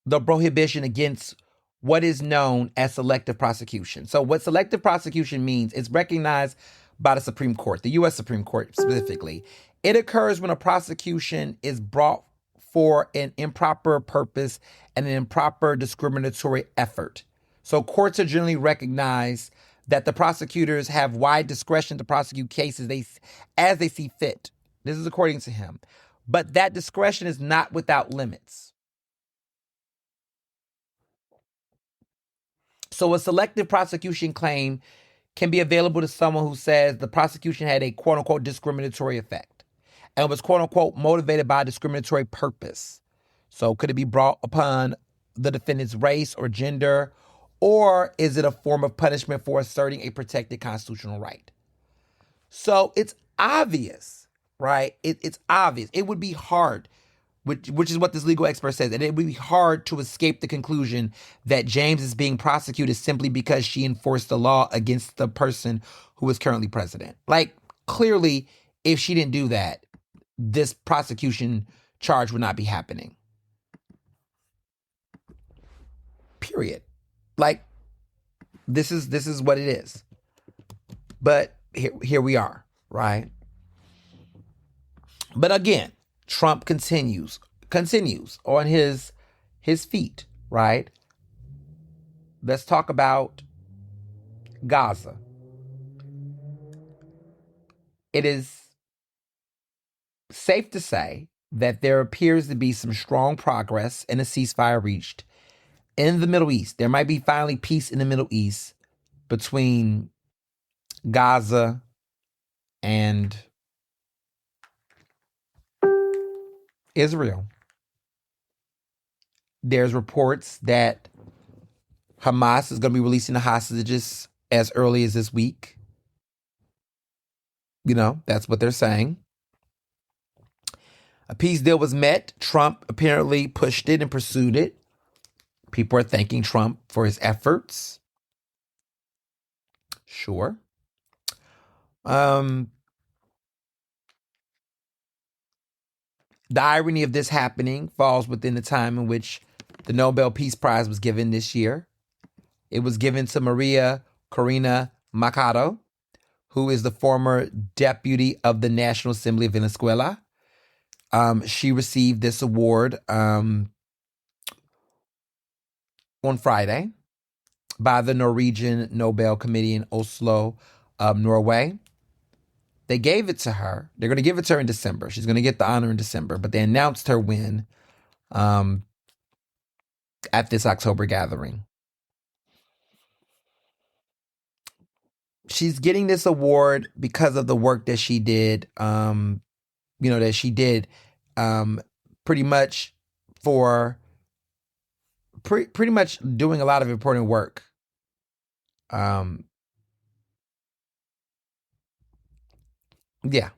the prohibition against what is known as selective prosecution. So what selective prosecution means is recognized by the Supreme Court, the U.S. Supreme Court specifically. It occurs when a prosecution is brought for an improper purpose and an improper discriminatory effort. So courts are generally recognize that the prosecutors have wide discretion to prosecute cases as they see fit. This is according to him. But that discretion is not without limits. So a selective prosecution claim can be available to someone who says the prosecution had a quote unquote discriminatory effect and was quote unquote motivated by a discriminatory purpose. So could it be brought upon the defendant's race or gender, or is it a form of punishment for asserting a protected constitutional right? So it's obvious, right? It's obvious. It would be hard, which is what this legal expert says, and it would be hard to escape the conclusion that James is being prosecuted simply because she enforced the law against the person who is currently president. Like, clearly, if she didn't do that, this prosecution charge would not be happening. Period. Like, this is what it is. But here we are, right? But again, Trump continues on his feet, right? Let's talk about Gaza. It is safe to say that there appears to be some strong progress in a ceasefire reached in the Middle East. There might be finally peace in the Middle East between Gaza and Israel. There's reports that Hamas is going to be releasing the hostages as early as this week. You know, that's what they're saying. A peace deal was met. Trump apparently pushed it and pursued it. People are thanking Trump for his efforts. Sure. The irony of this happening falls within the time in which the Nobel Peace Prize was given this year. It was given to Maria Corina Machado, who is the former deputy of the National Assembly of Venezuela. She received this award on Friday by the Norwegian Nobel Committee in Oslo, Norway. They gave it to her. They're going to give it to her in December. She's going to get the honor in December, but they announced her win at this October gathering. She's getting this award because of the work that she did, pretty much for pretty much doing a lot of important work. Yeah.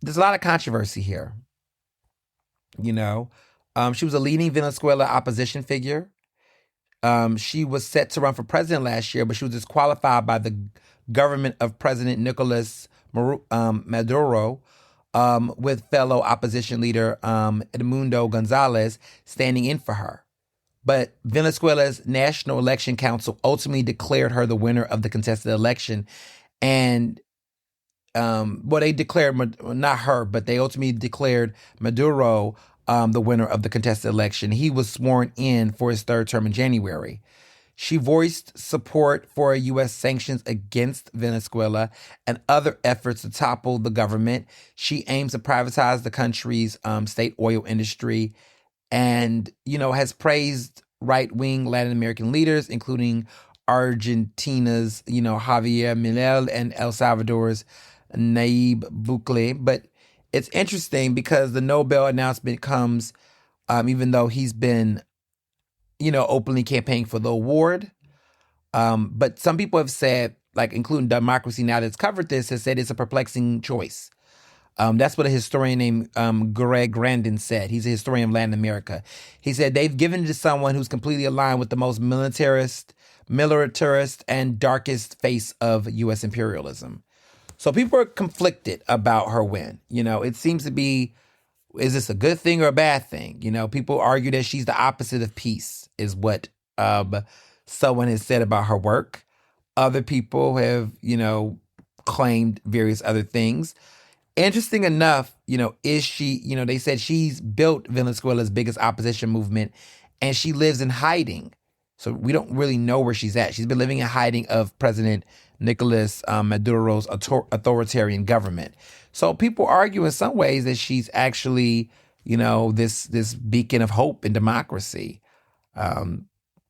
There's a lot of controversy here. You know, she was a leading Venezuela opposition figure. She was set to run for president last year, but she was disqualified by the government of President Nicolas Maduro, with fellow opposition leader Edmundo Gonzalez standing in for her. But Venezuela's National Election Council ultimately declared her the winner of the contested election. And, they declared, not her, but they ultimately declared Maduro the winner of the contested election. He was sworn in for his third term in January. She voiced support for U.S. sanctions against Venezuela and other efforts to topple the government. She aims to privatize the country's state oil industry and, has praised right-wing Latin American leaders, including Argentina's, Javier Milei and El Salvador's Nayib Bukele. But it's interesting because the Nobel announcement comes even though he's been, openly campaigning for the award. But some people have said, like including Democracy Now! That's covered this, has said it's a perplexing choice. That's what a historian named Greg Grandin said. He's a historian of Latin America. He said they've given it to someone who's completely aligned with the most militarist, and darkest face of U.S. imperialism. So people are conflicted about her win. It seems to be, is this a good thing or a bad thing? People argue that she's the opposite of peace, is what someone has said about her work. Other people have, claimed various other things. Interesting enough, is she, they said she's built Venezuela's biggest opposition movement and she lives in hiding. So we don't really know where she's at. She's been living in hiding of President Nicolas Maduro's authoritarian government. So people argue in some ways that she's actually, this beacon of hope and democracy.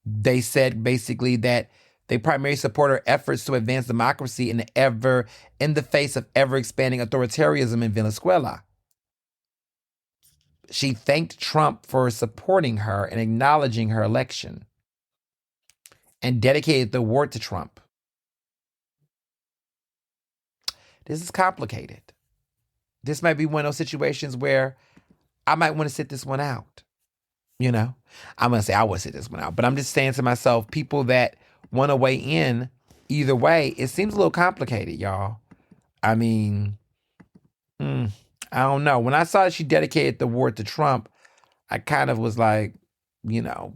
They said basically that they primarily support her efforts to advance democracy in the face of ever expanding authoritarianism in Venezuela. She thanked Trump for supporting her and acknowledging her election, and dedicated the award to Trump. This is complicated. This might be one of those situations where I might want to sit this one out. I'm going to say I would sit this one out, but I'm just saying to myself, people that want to weigh in either way, it seems a little complicated, y'all. I mean, I don't know. When I saw that she dedicated the award to Trump, I kind of was like, do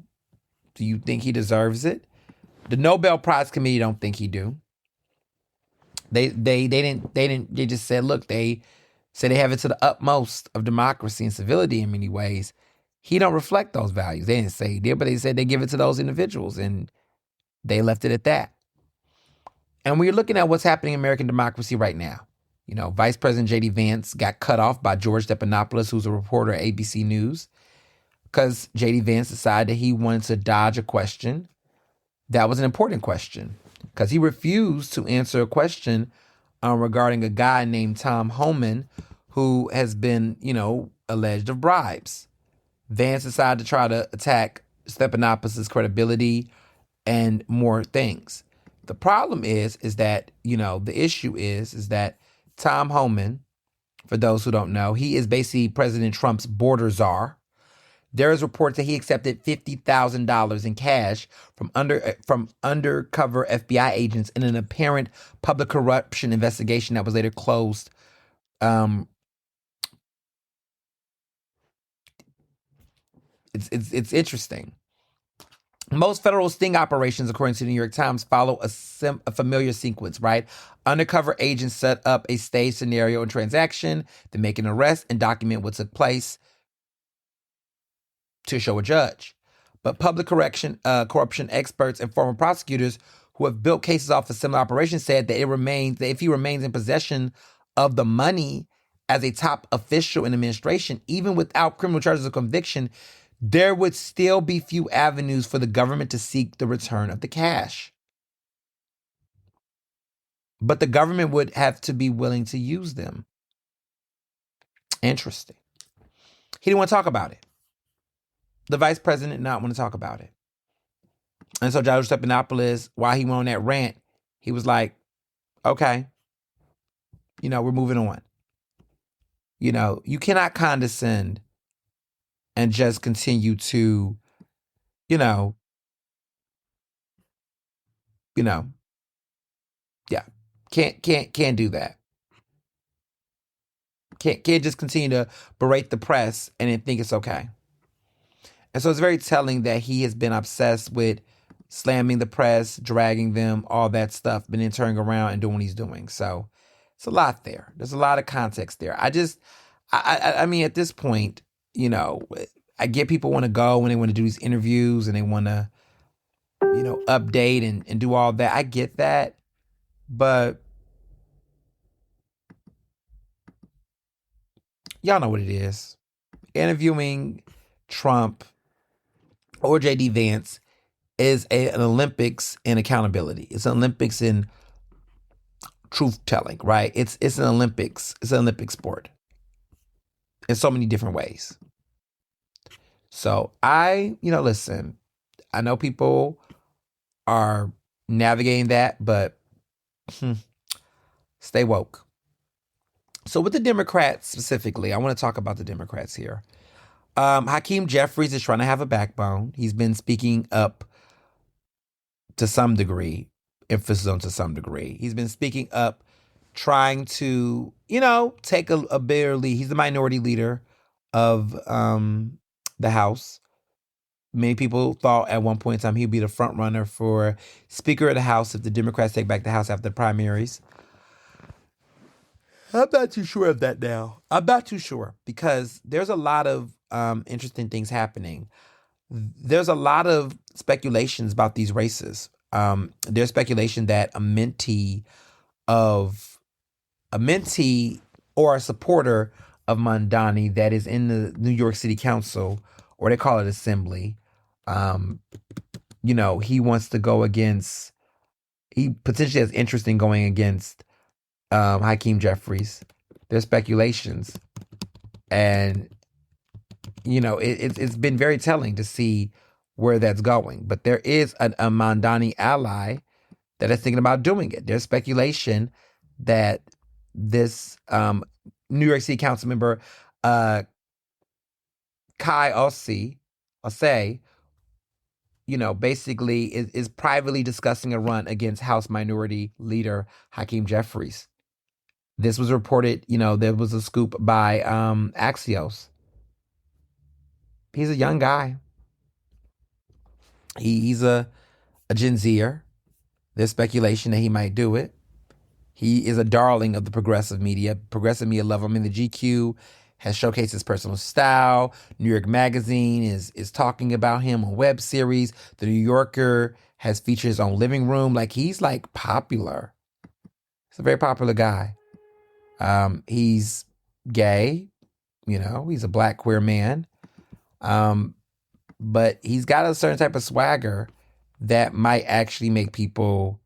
you think he deserves it? The Nobel Prize Committee don't think he do. They just said, look, they said they have it to the utmost of democracy and civility in many ways. He don't reflect those values. They didn't say he did, but they said they give it to those individuals, and they left it at that. And we're looking at what's happening in American democracy right now. Vice President J.D. Vance got cut off by George Stephanopoulos, who's a reporter at ABC News, because J.D. Vance decided that he wanted to dodge a question that was an important question, because he refused to answer a question regarding a guy named Tom Homan, who has been, alleged of bribes. Vance decided to try to attack Stephanopoulos' credibility and more things. The problem is that, the issue is that Tom Homan, for those who don't know, he is basically President Trump's border czar. There is reports that he accepted $50,000 in cash from undercover FBI agents in an apparent public corruption investigation that was later closed. It's interesting. Most federal sting operations, according to the New York Times, follow a familiar sequence, right? Undercover agents set up a staged scenario and transaction, then make an arrest and document what took place to show a judge. But public corruption experts and former prosecutors who have built cases off of similar operations said that if he remains in possession of the money as a top official in administration, even without criminal charges of conviction, there would still be few avenues for the government to seek the return of the cash. But the government would have to be willing to use them. Interesting. He didn't want to talk about it. The vice president did not want to talk about it. And so George Stephanopoulos, while he went on that rant, he was like, okay, we're moving on. You cannot condescend and just continue to, yeah, can't do that. Can't just continue to berate the press and then think it's okay. And so it's very telling that he has been obsessed with slamming the press, dragging them, all that stuff, but then turning around and doing what he's doing. So it's a lot there. There's a lot of context there. I mean, at this point, I get people want to go when they want to do these interviews and they want to, update and do all that. I get that. But y'all know what it is. Interviewing Trump or J.D. Vance is an Olympics in accountability. It's an Olympics in truth telling, right? It's an Olympics. It's an Olympic sport in so many different ways. So listen, I know people are navigating that, but stay woke. So with the Democrats specifically, I want to talk about the Democrats here. Hakeem Jeffries is trying to have a backbone. He's been speaking up to some degree, emphasis on to some degree. He's been speaking up, trying to, take a bigger lead. He's the minority leader of the House. Many people thought at one point in time he'd be the front runner for Speaker of the House if the Democrats take back the House after the primaries. I'm not too sure of that now. I'm not too sure because there's a lot of interesting things happening. There's a lot of speculations about these races. There's speculation that of a mentee or a supporter of Mondani that is in the New York City Council, or they call it Assembly. Um, he wants to go against. He potentially has interest in going against Hakeem Jeffries. There's speculations, and it's been very telling to see where that's going. But there is a Mondani ally that is thinking about doing it. There's speculation that this New York City Council member, uh, Kai Osei, basically is privately discussing a run against House Minority Leader Hakeem Jeffries. This was reported, there was a scoop by Axios. He's a young guy. He's a Gen Zer. There's speculation that he might do it. He is a darling of the progressive media. Progressive media love him. I mean, the GQ has showcased his personal style. New York Magazine is talking about him on web series. The New Yorker has featured his own living room. Like, he's like popular. He's a very popular guy. He's gay. He's a black queer man. But he's got a certain type of swagger that might actually make people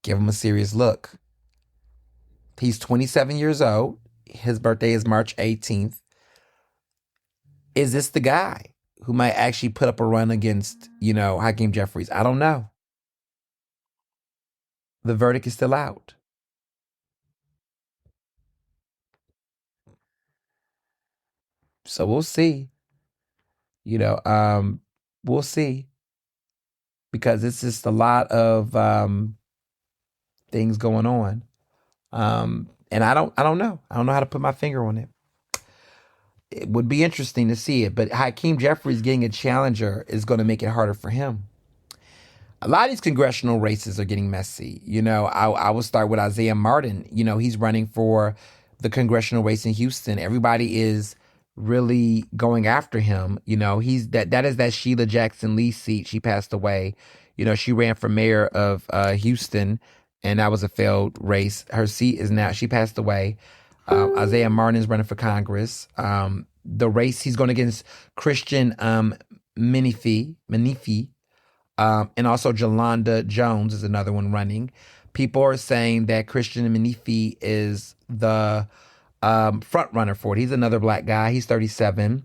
give him a serious look. He's 27 years old. His birthday is March 18th. Is this the guy who might actually put up a run against, Hakeem Jeffries? I don't know. The verdict is still out. So we'll see. We'll see. Because it's just a lot of things going on. And I don't know. I don't know how to put my finger on it. It would be interesting to see it, but Hakeem Jeffries getting a challenger is going to make it harder for him. A lot of these congressional races are getting messy. I will start with Isaiah Martin. He's running for the congressional race in Houston. Everybody is really going after him. He's that is that Sheila Jackson Lee seat. She passed away. She ran for mayor of Houston, and that was a failed race. Her seat is now, she passed away. Isaiah Martin is running for Congress. The race he's going against Christian Menifee. And also Jolanda Jones is another one running. People are saying that Christian Menifee is the front runner for it. He's another black guy. He's 37.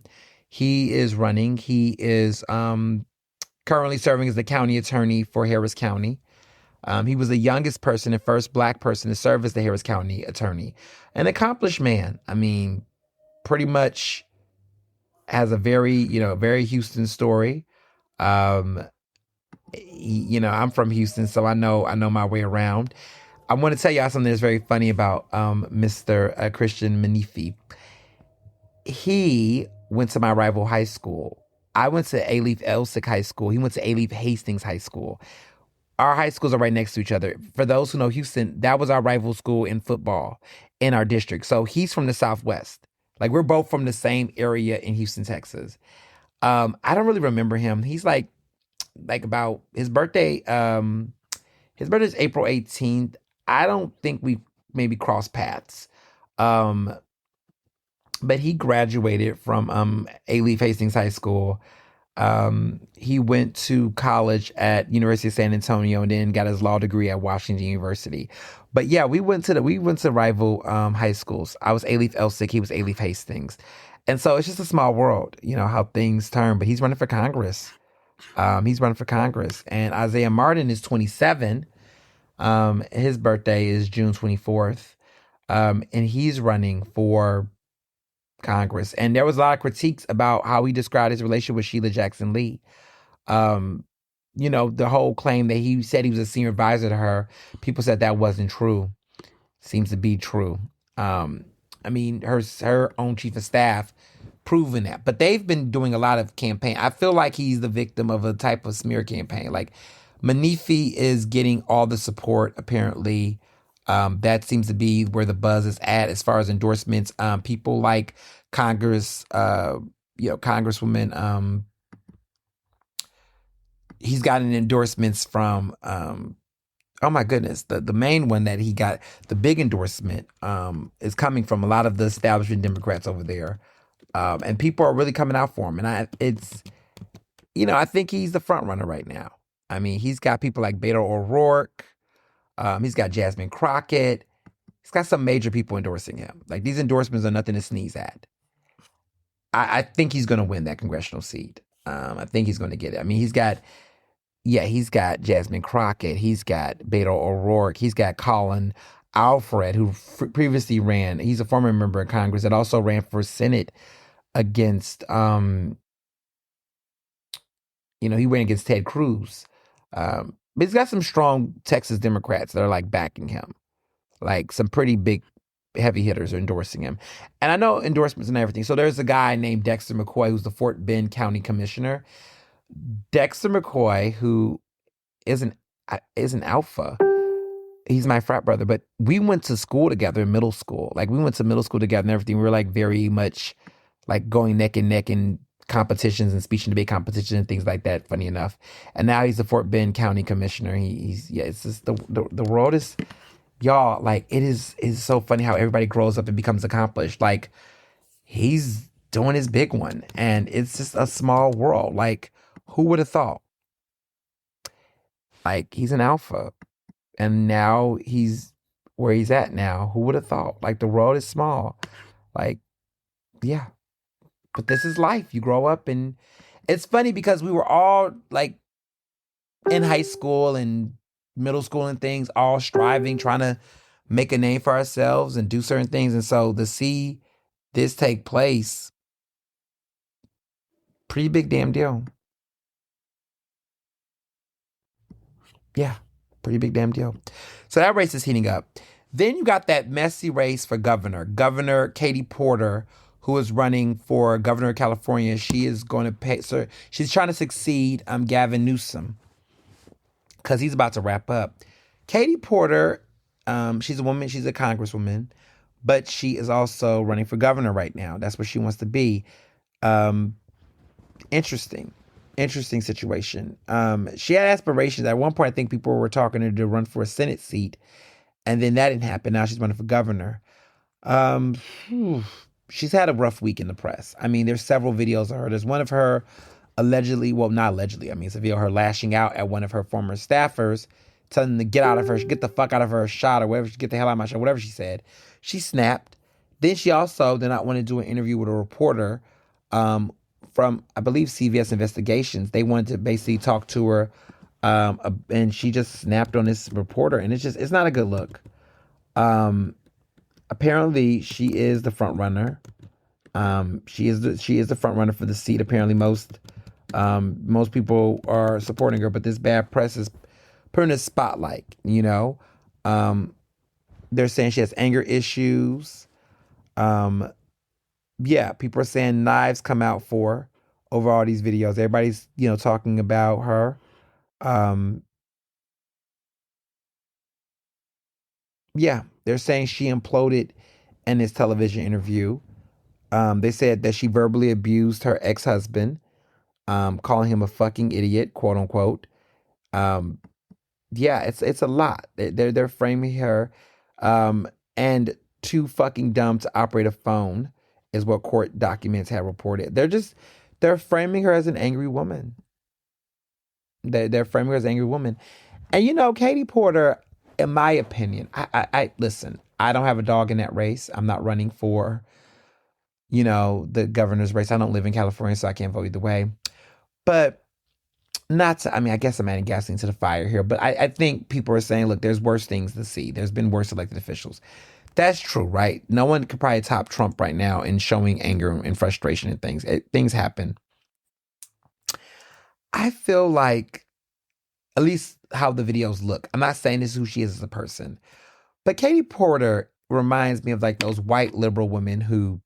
He is running. He is currently serving as the county attorney for Harris County. He was the youngest person and first black person to serve as the Harris County attorney. An accomplished man. I mean, pretty much has a very Houston story. I'm from Houston, so I know my way around. I want to tell y'all something that's very funny about Mr. Christian Menifee. He went to my rival high school. I went to Alief Elsick High School. He went to Alief Hastings High School. Our high schools are right next to each other. For those who know Houston, that was our rival school in football in our district. So he's from the Southwest. Like, we're both from the same area in Houston, Texas. I don't really remember him. He's like about his birthday. His birthday is April 18th. I don't think we maybe crossed paths. But he graduated from Alief Hastings High School. He went to college at University of San Antonio and then got his law degree at Washington University. But yeah, we went to rival high schools. I was Alief Elsick, he was Alief Hastings. And so it's just a small world, how things turn. But he's running for Congress. And Isaiah Martin is 27. His birthday is June 24th. And he's running for Congress. And there was a lot of critiques about how he described his relationship with Sheila Jackson Lee. The whole claim that he said he was a senior advisor to her, people said that wasn't true. Seems to be true. Her own chief of staff proven that. But they've been doing a lot of campaign. I feel like he's the victim of a type of smear campaign. Like, Menifee is getting all the support, apparently. That seems to be where the buzz is at as far as endorsements. People like Congresswoman He's gotten endorsements from oh my goodness, the main one that he got, the big endorsement, is coming from a lot of the establishment Democrats over there, and people are really coming out for him. And I think he's the front runner right now. I mean, he's got people like Beto O'Rourke, he's got Jasmine Crockett, he's got some major people endorsing him. Like these endorsements are nothing to sneeze at. I think he's going to win that congressional seat. I think he's going to get it. I mean, he's got Jasmine Crockett. He's got Beto O'Rourke. He's got Colin Alfred, who previously ran. He's a former member of Congress that also ran for Senate against, he ran against Ted Cruz. But he's got some strong Texas Democrats that are like backing him. Like some pretty big heavy hitters are endorsing him. And I know endorsements and everything. So there's a guy named Dexter McCoy, who's the Fort Bend County Commissioner. Dexter McCoy, who is an alpha. He's my frat brother, but we went to school together in middle school. Like we went to middle school together and everything. We were like very much like going neck and neck in competitions and speech and debate competitions and things like that. Funny enough, and now he's the Fort Bend County Commissioner. It's just the world is, y'all. Like is so funny how everybody grows up and becomes accomplished. Like he's doing his big one, and it's just a small world. Like who would have thought? Like he's an alpha. And now he's where he's at now. Who would have thought? Like the world is small. Like, yeah. But this is life. You grow up and it's funny because we were all like in high school and middle school and things, all striving, trying to make a name for ourselves and do certain things. And so to see this take place, pretty big damn deal. Yeah, pretty big damn deal. So that race is heating up. Then you got that messy race for governor. Governor Katie Porter, who is running for governor of California. She is going to pay. So she's trying to succeed Gavin Newsom because he's about to wrap up. Katie Porter, she's a woman. She's a congresswoman, but she is also running for governor right now. That's what she wants to be. Interesting situation. She had aspirations. At one point, I think people were talking to her to run for a Senate seat, and then that didn't happen. Now she's running for governor. She's had a rough week in the press. I mean, there's several videos of her. There's one of her allegedly, well, not allegedly. I mean, it's a video of her lashing out at one of her former staffers, telling them to get out of her, get the fuck out of her shot or whatever, get the hell out of my shot, whatever she said. She snapped. Then she also did not want to do an interview with a reporter from, I believe, CBS Investigations. They wanted to basically talk to her, and she just snapped on this reporter, and it's not a good look. Apparently, she is the front runner. She is the front runner for the seat. Apparently, most people are supporting her, but this bad press is putting a spotlight. They're saying she has anger issues. Yeah, people are saying knives come out for her over all these videos. Everybody's, talking about her. Yeah, they're saying she imploded in this television interview. They said that she verbally abused her ex-husband, calling him a fucking idiot, quote unquote. Yeah, it's a lot. They're framing her, and too fucking dumb to operate a phone is what court documents have reported. They're framing her as an angry woman. They're framing her as an angry woman. And Katie Porter, in my opinion, I listen, I don't have a dog in that race. I'm not running for, the governor's race. I don't live in California, so I can't vote either way. But I guess I'm adding gasoline to the fire here, but I think people are saying, look, there's worse things to see. There's been worse elected officials. That's true, right? No one could probably top Trump right now in showing anger and frustration and things. Things happen. I feel like, at least how the videos look, I'm not saying this is who she is as a person, but Katie Porter reminds me of like those white liberal women who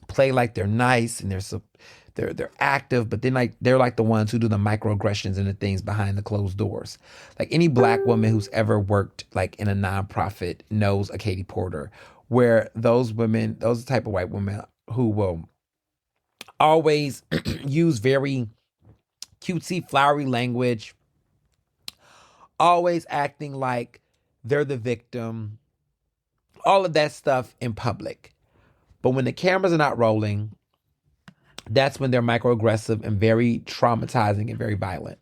play like they're nice and they're active, but then like they're like the ones who do the microaggressions and the things behind the closed doors. Like any black woman who's ever worked like in a nonprofit knows a Katie Porter, where those type of white women who will always use very cutesy, flowery language, always acting like they're the victim, all of that stuff in public. But when the cameras are not rolling, that's when they're microaggressive and very traumatizing and very violent.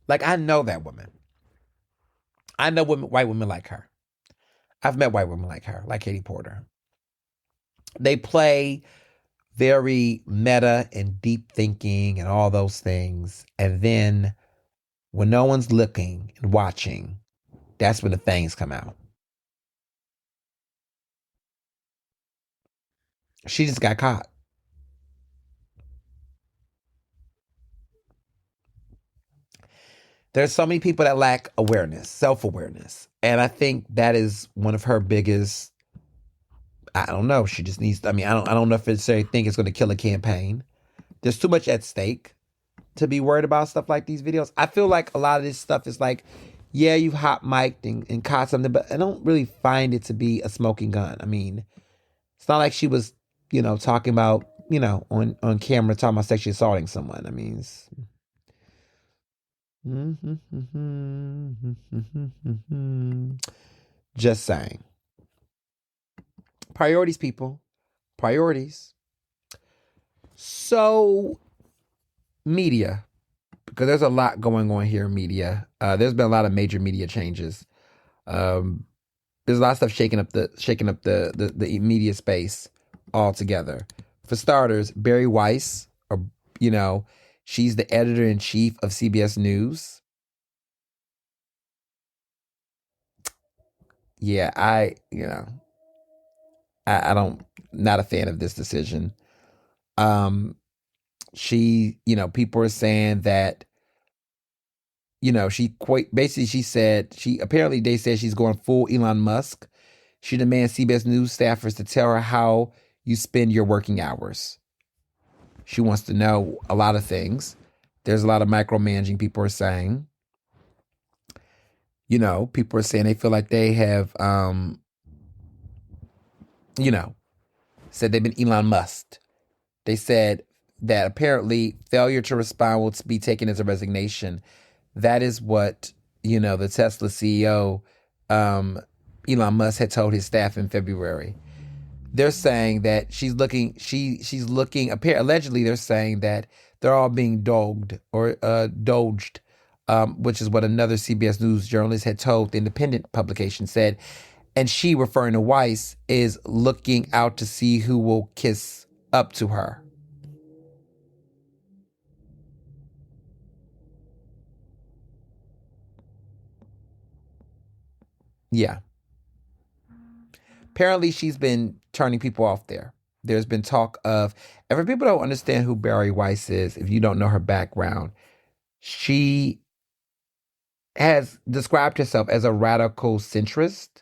Like, I know that woman. I know white women like her. I've met white women like her, like Katie Porter. They play very meta and deep thinking and all those things. And then when no one's looking and watching, that's when the things come out. She just got caught. There's so many people that lack awareness, self-awareness. And I think that is one of her biggest. I don't know. She just needs. I mean, I don't know if it's a thing it's going to kill a campaign. There's too much at stake to be worried about stuff like these videos. I feel like a lot of this stuff is like, yeah, you've hot mic'd and caught something, but I don't really find it to be a smoking gun. I mean, it's not like she was, talking about, on camera talking about sexually assaulting someone. I mean, just saying. Priorities, people. Priorities. So, media, because there's a lot going on here in media. There's been a lot of major media changes. Um, there's a lot of stuff shaking up the media space altogether. For starters, Bari Weiss, or you know, she's the editor in chief of CBS News. Yeah, I don't, not a fan of this decision. Um, people are saying that, she quite basically she said she apparently they said she's going full Elon Musk. She demands CBS News staffers to tell her how you spend your working hours. She wants to know a lot of things. There's a lot of micromanaging, people are saying. People are saying they feel like they have, you know, said they've been Elon Musk. They said that apparently failure to respond will be taken as a resignation. That is what, the Tesla CEO, um, Elon Musk, had told his staff in February. They're saying that she's looking, allegedly they're saying that they're all being dogged or doged, which is what another CBS News journalist had told the independent publication, said. And she, referring to Weiss, is looking out to see who will kiss up to her. Yeah. Apparently she's been turning people off there. There's been talk of, and for people who don't understand who Bari Weiss is, if you don't know her background, she has described herself as a radical centrist.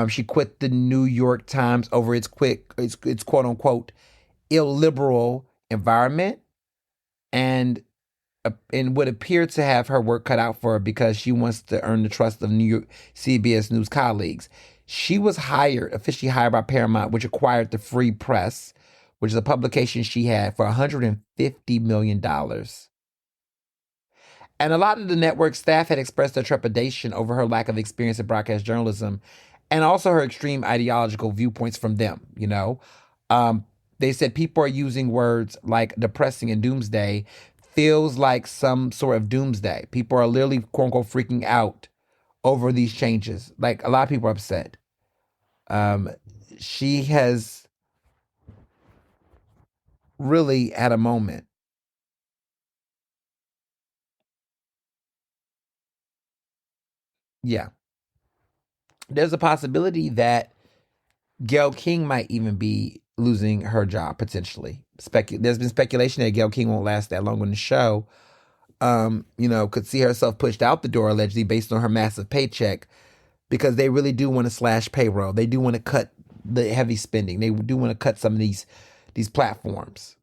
She quit the New York Times over its quote unquote illiberal environment, and would appear to have her work cut out for her because she wants to earn the trust of New York CBS News colleagues. She was officially hired by Paramount, which acquired the Free Press, which is a publication she had, for $150 million. And a lot of the network staff had expressed their trepidation over her lack of experience in broadcast journalism and also her extreme ideological viewpoints from them, Um, they said people are using words like depressing and doomsday, feels like some sort of doomsday. People are literally, quote unquote, freaking out over these changes. Like, a lot of people are upset. Um, she has really had a moment. Yeah. There's a possibility that Gail King might even be losing her job potentially. There's been speculation that Gail King won't last that long on the show. Could see herself pushed out the door allegedly based on her massive paycheck, because they really do want to slash payroll. They do want to cut the heavy spending. They do want to cut some of these platforms.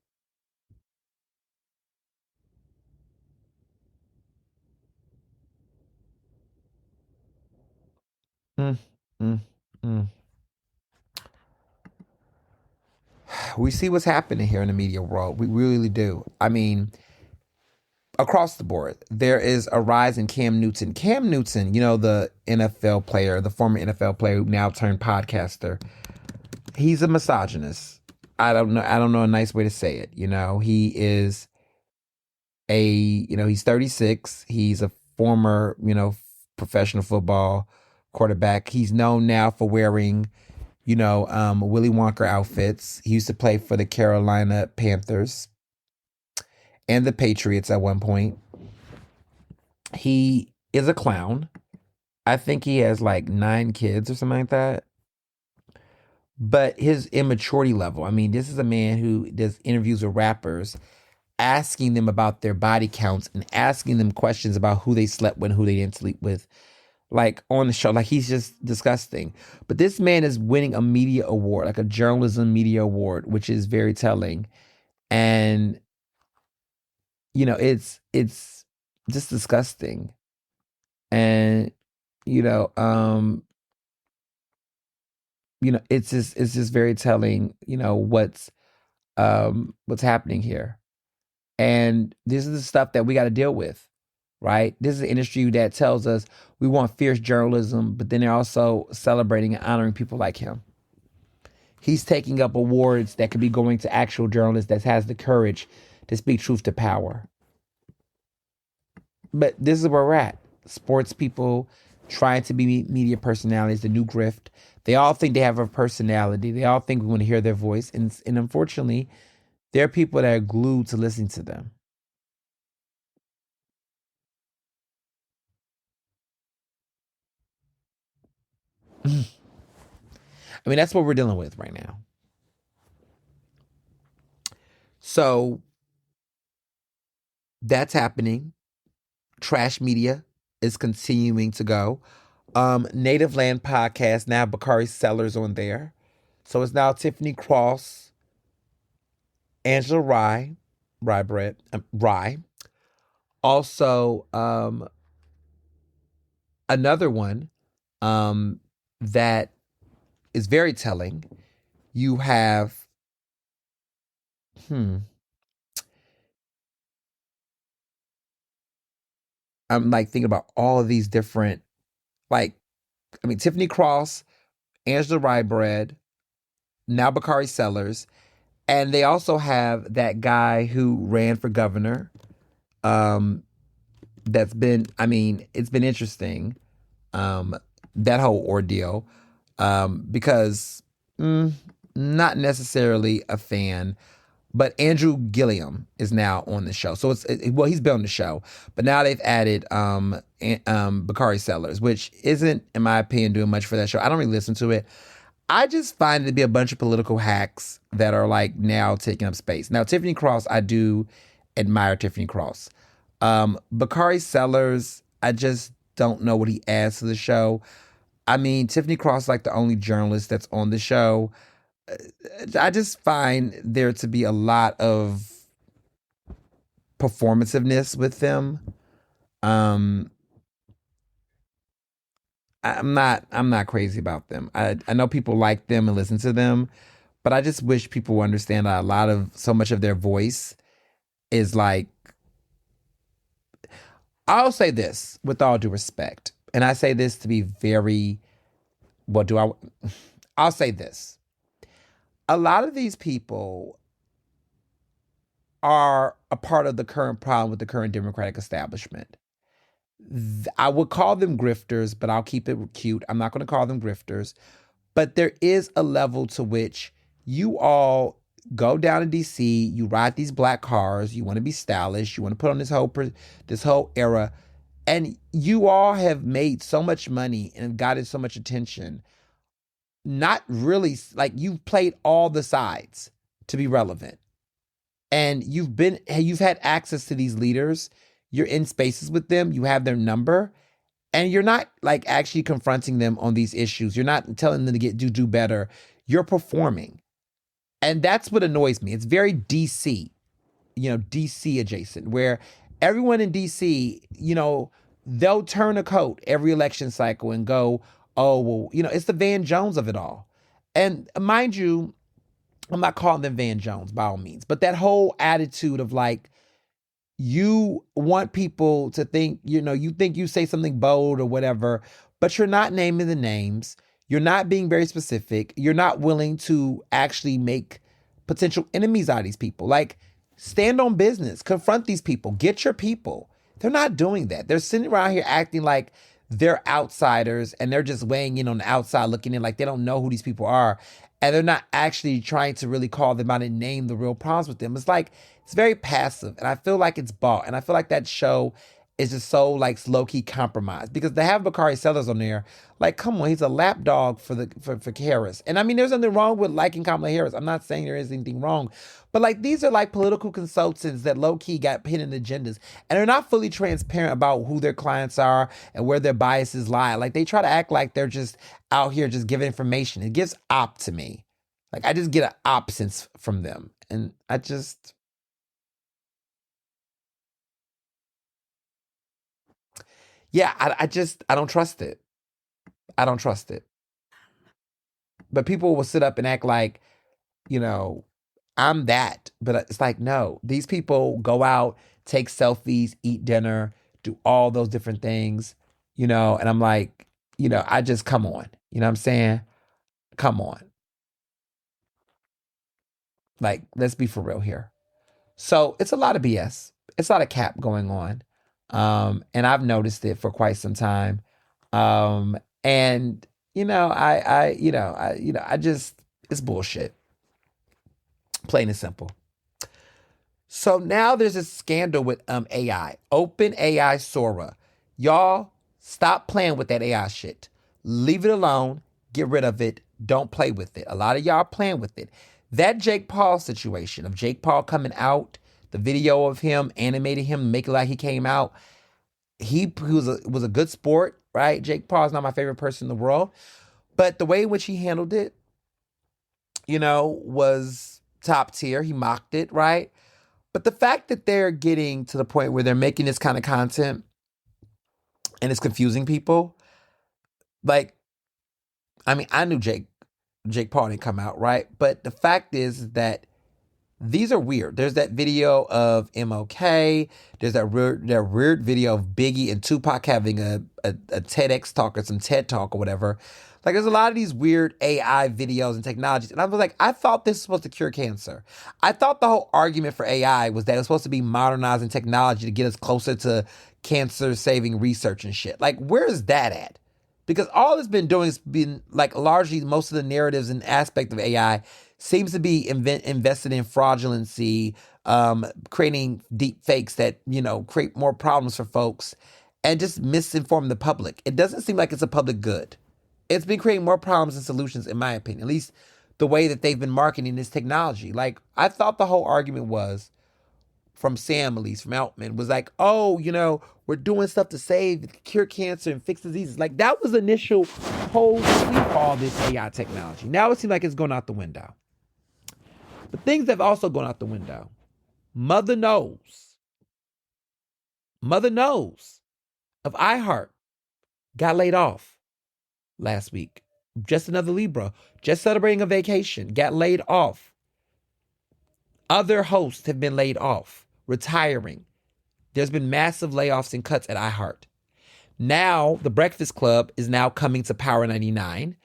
Mm, mm, mm. we see what's happening here in the media world. We really do. I mean, across the board, there is a rise in Cam Newton. Cam Newton, the NFL player, the former NFL player who now turned podcaster, he's a misogynist. I don't know a nice way to say it. He is he's 36. He's a former, professional football quarterback. He's known now for wearing, Willy Wonka outfits. He used to play for the Carolina Panthers and the Patriots at one point. He is a clown. I think he has like 9 kids or something like that. But his immaturity level, I mean, this is a man who does interviews with rappers, asking them about their body counts and asking them questions about who they slept with, who they didn't sleep with, like on the show. Like, he's just disgusting. But this man is winning a media award, like a journalism media award, which is very telling. And, it's just disgusting. And, you know, um, it's just very telling, what's happening here. And this is the stuff that we got to deal with, right? This is an industry that tells us we want fierce journalism, but then they're also celebrating and honoring people like him. He's taking up awards that could be going to actual journalists that has the courage to speak truth to power. But this is where we're at. Sports people trying to be media personalities, the new grift. They all think they have a personality. They all think we want to hear their voice. And unfortunately, there are people that are glued to listening to them. I mean, that's what we're dealing with right now. So that's happening. Trash media is continuing to go. Native Land Podcast, now Bakari Sellers on there. So it's now Tiffany Cross, Angela Rye. Also, another one that is very telling. You have, I'm like thinking about all of these different, Tiffany Cross, Angela Rye, now Bakari Sellers, and they also have that guy who ran for governor. That's been, it's been interesting, that whole ordeal, because not necessarily a fan, but Andrew Gilliam is now on the show. So he's been on the show, but now they've added Bakari Sellers, which isn't, in my opinion, doing much for that show. I don't really listen to it. I just find it to be a bunch of political hacks that are like now taking up space. Now, Tiffany Cross, I do admire Tiffany Cross. Bakari Sellers, I just don't know what he adds to the show. I mean, Tiffany Cross is like the only journalist that's on the show. I just find there to be a lot of performativeness with them. I'm not crazy about them. I know people like them and listen to them, but I just wish people understand that so much of their voice is like, I'll say this with all due respect, and I say this to be very, I'll say this. A lot of these people are a part of the current problem with the current Democratic establishment. I would call them grifters, but I'll keep it cute. I'm not going to call them grifters. But there is a level to which you all go down to DC, you ride these black cars, you want to be stylish, you want to put on this whole era, and you all have made so much money and gotten so much attention. Not really, like, you've played all the sides to be relevant. And you've had access to these leaders. You're in spaces with them, you have their number, and you're not like actually confronting them on these issues. You're not telling them to do better. You're performing. And that's what annoys me. It's very DC, DC adjacent, where everyone in DC, they'll turn a coat every election cycle and go, oh, well, it's the Van Jones of it all. And mind you, I'm not calling them Van Jones by all means, but that whole attitude of like, you want people to think, you think you say something bold or whatever, but you're not naming the names. You're not being very specific. You're not willing to actually make potential enemies out of these people. Like, stand on business, confront these people, get your people. They're not doing that. They're sitting around here acting like they're outsiders and they're just weighing in on the outside, looking in like they don't know who these people are. And they're not actually trying to really call them out and name the real problems with them. It's like, it's very passive. And I feel like it's bought. And I feel like that show is just so like low key compromised because they have Bakari Sellers on there. Like, come on, he's a lapdog for Harris. And I mean, there's nothing wrong with liking Kamala Harris. I'm not saying there is anything wrong, but like these are like political consultants that low key got hidden agendas, and they're not fully transparent about who their clients are and where their biases lie. Like they try to act like they're just out here just giving information. It gives op to me. Like I just get an opsense from them, and yeah, I don't trust it. I don't trust it. But people will sit up and act like, you know, I'm that. But it's like, no, these people go out, take selfies, eat dinner, do all those different things, and I'm like, I just come on. You know what I'm saying? Come on. Like, let's be for real here. So it's a lot of BS. It's a lot of cap going on. And I've noticed it for quite some time. And I just it's bullshit. Plain and simple. So now there's a scandal with AI. Open AI Sora. Y'all stop playing with that AI shit. Leave it alone. Get rid of it. Don't play with it. A lot of y'all are playing with it. That Jake Paul situation of Jake Paul coming out, the video of him animating him, making like he came out. He was a good sport, right? Jake Paul is not my favorite person in the world, but the way in which he handled it, was top tier. He mocked it, right? But the fact that they're getting to the point where they're making this kind of content and it's confusing people, like, I mean, I knew Jake Paul didn't come out, right? But the fact is that these are weird. There's that video of MLK. There's that weird video of Biggie and Tupac having a TEDx talk or some TED talk or whatever. Like, there's a lot of these weird AI videos and technologies. And I was like, I thought this was supposed to cure cancer. I thought the whole argument for AI was that it's supposed to be modernizing technology to get us closer to cancer-saving research and shit. Like, where is that at? Because all it's been doing is been like largely most of the narratives and aspect of AI seems to be invested in fraudulency, creating deep fakes that, create more problems for folks and just misinform the public. It doesn't seem like it's a public good. It's been creating more problems and solutions, in my opinion, at least the way that they've been marketing this technology. Like, I thought the whole argument was from Sam, at least from Altman, was like, oh, we're doing stuff to save, cure cancer and fix diseases. Like, that was the initial whole sleep all this AI technology. Now it seems like it's going out the window. But things have also gone out the window. Mother Knows of iHeart got laid off last week. Just another Libra, just celebrating a vacation, got laid off. Other hosts have been laid off, retiring. There's been massive layoffs and cuts at iHeart. Now, The Breakfast Club is now coming to Power 99.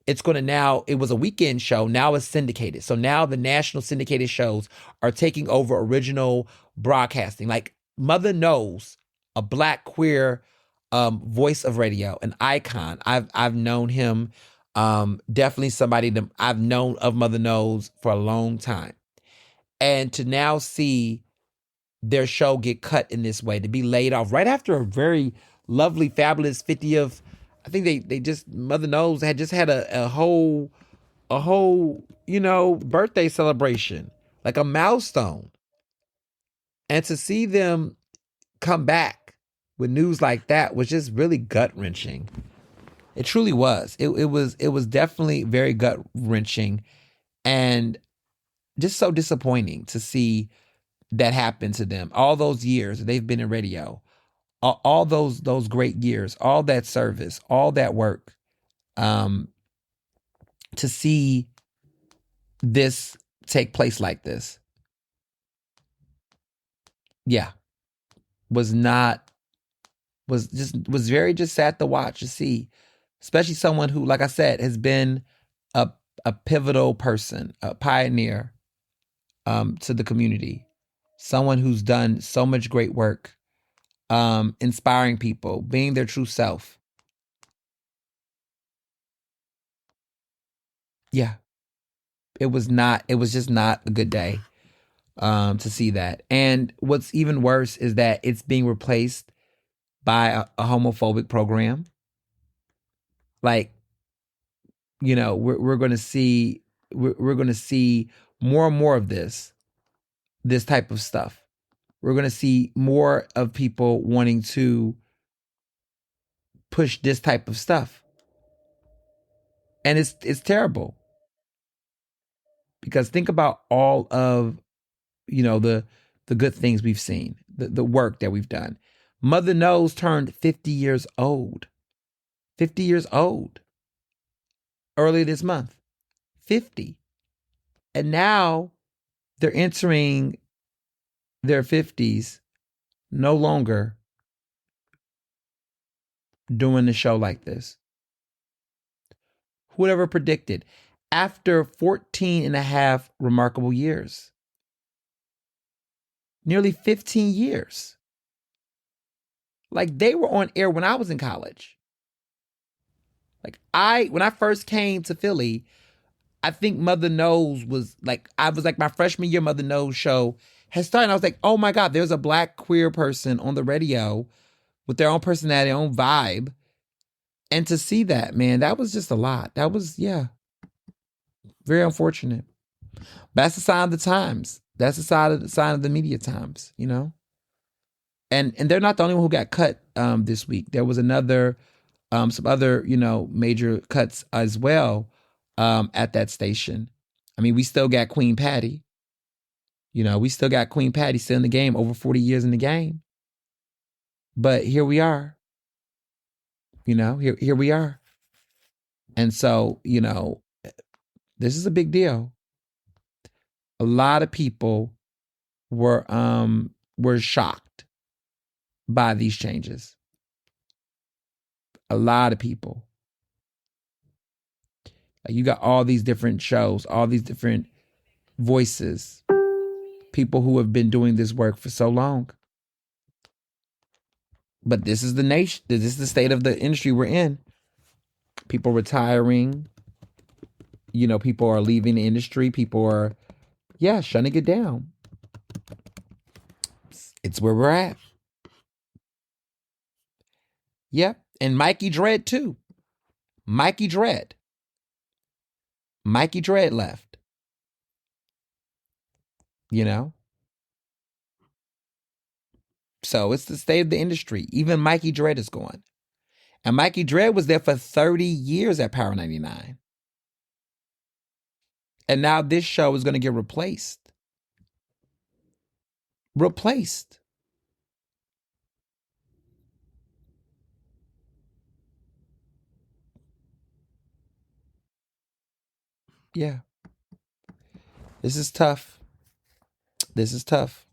It was a weekend show. Now it's syndicated. So now the national syndicated shows are taking over original broadcasting. Like Mother Knows, a Black queer voice of radio, an icon. I've known him. Definitely somebody that I've known of Mother Knows for a long time. And to now see their show get cut in this way, to be laid off right after a very lovely, fabulous 50th. I think they just, Mother Knows had just had a whole birthday celebration, like a milestone. And to see them come back with news like that was just really gut wrenching. It truly was. It was definitely very gut wrenching and just so disappointing to see that happen to them. All those years they've been in radio, all those great years, all that service, all that work, to see this take place like this. Yeah. Was very just sad to watch, to see, especially someone who, like I said, has been a pivotal person, a pioneer to the community, someone who's done so much great work, inspiring people, being their true self. Yeah, it was just not a good day to see that. And what's even worse is that it's being replaced by a homophobic program. Like, we're going to see we're going to see more and more of this type of stuff. We're going to see more of people wanting to push this type of stuff. And it's terrible, because think about all of, the good things we've seen, the work that we've done. Mother Nose turned 50 years old. 50 years old earlier this month. 50. And now they're entering their 50s, no longer doing a show like this. Who would ever predicted? After 14 and a half remarkable years, nearly 15 years. Like, they were on air when I was in college. Like, when I first came to Philly, I think Mother Nose was like, my freshman year Mother Nose show had started. And I was like, oh my God, there's a Black queer person on the radio with their own personality, their own vibe. And to see that, man, that was just a lot. That was, very unfortunate. But that's the sign of the times. That's the sign of the media times, And they're not the only one who got cut this week. There was some other, major cuts as well at that station. I mean, we still got Queen Patty. We still got Queen Patty still in the game, over 40 years in the game. But here we are. Here we are. And so, this is a big deal. A lot of people were shocked by these changes. A lot of people. Like, you got all these different shows, all these different voices, people who have been doing this work for so long. But this is the nation. This is the state of the industry we're in. People retiring. People are leaving the industry. People are, shutting it down. It's where we're at. Yep. And Mikey Dread too. Mikey Dread left. So it's the state of the industry. Even Mikey Dread is gone. And Mikey Dread was there for 30 years at Power 99. And now this show is going to get replaced. Replaced. Yeah. This is tough. This is tough.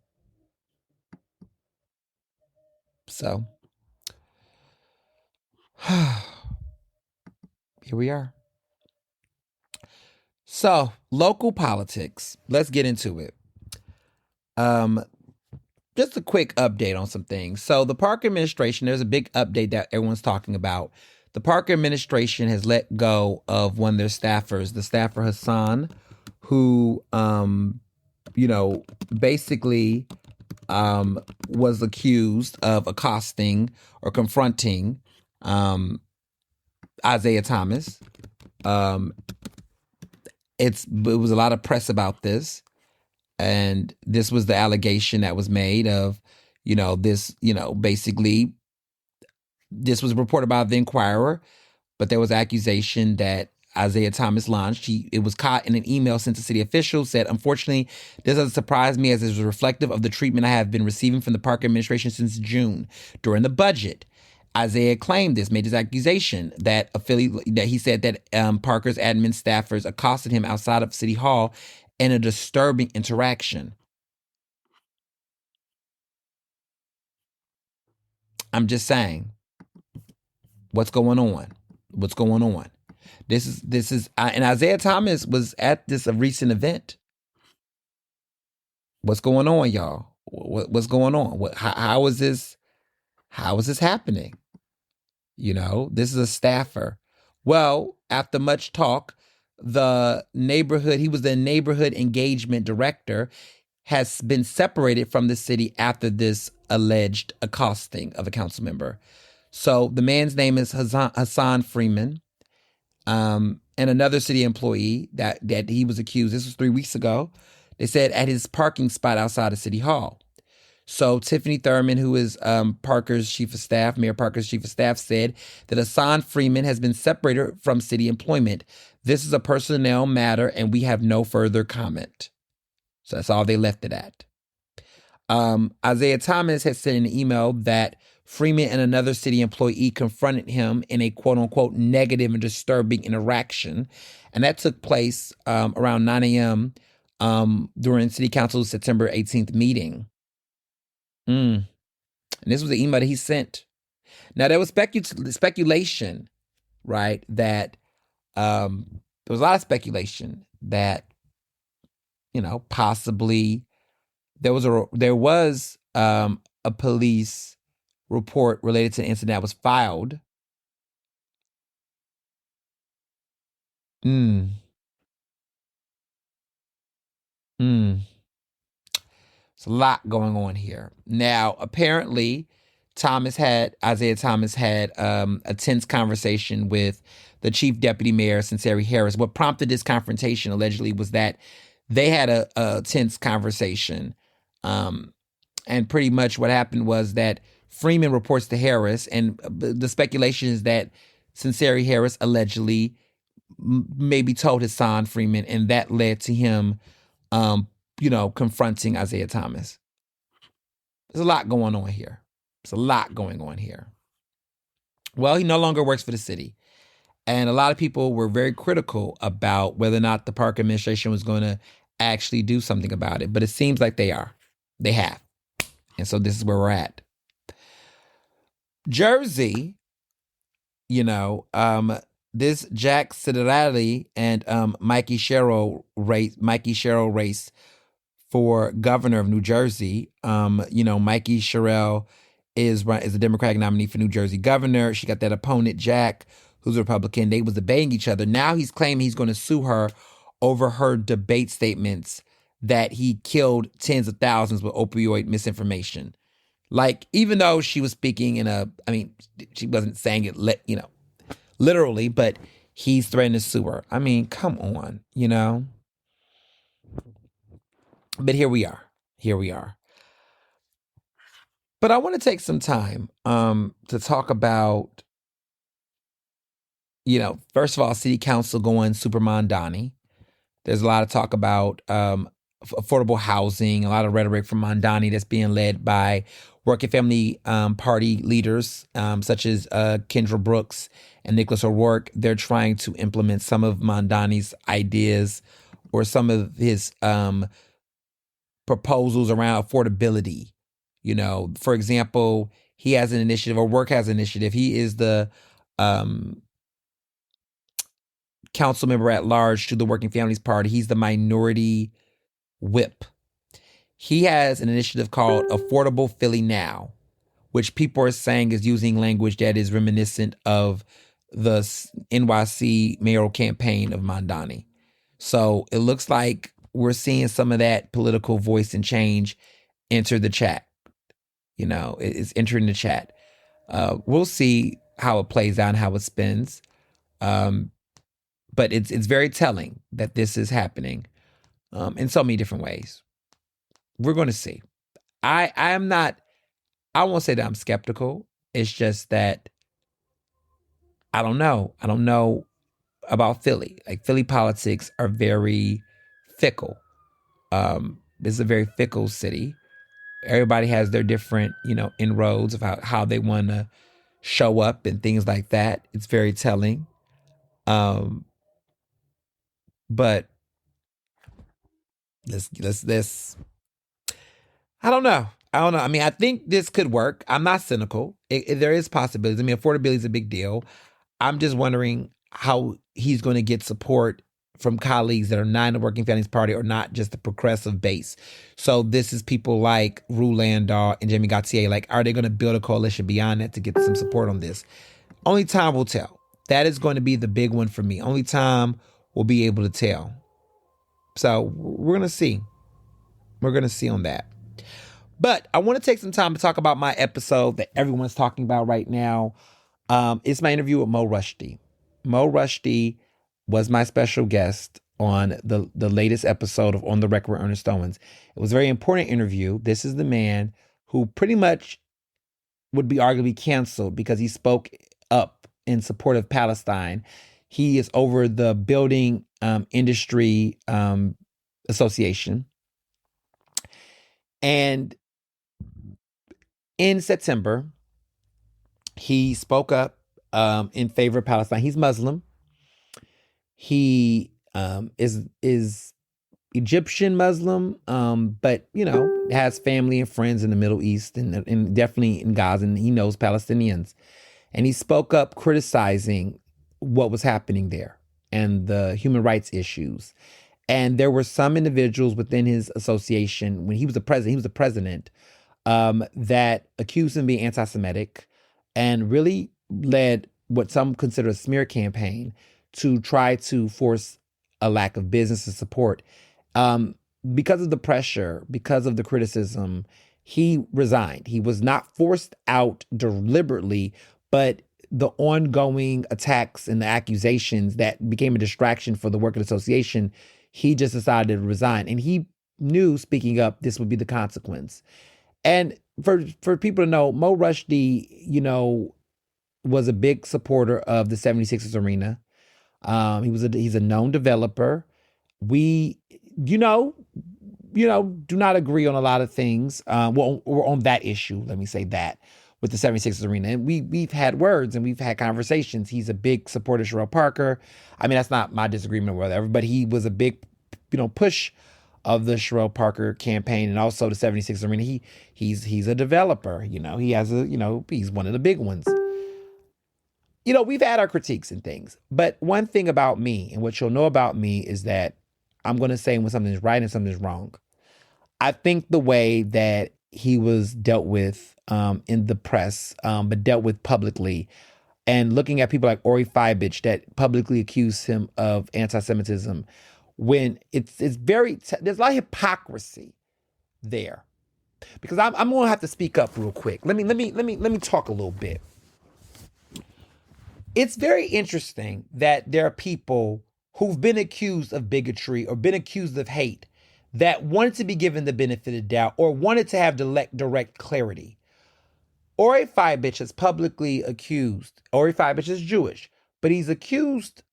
So, here we are. So, local politics. Let's get into it. Just a quick update on some things. So, the park administration, there's a big update that everyone's talking about. The park administration has let go of one of their staffers, the staffer Hassan, who, basically was accused of accosting or confronting Isaiah Thomas. It was a lot of press about this. And this was the allegation that was made of, this, basically, this was reported by the Inquirer, but there was accusation that Isaiah Thomas launched. It was caught in an email sent to city officials, said, unfortunately, this doesn't surprise me as it is reflective of the treatment I have been receiving from the park administration since June during the budget. Isaiah claimed this, made this accusation that he said that Parker's admin staffers accosted him outside of City Hall and a disturbing interaction. I'm just saying, what's going on? What's going on? This is, and Isaiah Thomas was at this a recent event. What's going on, y'all? What's going on? How is this? How is this happening? This is a staffer. Well, after much talk, he was the neighborhood engagement director, has been separated from the city after this alleged accosting of a council member. So the man's name is Hassan Freeman, and another city employee that he was accused. This was 3 weeks ago. They said at his parking spot outside of City Hall. So Tiffany Thurman, who is Mayor Parker's chief of staff, said that Hassan Freeman has been separated from city employment. This is a personnel matter, and we have no further comment. So that's all they left it at. Isaiah Thomas had sent an email that Freeman and another city employee confronted him in a quote-unquote negative and disturbing interaction. And that took place around 9 a.m. During City Council's September 18th meeting. And this was the email that he sent. Now, there was speculation, right, that there was a lot of speculation that, possibly there was a police report related to the incident that was filed. Mm. It's a lot going on here. Now, apparently, Isaiah Thomas had a tense conversation with the chief deputy mayor, Sinceri Harris. What prompted this confrontation, allegedly, was that they had a tense conversation. And pretty much what happened was that Freeman reports to Harris, and the speculation is that Sinceri Harris allegedly maybe told Hassan Freeman, and that led to him confronting Isaiah Thomas. There's a lot going on here. Well, he no longer works for the city. And a lot of people were very critical about whether or not the park administration was going to actually do something about it. But it seems like they are. They have. And so this is where we're at. Jersey, this Jack Citarelli and Mikey Sherrill race for governor of New Jersey. Mikey Sherrill is the Democratic nominee for New Jersey governor. She got that opponent, Jack, who's a Republican. They was debating each other. Now he's claiming he's going to sue her over her debate statements that he killed tens of thousands with opioid misinformation. Like, even though she was speaking she wasn't saying it, literally, but he's threatening to sue her. I mean, come on, But here we are. But I want to take some time to talk about, first of all, City Council going super Mondani. There's a lot of talk about affordable housing, a lot of rhetoric from Mondani that's being led by Working Family Party leaders such as Kendra Brooks and Nicholas O'Rourke. They're trying to implement some of Mondani's ideas or some of his proposals around affordability. For example, he has an initiative, or Work has an initiative. He is the council member at large to the Working Families Party. He's the minority whip. He has an initiative called Affordable Philly Now, which people are saying is using language that is reminiscent of the NYC mayoral campaign of Mondani. So it looks like we're seeing some of that political voice and change enter the chat. It's entering the chat. We'll see how it plays out and how it spins. But it's very telling that this is happening in so many different ways. We're going to see. I won't say that I'm skeptical. It's just that I don't know. I don't know about Philly. Like, Philly politics are very fickle. This is a very fickle city. Everybody has their different, inroads of how they want to show up and things like that. It's very telling. But Let's. I don't know. I don't know. I mean, I think this could work. I'm not cynical. There is possibilities. I mean, affordability is a big deal. I'm just wondering how he's going to get support from colleagues that are not in the Working Families Party or not just the progressive base. So this is people like Rue Landau and Jamie Gautier. Like, are they going to build a coalition beyond that to get some support on this? Only time will tell. That is going to be the big one for me. Only time will be able to tell. So we're going to see. We're going to see on that. But I want to take some time to talk about my episode that everyone's talking about right now. It's my interview with Mo Rushdie. Mo Rushdie was my special guest on the latest episode of On the Record with Ernest Owens. It was a very important interview. This is the man who pretty much would be arguably canceled because he spoke up in support of Palestine. He is over the building industry association. And in September, he spoke up in favor of Palestine. He's Muslim. He is Egyptian Muslim, but has family and friends in the Middle East and definitely in Gaza, and he knows Palestinians. And he spoke up criticizing what was happening there and the human rights issues. And there were some individuals within his association when he was the president, that accused him of being anti-Semitic and really led what some consider a smear campaign to try to force a lack of business and support. Because of the pressure, because of the criticism, he resigned. He was not forced out deliberately, but the ongoing attacks and the accusations that became a distraction for the work of the association, he just decided to resign. And he knew, speaking up, this would be the consequence. And for people to know, Mo Rushdie, was a big supporter of the 76ers arena. He's a known developer. We, do not agree on a lot of things. Or on that issue, let me say that, with the 76ers arena. And we've had words and we've had conversations. He's a big supporter of Sherelle Parker. I mean, that's not my disagreement or whatever, but he was a big, push of the Sherelle Parker campaign and also the 76ers arena. He's a developer, he has he's one of the big ones. We've had our critiques and things, but one thing about me and what you'll know about me is that I'm going to say when something's right and something's wrong. I think the way that he was dealt with in the press, but dealt with publicly, and looking at people like Ori Fibich that publicly accused him of anti-Semitism, when it's very there's a lot of hypocrisy there. Because I'm going to have to speak up real quick. Let me talk a little bit. It's very interesting that there are people who've been accused of bigotry or been accused of hate that wanted to be given the benefit of the doubt or wanted to have direct clarity. Ori Fibich is publicly accused. Ori Fibich is Jewish, but he's accused,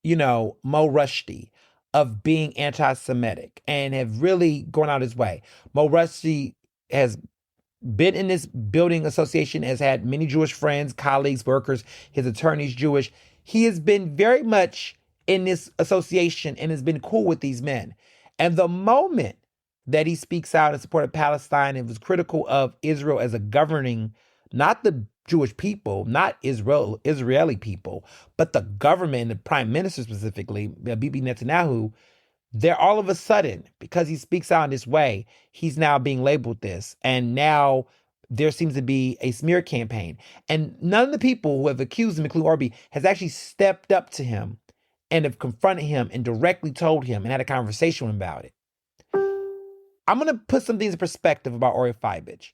Mo Rushdie of being anti-Semitic and have really gone out his way. Mo Rushdie has been in this building association, has had many Jewish friends, colleagues, workers. His attorney's Jewish. He has been very much in this association and has been cool with these men. And the moment that he speaks out in support of Palestine and was critical of Israel as a governing, not the Jewish people, not Israeli people, but the government, the prime minister specifically, Bibi Netanyahu, they're all of a sudden, because he speaks out in this way, he's now being labeled this. And now there seems to be a smear campaign. And none of the people who have accused him, including Orby, has actually stepped up to him and have confronted him and directly told him and had a conversation with him about it. I'm going to put some things in perspective about Ori Fibich.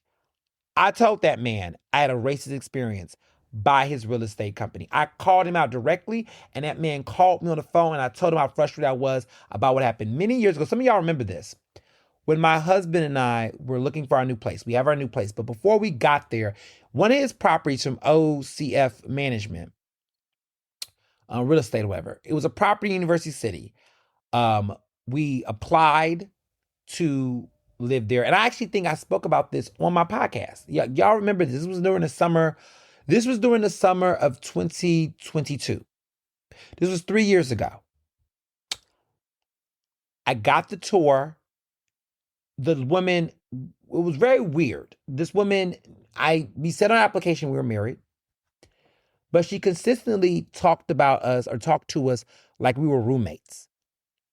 I told that man I had a racist experience by his real estate company. I called him out directly, and that man called me on the phone, and I told him how frustrated I was about what happened many years ago. Some of y'all remember this. When my husband and I were looking for our new place, we have our new place, but before we got there, one of his properties from OCF Management, real estate or whatever, it was a property in University City. We applied to live there. And I actually think I spoke about this on my podcast. Yeah, y'all remember this. This was during the summer. This was during the summer of 2022. This was 3 years ago. I got the tour. The woman, it was very weird. This woman, we said on our application we were married, but she consistently talked about us or talked to us like we were roommates.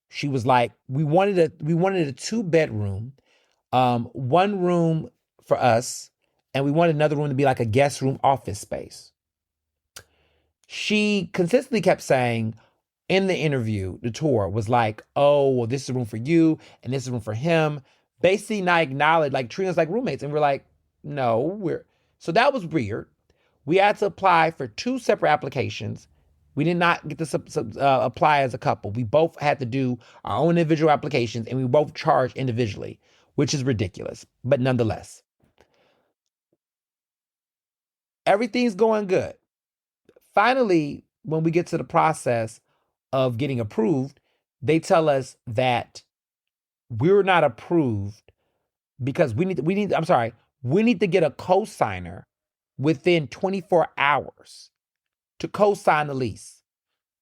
She was like, we wanted a 2-bedroom, one room for us, and we wanted another room to be like a guest room office space. She consistently kept saying in the interview, the tour was like, oh, well, this is a room for you and this is a room for him. Basically not acknowledged, like treating us like roommates. And we're like, no, so that was weird. We had to apply for 2 separate applications. We did not get to apply as a couple. We both had to do our own individual applications and we both charged individually, which is ridiculous. But nonetheless, everything's going good. Finally, when we get to the process of getting approved, they tell us that we're not approved because we need to get a co-signer within 24 hours to co-sign the lease.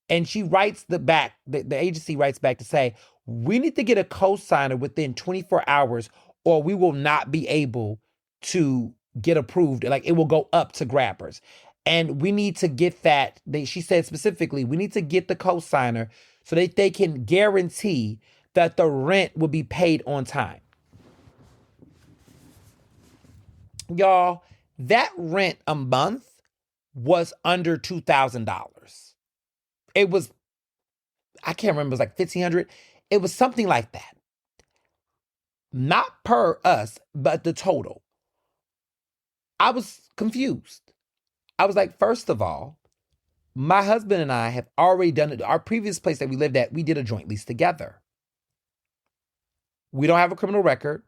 And she writes the agency writes back to say, we need to get a co-signer within 24 hours or we will not be able to get approved. Like it will go up to grabbers. And we need to get that. She said specifically, we need to get the co-signer so that they can guarantee that the rent will be paid on time. Y'all, that rent a month was under $2,000. It was, I can't remember, it was like $1,500. It was something like that. Not per us, but the total. I was confused. I was like, first of all, my husband and I have already done it. Our previous place that we lived at, we did a joint lease together. We don't have a criminal record,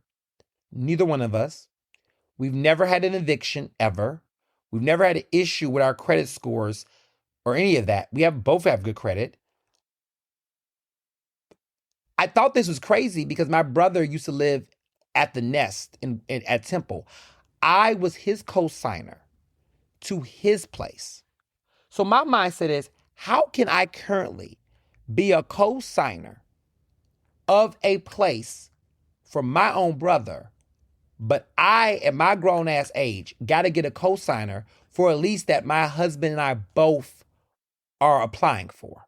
neither one of us. We've never had an eviction ever. We've never had an issue with our credit scores or any of that. We both have good credit. I thought this was crazy because my brother used to live at the Nest at Temple. I was his co-signer to his place. So my mindset is, how can I currently be a co-signer of a place for my own brother, but I, at my grown ass age, got to get a co-signer for a lease that my husband and I both are applying for?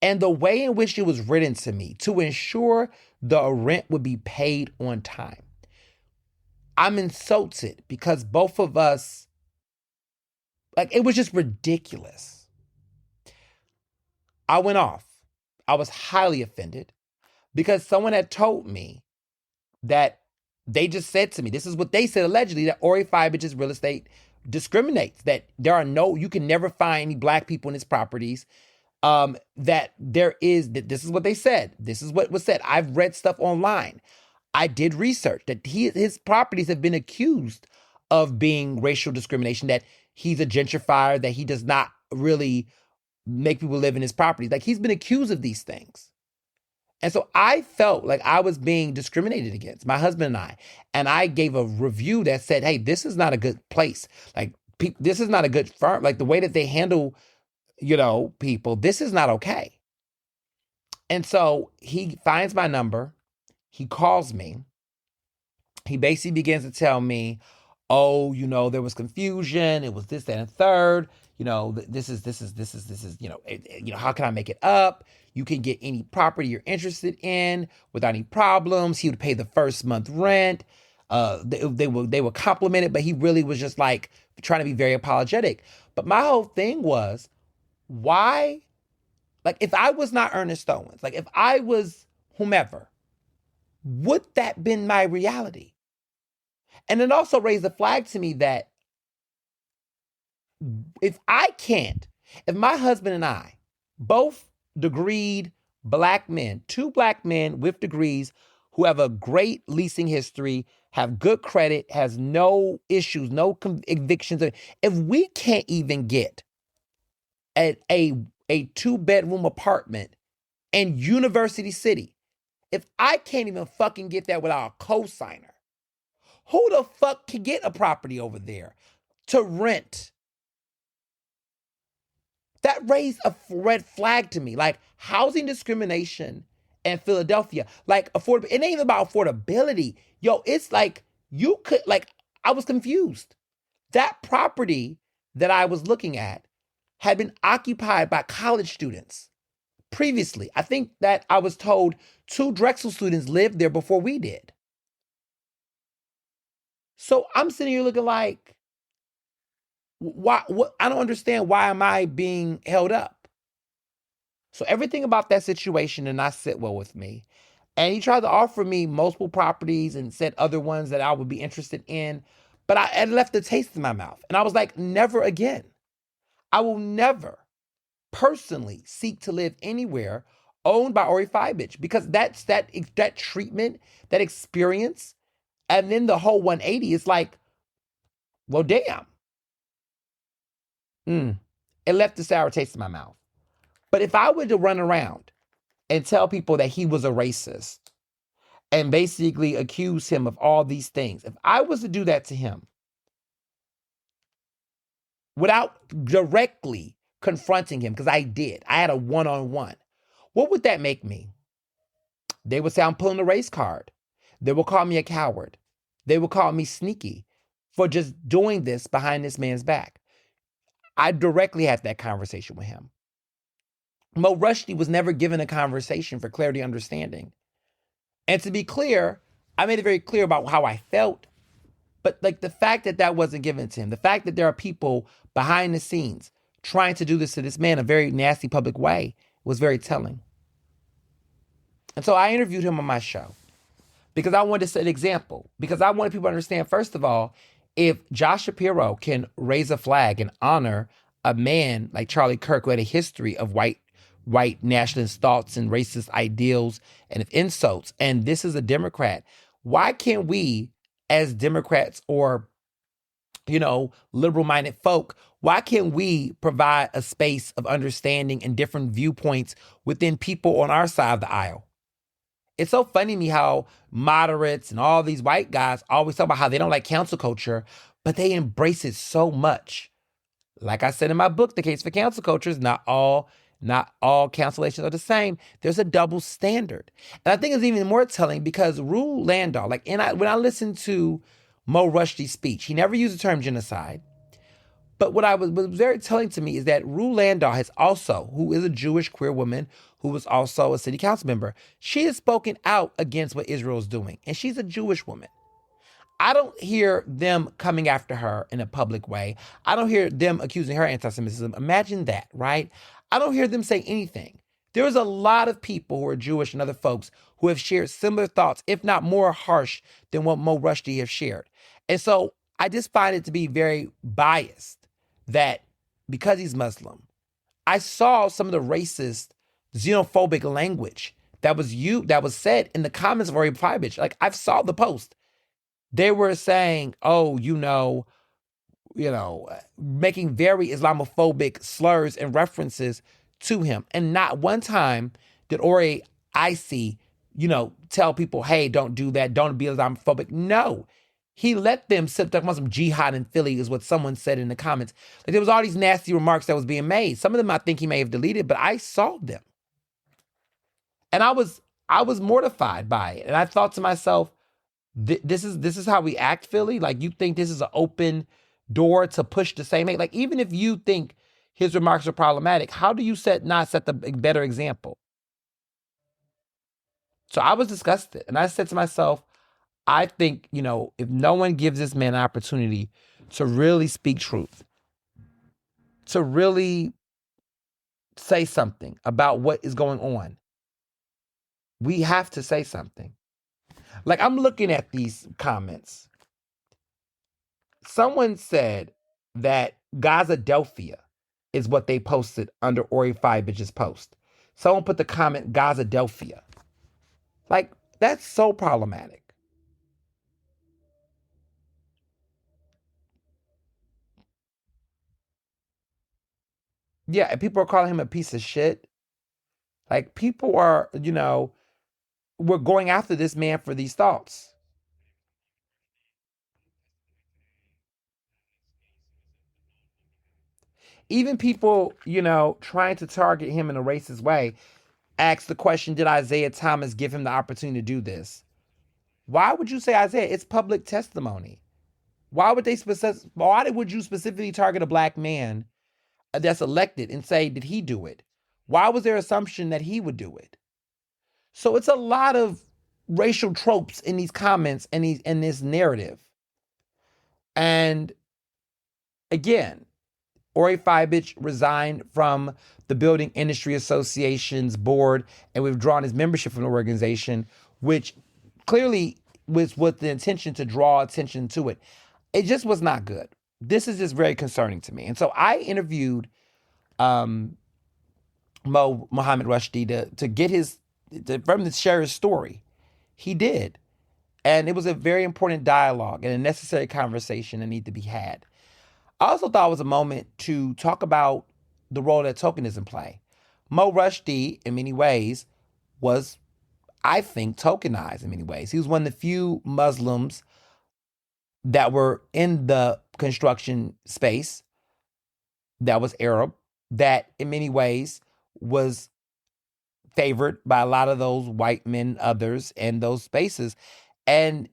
And the way in which it was written to me to ensure the rent would be paid on time, I'm insulted because both of us, like, it was just ridiculous. I went off. I was highly offended because someone had told me that they just said to me, this is what they said allegedly, that Ori Fibage's real estate discriminates, that you can never find any black people in his properties. That this is what they said. This is what was said. I've read stuff online. I did research that his properties have been accused of being racial discrimination, that he's a gentrifier, that he does not really make people live in his properties. Like, he's been accused of these things. And so I felt like I was being discriminated against, my husband and I. And I gave a review that said, hey, this is not a good place. Like, this is not a good firm. Like, the way that they handle people, this is not okay. And so he finds my number. He calls me. He basically begins to tell me, oh, there was confusion. It was this, that, and third. This is, how can I make it up? You can get any property you're interested in without any problems. He would pay the first month rent. They were complimented, but he really was just like trying to be very apologetic. But my whole thing was, why? Like, if I was not Ernest Owens, like if I was whomever, would that been my reality? And it also raised a flag to me that if my husband and I, both degreed black men, 2 black men with degrees who have a great leasing history, have good credit, has no issues, no evictions, if we can't even get a 2-bedroom apartment in University City, if I can't even fucking get that without a co-signer, who the fuck can get a property over there to rent? That raised a red flag to me. Like housing discrimination in Philadelphia, like affordable. It ain't even about affordability. Yo, it's like you could like I was confused. That property that I was looking at had been occupied by college students previously. I think that I was told two Drexel students lived there before we did. So I'm sitting here looking like, why? What? I don't understand. Why am I being held up? So everything about that situation did not sit well with me. And he tried to offer me multiple properties and said other ones that I would be interested in. But I had left the taste in my mouth. And I was like, never again. I will never personally seek to live anywhere owned by Ori Fibich because that treatment, that experience, and then the whole 180 is like, well, damn. It left a sour taste in my mouth. But if I were to run around and tell people that he was a racist and basically accuse him of all these things, if I was to do that to him without directly confronting him, because I did, I had a one-on-one, what would that make me? They would say I'm pulling the race card. They will call me a coward. They will call me sneaky for just doing this behind this man's back. I directly had that conversation with him. Mo Rushdie was never given a conversation for clarity understanding. And to be clear, I made it very clear about how I felt. But like the fact that that wasn't given to him, the fact that there are people behind the scenes trying to do this to this man in a very nasty public way was very telling. And so I interviewed him on my show because I wanted to set an example, because I wanted people to understand, first of all, if Josh Shapiro can raise a flag and honor a man like Charlie Kirk who had a history of white nationalist thoughts and racist ideals and of insults, and this is a Democrat, why can't we as Democrats or, liberal-minded folk, why can't we provide a space of understanding and different viewpoints within people on our side of the aisle? It's so funny to me how moderates and all these white guys always talk about how they don't like cancel culture, but they embrace it so much. Like I said in my book, The Case for Cancel Culture is not all cancellations are the same. There's a double standard. And I think it's even more telling because Rue Landau, when I listened to Mo Rushdie's speech, he never used the term genocide. But what was very telling to me is that Rue Landau has also, who is a Jewish queer woman, who was also a city council member, she has spoken out against what Israel is doing. And she's a Jewish woman. I don't hear them coming after her in a public way. I don't hear them accusing her of anti-Semitism. Imagine that, right? I don't hear them say anything. There's a lot of people who are Jewish and other folks who have shared similar thoughts, if not more harsh than what Mo Rushdie has shared. And so I just find it to be very biased that because he's Muslim, I saw some of the racist, xenophobic language that was said in the comments of Ori Fibich. Like I saw the post. They were saying, making very Islamophobic slurs and references to him. And not one time did Ori Icy, tell people, hey, don't do that. Don't be Islamophobic. No. He let them talk about some jihad in Philly is what someone said in the comments. Like there was all these nasty remarks that was being made. Some of them I think he may have deleted, but I saw them. And I was mortified by it. And I thought to myself, this is how we act, Philly? Like you think this is an open door to push the same hate? Like even if you think his remarks are problematic, how do you not set the better example? So I was disgusted. And I said to myself, I think, if no one gives this man an opportunity to really speak truth, to really say something about what is going on, we have to say something. Like I'm looking at these comments. Someone said that Gazadelphia is what they posted under Ori Fibich's post. Someone put the comment Gazadelphia. Like, that's so problematic. Yeah, and people are calling him a piece of shit. Like, people are, we're going after this man for these thoughts. even people, trying to target him in a racist way, ask the question, did Isaiah Thomas give him the opportunity to do this? Why would you say Isaiah? It's public testimony. Why would why would you specifically target a black man that's elected and say, did he do it? Why was there assumption that he would do it? So it's a lot of racial tropes in these comments and in this narrative. And again, Ori Fibich resigned from the Building Industry Association's board and withdrawn his membership from the organization, which clearly was with the intention to draw attention to it. It just was not good. This is just very concerning to me. And so I interviewed Mohammed Rushdie to get from to share his story. He did. And it was a very important dialogue and a necessary conversation that needed to be had. I also thought it was a moment to talk about the role that tokenism play. Mo Rushdie, in many ways, was, I think, tokenized in many ways. He was one of the few Muslims that were in the construction space that was Arab, that in many ways was favored by a lot of those white men, others in those spaces. And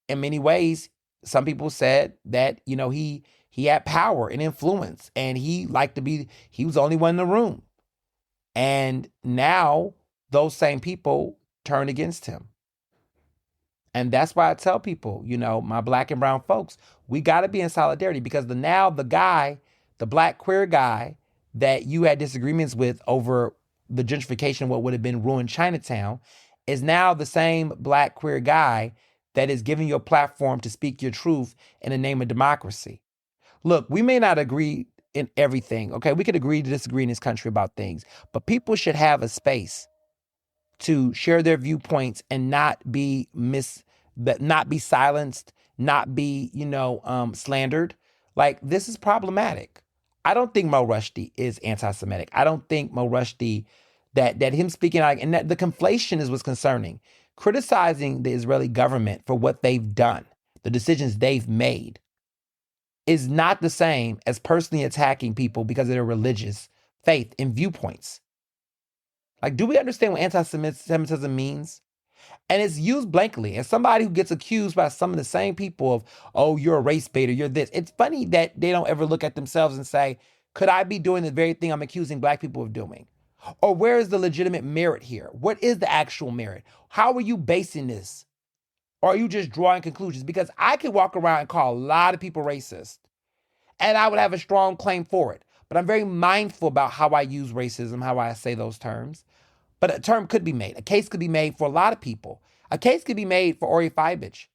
in many ways, some people said that, he had power and influence and he was the only one in the room. And now those same people turn against him. And that's why I tell people, my black and brown folks, we got to be in solidarity because the black queer guy that you had disagreements with over the gentrification of what would have been ruined Chinatown is now the same black queer guy that is giving you a platform to speak your truth in the name of democracy. Look, we may not agree in everything, okay? We could agree to disagree in this country about things, but people should have a space to share their viewpoints and not be silenced, not be, slandered. Like, this is problematic. I don't think Mo Rushdie is anti-Semitic. I don't think Mo Rushdie, that him speaking out, and that the conflation is what's concerning. Criticizing the Israeli government for what they've done, the decisions they've made, is not the same as personally attacking people because of their religious faith and viewpoints. Like, do we understand what anti-Semitism means? And it's used blankly. As somebody who gets accused by some of the same people of, oh, you're a race baiter, you're this. It's funny that they don't ever look at themselves and say, could I be doing the very thing I'm accusing black people of doing? Or where is the legitimate merit here? What is the actual merit? How are you basing this? Or are you just drawing conclusions? Because I could walk around and call a lot of people racist, and I would have a strong claim for it. But I'm very mindful about how I use racism, how I say those terms. But a term could be made. A case could be made for a lot of people. A case could be made for Ori Fibich.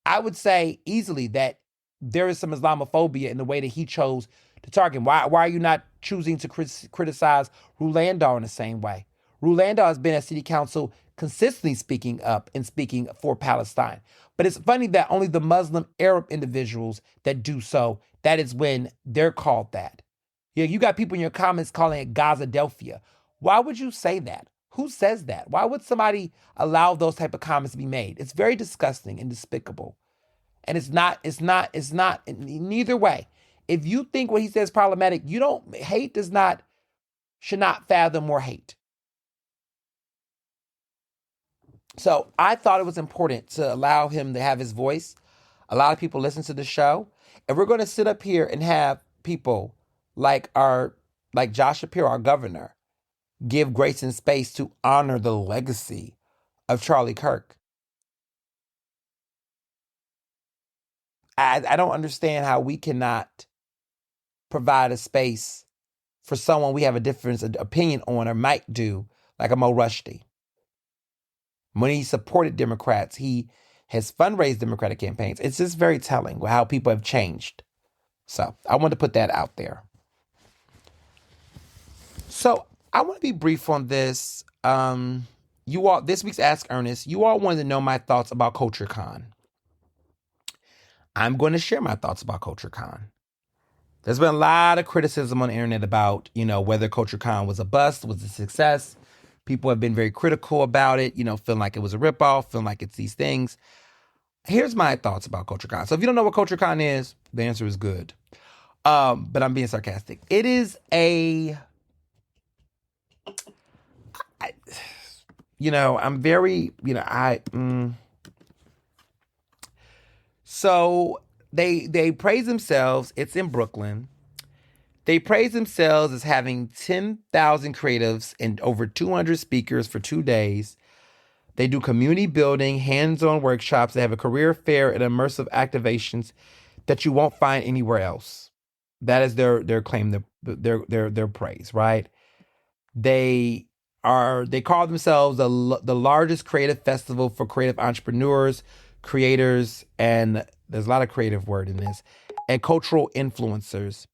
I would say easily that there is some Islamophobia in the way that he chose to target him. Why are you not choosing to criticize Rulandar in the same way? Rulandar has been at city council consistently speaking up and speaking for Palestine. But it's funny that only the Muslim Arab individuals that do so, that is when they're called that. Yeah, you got people in your comments calling it Gazadelphia. Why would you say that? Who says that? Why would somebody allow those type of comments to be made? It's very disgusting and despicable. And it's not, neither way. If you think what he says is problematic, should not fathom more hate. So I thought it was important to allow him to have his voice. A lot of people listen to the show. And we're going to sit up here and have people like Josh Shapiro, our governor, give grace and space to honor the legacy of Charlie Kirk. I don't understand how we cannot provide a space for someone we have a different opinion on or might do, like a Mo Rushdie. When he supported Democrats, he has fundraised Democratic campaigns. It's just very telling how people have changed. So I want to put that out there. So I want to be brief on this. You all, this week's Ask Ernest, you all wanted to know my thoughts about CultureCon. I'm going to share my thoughts about CultureCon. There's been a lot of criticism on the internet about, whether CultureCon was a bust, was a success. People have been very critical about it, feeling like it was a ripoff, feeling like it's these things. Here's my thoughts about CultureCon. So if you don't know what CultureCon is, the answer is good. But I'm being sarcastic. It is a, I, I'm very, so they praise themselves. It's in Brooklyn. They praise themselves as having 10,000 creatives and over 200 speakers for 2 days. They do community building, hands-on workshops. They have a career fair and immersive activations that you won't find anywhere else. That is their claim, their praise, right? They call themselves the largest creative festival for creative entrepreneurs, creators, and there's a lot of creative word in this, and cultural influencers.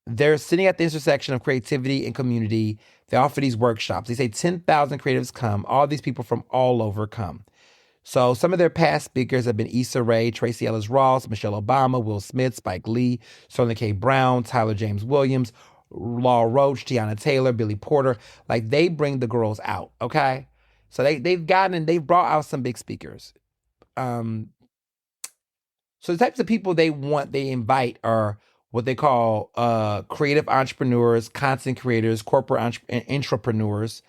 They're sitting at the intersection of creativity and community. They offer these workshops. They say 10,000 creatives come. All these people from all over come. So some of their past speakers have been Issa Rae, Tracy Ellis Ross, Michelle Obama, Will Smith, Spike Lee, Sterling K. Brown, Tyler James Williams, Laurel Roach, Tiana Taylor, Billy Porter. Like, they bring the girls out, okay? So they've brought out some big speakers. So the types of people they invite are what they call creative entrepreneurs, content creators, corporate entrepreneurs,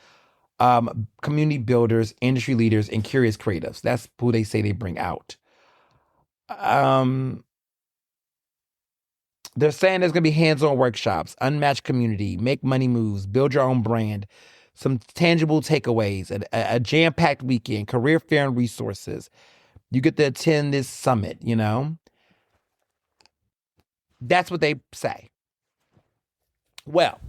community builders, industry leaders, and curious creatives. That's who they say they bring out. They're saying there's going to be hands-on workshops, unmatched community, make money moves, build your own brand, some tangible takeaways, a jam-packed weekend, career fair and resources. You get to attend this summit, That's what they say. Well,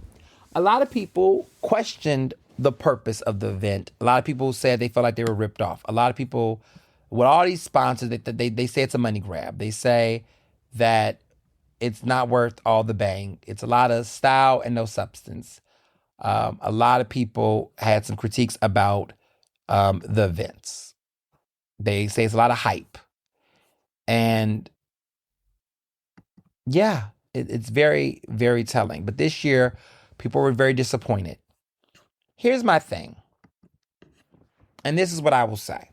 a lot of people questioned the purpose of the event. A lot of people said they felt like they were ripped off. A lot of people, with all these sponsors, they say it's a money grab. They say that it's not worth all the bang. It's a lot of style and no substance. A lot of people had some critiques about the events. They say it's a lot of hype. And yeah, it's very, very telling. But this year, people were very disappointed. Here's my thing. And this is what I will say.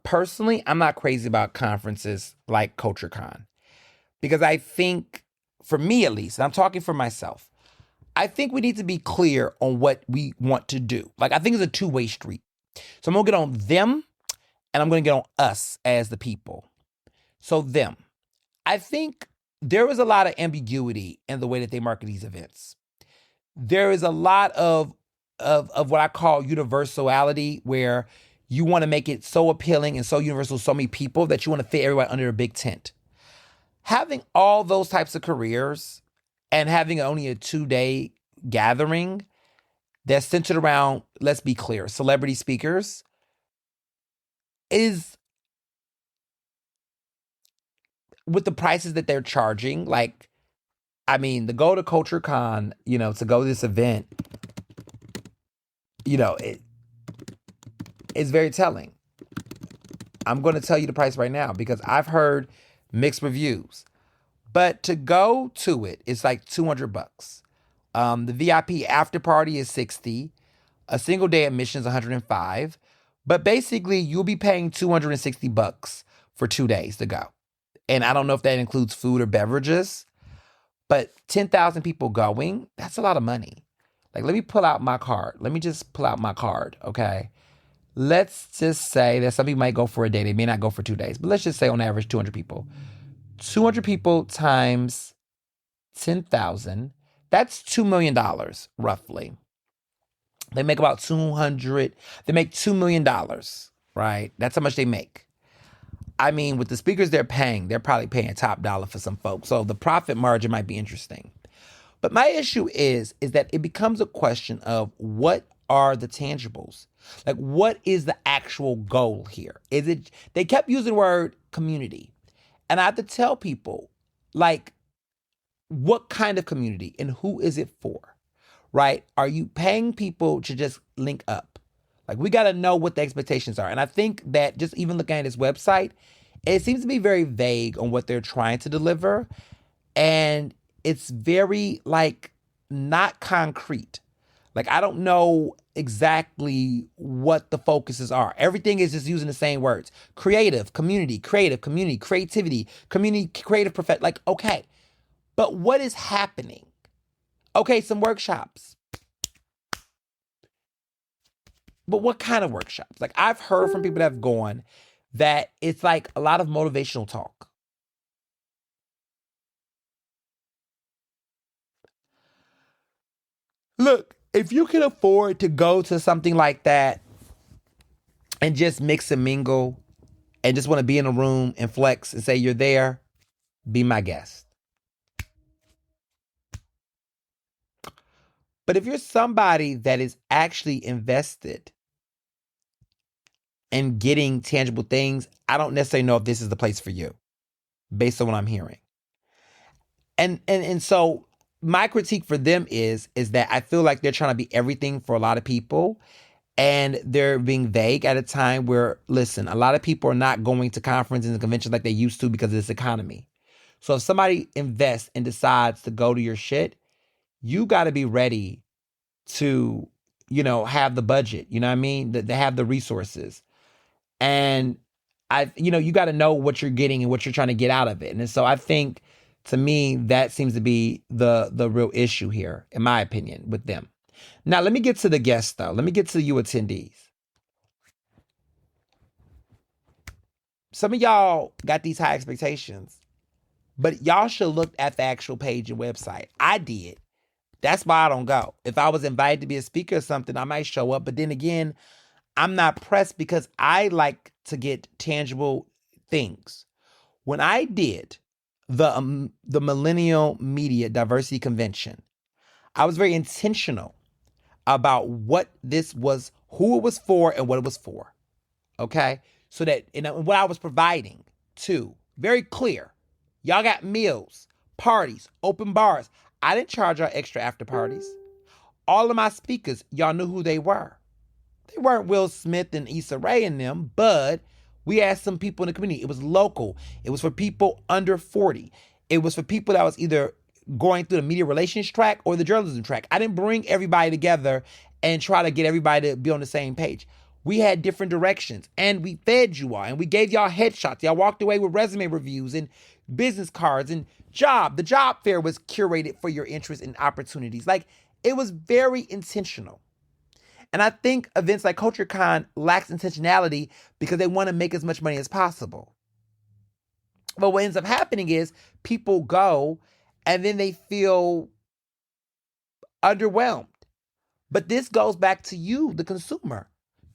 Personally, I'm not crazy about conferences like CultureCon. Because I think, for me at least, and I'm talking for myself, I think we need to be clear on what we want to do. Like, I think it's a two-way street. So I'm going to get on them, and I'm going to get on us as the people. So them. I think there is a lot of ambiguity in the way that they market these events. There is a lot of what I call universality, where you want to make it so appealing and so universal to so many people that you want to fit everybody under a big tent. Having all those types of careers and having only a 2-day gathering that's centered around, let's be clear, celebrity speakers is, with the prices that they're charging, like, I mean, to go to CultureCon, to go to this event, it's very telling. I'm going to tell you the price right now because I've heard mixed reviews. But to go to it, it's like $200. The VIP after party is $60. A single day admission is $105. But basically, you'll be paying $260 for 2 days to go. And I don't know if that includes food or beverages, but 10,000 people going, that's a lot of money. Like, let me pull out my card. Let me just pull out my card, okay? Let's just say that some people might go for a day. They may not go for 2 days. But let's just say on average 200 people. 200 people times 10,000, that's $2 million, roughly. They make about they make $2 million, right? That's how much they make. I mean, with the speakers they're paying, they're probably paying top dollar for some folks. So the profit margin might be interesting. But my issue is that it becomes a question of what are the tangibles? Like, what is the actual goal here? They kept using the word community. And I have to tell people, like, what kind of community and who is it for, right? Are you paying people to just link up? Like, we got to know what the expectations are. And I think that just even looking at his website, it seems to be very vague on what they're trying to deliver. And it's very, like, not concrete. Like, I don't know exactly what the focuses are. Everything is just using the same words. Creative, community, creativity, community, creative, perfect. Like, okay. But what is happening? Okay, some workshops. But what kind of workshops? Like, I've heard from people that have gone that it's like a lot of motivational talk. Look, if you can afford to go to something like that and just mix and mingle and just want to be in a room and flex and say you're there, be my guest. But if you're somebody that is actually invested in getting tangible things, I don't necessarily know if this is the place for you, based on what I'm hearing. And so my critique for them is that I feel like they're trying to be everything for a lot of people. And they're being vague at a time where, listen, a lot of people are not going to conferences and conventions like they used to because of this economy. So if somebody invests and decides to go to your shit, you got to be ready to, have the budget, you know what I mean? To have the resources. And you got to know what you're getting and what you're trying to get out of it. And so I think, to me, that seems to be the real issue here, in my opinion, with them. Now, let me get to the guests, though. Let me get to you attendees. Some of y'all got these high expectations, but y'all should look at the actual page and website. I did. That's why I don't go. If I was invited to be a speaker or something, I might show up. But then again, I'm not pressed because I like to get tangible things. When I did the Millennial Media Diversity Convention, I was very intentional about what this was, who it was for, and what it was for. Okay? So that, what I was providing too, very clear. Y'all got meals, parties, open bars. I didn't charge y'all extra after parties. All of my speakers, y'all knew who they were. They weren't Will Smith and Issa Rae and them, but we asked some people in the community. It was local. It was for people under 40. It was for people that was either going through the media relations track or the journalism track. I didn't bring everybody together and try to get everybody to be on the same page. We had different directions, and we fed you all, and we gave y'all headshots. Y'all walked away with resume reviews and business cards and the job fair was curated for your interests and opportunities. Like, it was very intentional. And I think events like CultureCon lacks intentionality because they want to make as much money as possible. But what ends up happening is people go and then they feel underwhelmed. But this goes back to you, the consumer.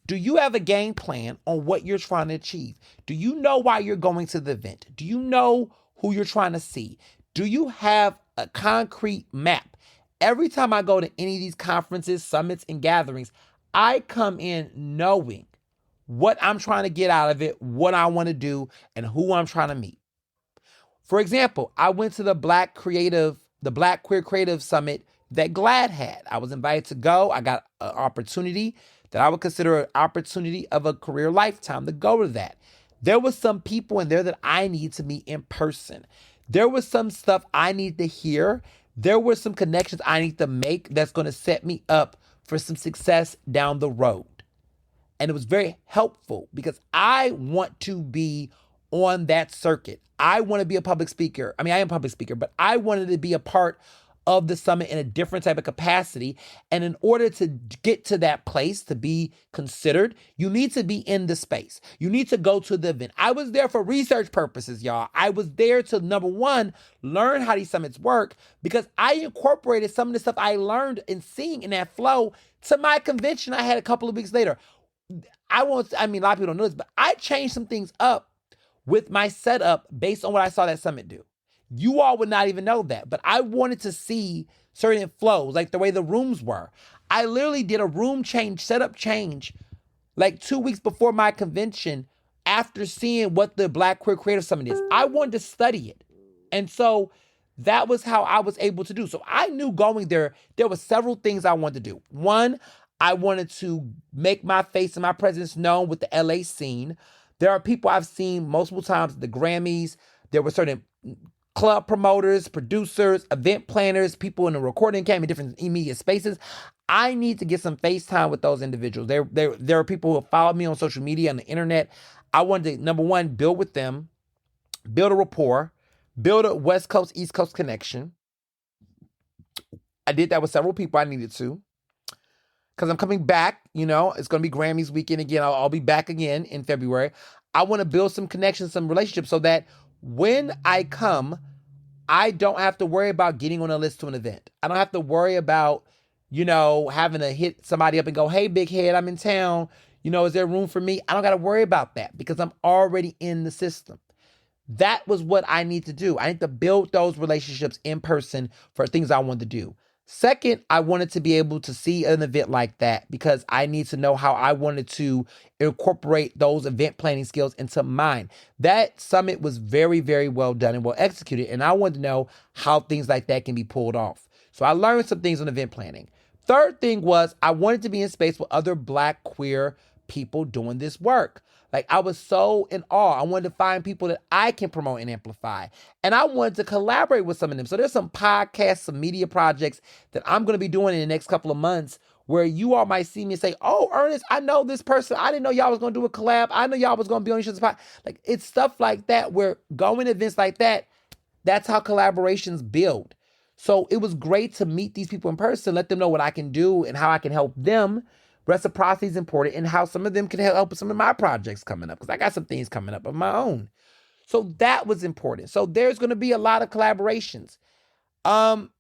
Do you have a game plan on what you're trying to achieve? Do you know why you're going to the event? Do you know who you're trying to see? Do you have a concrete map? Every time I go to any of these conferences, summits, and gatherings, I come in knowing what I'm trying to get out of it, what I want to do, and who I'm trying to meet. For example, I went to the Black Queer Creative Summit that GLAAD had. I was invited to go. I got an opportunity that I would consider an opportunity of a career lifetime to go to that. There was some people in there that I need to meet in person. There was some stuff I need to hear. There were some connections I need to make that's going to set me up for some success down the road. And it was very helpful because I want to be on that circuit. I want to be a public speaker. I mean, I am a public speaker, but I wanted to be a part of the summit in a different type of capacity. And in order to get to that place, to be considered, you need to be in the space. You need to go to the event. I was there for research purposes, y'all. I was there to, number one, learn how these summits work because I incorporated some of the stuff I learned and seeing in that flow to my convention I had a couple of weeks later. A lot of people don't know this, but I changed some things up with my setup based on what I saw that summit do. You all would not even know that, but I wanted to see certain flows, like the way the rooms were. I literally did a room change, setup change, like 2 weeks before my convention after seeing what the Black Queer Creative Summit is. I wanted to study it. And so that was how I was able to do. So I knew going there were several things I wanted to do. One, I wanted to make my face and my presence known with the LA scene. There are people I've seen multiple times at the Grammys. There were certain club promoters, producers, event planners, people in the recording camp in different media spaces. I need to get some FaceTime with those individuals. There are people who have followed me on social media, on the internet. I wanted to, number one, build with them, build a rapport, build a West Coast, East Coast connection. I did that with several people I needed to. Because I'm coming back, it's going to be Grammys weekend again. I'll be back again in February. I want to build some connections, some relationships so that when I come, I don't have to worry about getting on a list to an event. I don't have to worry about, having to hit somebody up and go, hey, big head, I'm in town. Is there room for me? I don't got to worry about that because I'm already in the system. That was what I need to do. I need to build those relationships in person for things I want to do. Second, I wanted to be able to see an event like that because I need to know how I wanted to incorporate those event planning skills into mine. That summit was very, very well done and well executed, and I wanted to know how things like that can be pulled off. So I learned some things on event planning. Third thing was I wanted to be in space with other Black queer people doing this work. Like, I was so in awe. I wanted to find people that I can promote and amplify. And I wanted to collaborate with some of them. So there's some podcasts, some media projects that I'm going to be doing in the next couple of months where you all might see me and say, oh, Ernest, I know this person. I didn't know y'all was going to do a collab. I know y'all was going to be on each other's podcast. Like, it's stuff like that where going to events like that, that's how collaborations build. So it was great to meet these people in person, let them know what I can do and how I can help them. Reciprocity is important, and how some of them can help with some of my projects coming up, because I got some things coming up of my own. So that was important. So there's going to be a lot of collaborations. And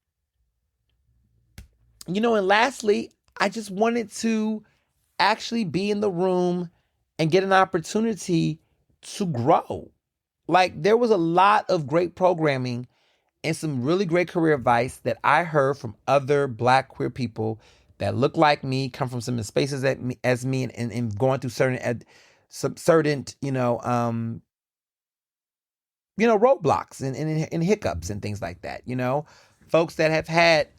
lastly, I just wanted to actually be in the room and get an opportunity to grow. Like, there was a lot of great programming and some really great career advice that I heard from other Black queer people that look like me, come from some spaces as me, and going through certain roadblocks and hiccups and things like that. Folks that have had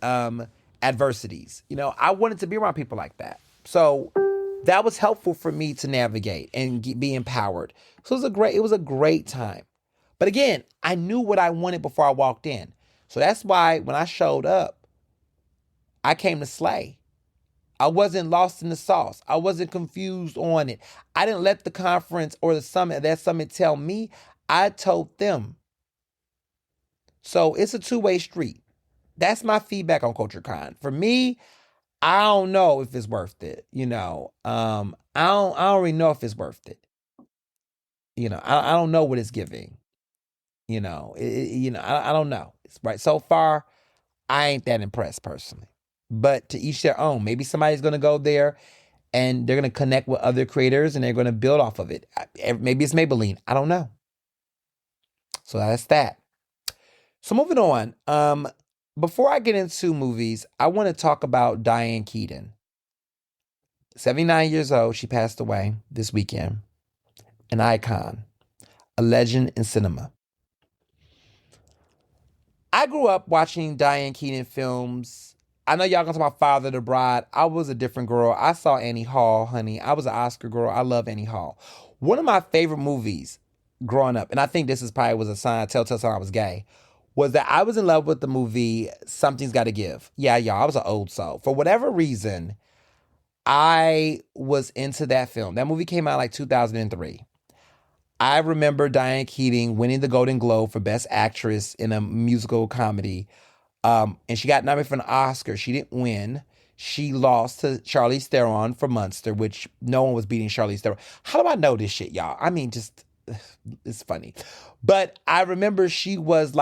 adversities. I wanted to be around people like that. So that was helpful for me to navigate and be empowered. So it was a great time. But again, I knew what I wanted before I walked in. So that's why when I showed up, I came to slay. I wasn't lost in the sauce. I wasn't confused on it. I didn't let the conference or that summit tell me. I told them. So it's a two-way street. That's my feedback on CultureCon. For me, I don't know if it's worth it. I don't really know if it's worth it. I don't know what it's giving. I don't know. It's right. So far, I ain't that impressed personally. But to each their own. Maybe somebody's going to go there and they're going to connect with other creators and they're going to build off of it. Maybe it's Maybelline. I don't know. So that's that. So moving on. Before I get into movies, I want to talk about Diane Keaton. 79 years old. She passed away this weekend. An icon. A legend in cinema. I grew up watching Diane Keaton films. I know y'all gonna talk about Father the Bride. I was a different girl. I saw Annie Hall, honey. I was an Oscar girl. I love Annie Hall. One of my favorite movies growing up, and I think this is probably was a telltale sign I was gay, was that I was in love with the movie Something's Gotta Give. Yeah, y'all, I was an old soul. For whatever reason, I was into that film. That movie came out like 2003. I remember Diane Keaton winning the Golden Globe for Best Actress in a musical comedy. And she got nominated for an Oscar. She didn't win. She lost to Charlize Theron for Munster, which no one was beating Charlize Theron. How do I know this shit, y'all? I mean, just, it's funny. But I remember she won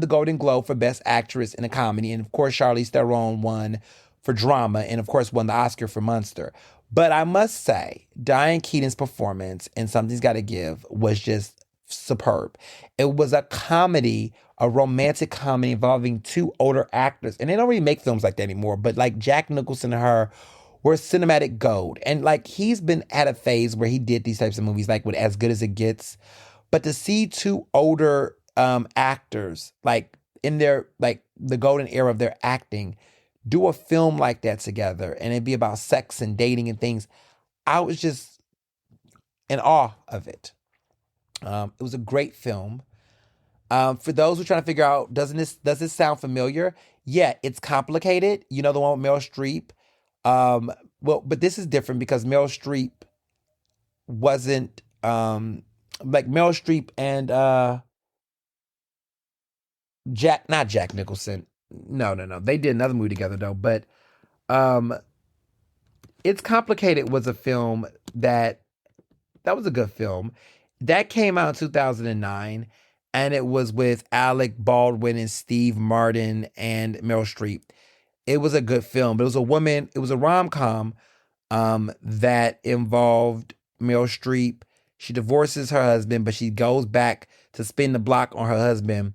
the Golden Globe for Best Actress in a comedy. And of course, Charlize Theron won for drama and of course won the Oscar for Munster. But I must say, Diane Keaton's performance in Something's Gotta Give was just superb. It was a comedy, a romantic comedy involving two older actors. And they don't really make films like that anymore. But like Jack Nicholson and her were cinematic gold. And like he's been at a phase where he did these types of movies like with As Good As It Gets. But to see two older actors like in their like the golden era of their acting do a film like that together and it'd be about sex and dating and things, I was just in awe of it. It was a great film. For those who are trying to figure out, does this sound familiar? Yeah, it's complicated. You know the one with Meryl Streep. Well, but this is different because Meryl Streep wasn't like Meryl Streep and not Jack Nicholson. No, no, no. They did another movie together though. But um, it's complicated was a film that was a good film. That came out in 2009, and it was with Alec Baldwin and Steve Martin and Meryl Streep. It was a good film, but it was a rom-com that involved Meryl Streep. She divorces her husband, but she goes back to spin the block on her husband,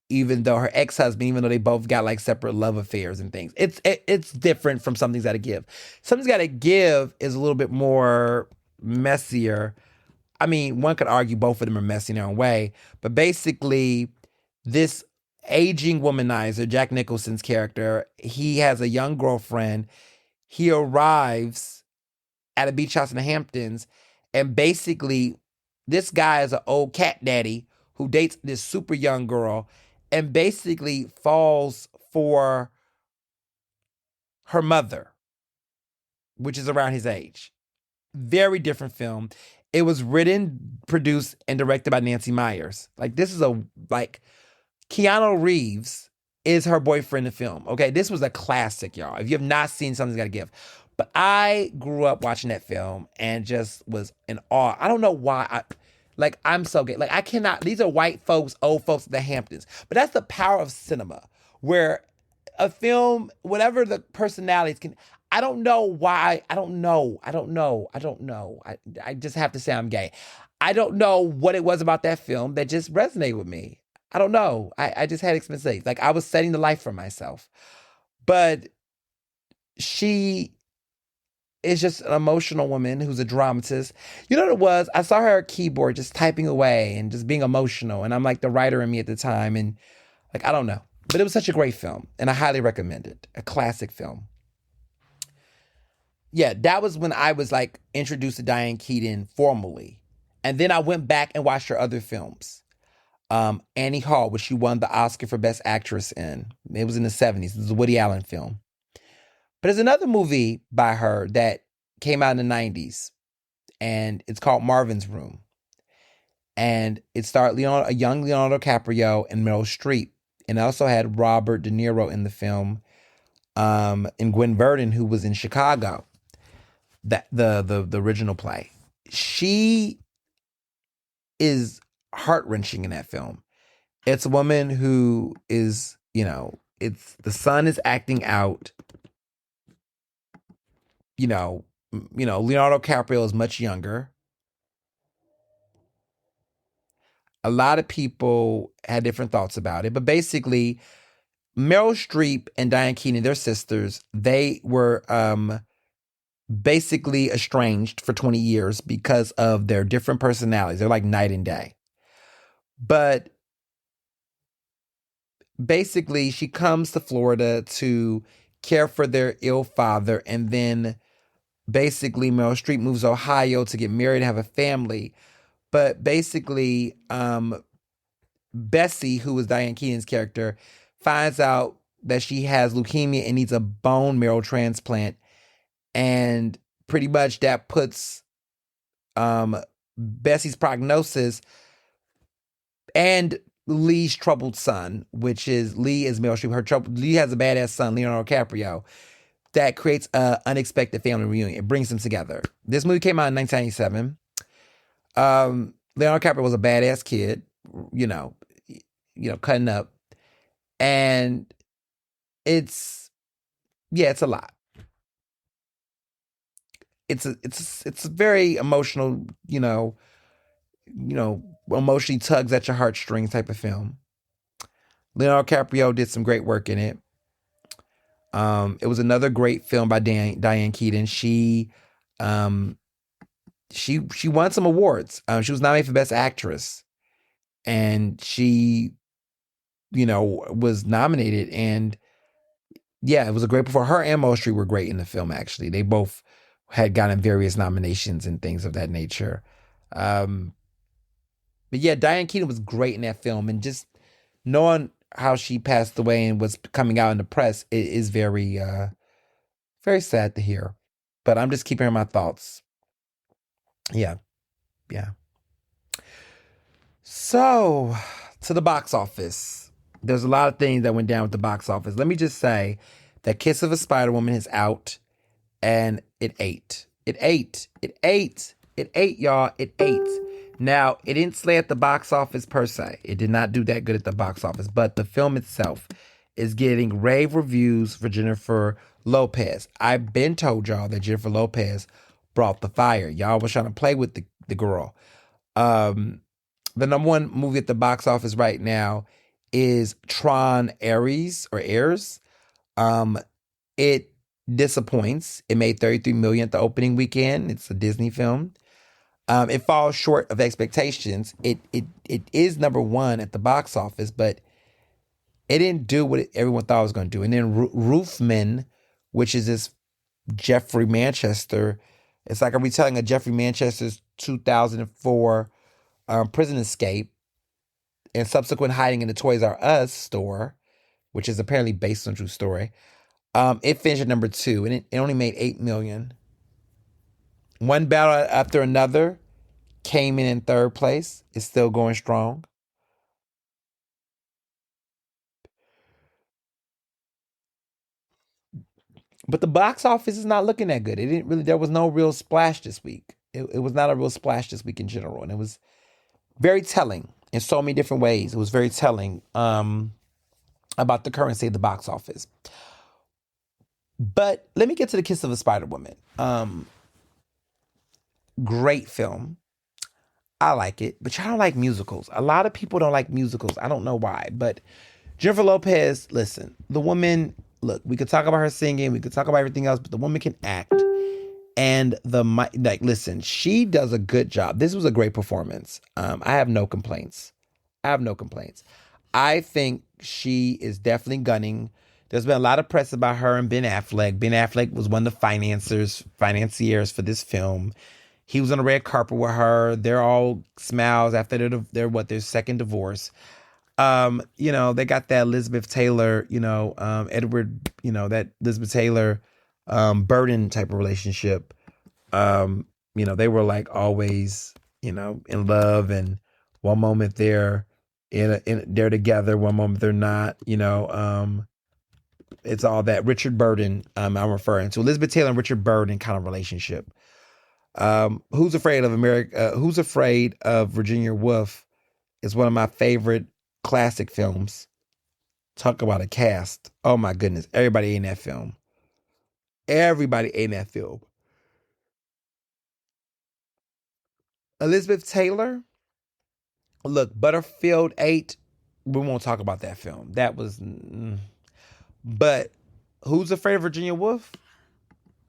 even though her ex-husband, even though they both got like separate love affairs and things. It's different from Something's Gotta Give. Something's Gotta Give is a little bit more messier. I mean, one could argue both of them are messy in their own way, but basically, this aging womanizer, Jack Nicholson's character, he has a young girlfriend. He arrives at a beach house in the Hamptons, and basically, this guy is an old cat daddy who dates this super young girl and basically falls for her mother, which is around his age. Very different film. It was written, produced, and directed by Nancy Meyers. Like, this is like Keanu Reeves is her boyfriend in the film. Okay, this was a classic, y'all. If you have not seen Something's Gotta Give. But I grew up watching that film and just was in awe. I don't know why I'm so gay. Like, I cannot, these are white folks, old folks at the Hamptons. But that's the power of cinema, where a film, whatever the personalities can, I don't know why. I don't know. I just have to say I'm gay. I don't know what it was about that film that just resonated with me. I don't know. I just had experiences. Like, I was setting the life for myself. But she is just an emotional woman who's a dramatist. You know what it was? I saw her at keyboard just typing away and just being emotional. And I'm like the writer in me at the time. And like, I don't know. But it was such a great film. And I highly recommend it. A classic film. Yeah, that was when I was like introduced to Diane Keaton formally. And then I went back and watched her other films. Annie Hall, which she won the Oscar for Best Actress in. It was in the 70s. It was a Woody Allen film. But there's another movie by her that came out in the 90s. And it's called Marvin's Room. And it starred a young Leonardo DiCaprio and Meryl Streep. And it also had Robert De Niro in the film. And Gwen Verdon, who was in Chicago. That the original play. She is heart-wrenching in that film. It's a woman who is, it's the son is acting out. Leonardo DiCaprio is much younger. A lot of people had different thoughts about it, but basically, Meryl Streep and Diane Keaton, their sisters, they were basically estranged for 20 years because of their different personalities. They're like night and day. But basically, she comes to Florida to care for their ill father, and then basically Meryl Streep moves to Ohio to get married and have a family. But basically, Bessie, who was Diane Keaton's character, finds out that she has leukemia and needs a bone marrow transplant. And pretty much that puts Bessie's prognosis and Lee's troubled son, which is Lee is Meryl Streep. Lee has a badass son, Leonardo DiCaprio, that creates an unexpected family reunion. It brings them together. This movie came out in 1997. Leonardo DiCaprio was a badass kid, cutting up, and it's a lot. It's a very emotional, emotionally tugs at your heartstrings type of film. Leonardo DiCaprio did some great work in it. It was another great film by Diane Keaton. She won some awards. She was nominated for Best Actress, and she, was nominated. And yeah, it was a great performance. Her and Meryl Streep were great in the film. Actually, they both had gotten various nominations and things of that nature. But yeah, Diane Keaton was great in that film, and just knowing how she passed away and was coming out in the press, it is very, very sad to hear. But I'm just keeping my thoughts. Yeah, yeah. So, to the box office. There's a lot of things that went down with the box office. Let me just say that Kiss of a Spider Woman is out, and it ate. It ate. It ate. It ate, y'all. It ate. Now, it didn't slay at the box office per se. It did not do that good at the box office, but the film itself is getting rave reviews for Jennifer Lopez. I've been told y'all that Jennifer Lopez brought the fire. Y'all was trying to play with the girl. Um, the number one movie at the box office right now is Tron Ares or Airs. Um, it disappoints. It made 33 million at the opening weekend. It's a Disney film. It falls short of expectations. It is number one at the box office, but it didn't do what everyone thought it was going to do. And then Roofman, which is this Jeffrey Manchester, it's like a retelling of Jeffrey Manchester's 2004 prison escape and subsequent hiding in the Toys R Us store, which is apparently based on a true story. It finished at number two, and it only made 8 million. One battle after another came in third place. It's still going strong. But the box office is not looking that good. It didn't really. There was no real splash this week. It was not a real splash this week in general, and it was very telling in so many different ways. It was very telling about the currency of the box office. But let me get to the Kiss of a Spider Woman. Great film. I like it, but y'all don't like musicals. A lot of people don't like musicals. I don't know why, but Jennifer Lopez, listen, the woman, look, we could talk about her singing, we could talk about everything else, but the woman can act. And listen, she does a good job. This was a great performance. I have no complaints. I have no complaints. I think she is definitely gunning. There's been a lot of press about her and Ben Affleck. Ben Affleck was one of the financiers for this film. He was on the red carpet with her. They're all smiles after their second divorce. They got that Elizabeth Taylor, Edward, that Elizabeth Taylor, Burden type of relationship. They were like always, in love, and one moment they're together, one moment they're not, it's all that Richard Burden, I'm referring to Elizabeth Taylor and Richard Burden kind of relationship. Who's Afraid of America? Who's Afraid of Virginia Woolf is one of my favorite classic films. Talk about a cast. Oh my goodness. Everybody in that film. Everybody in that film. Elizabeth Taylor. Look, Butterfield 8. We won't talk about that film. That was. But Who's Afraid of Virginia Woolf?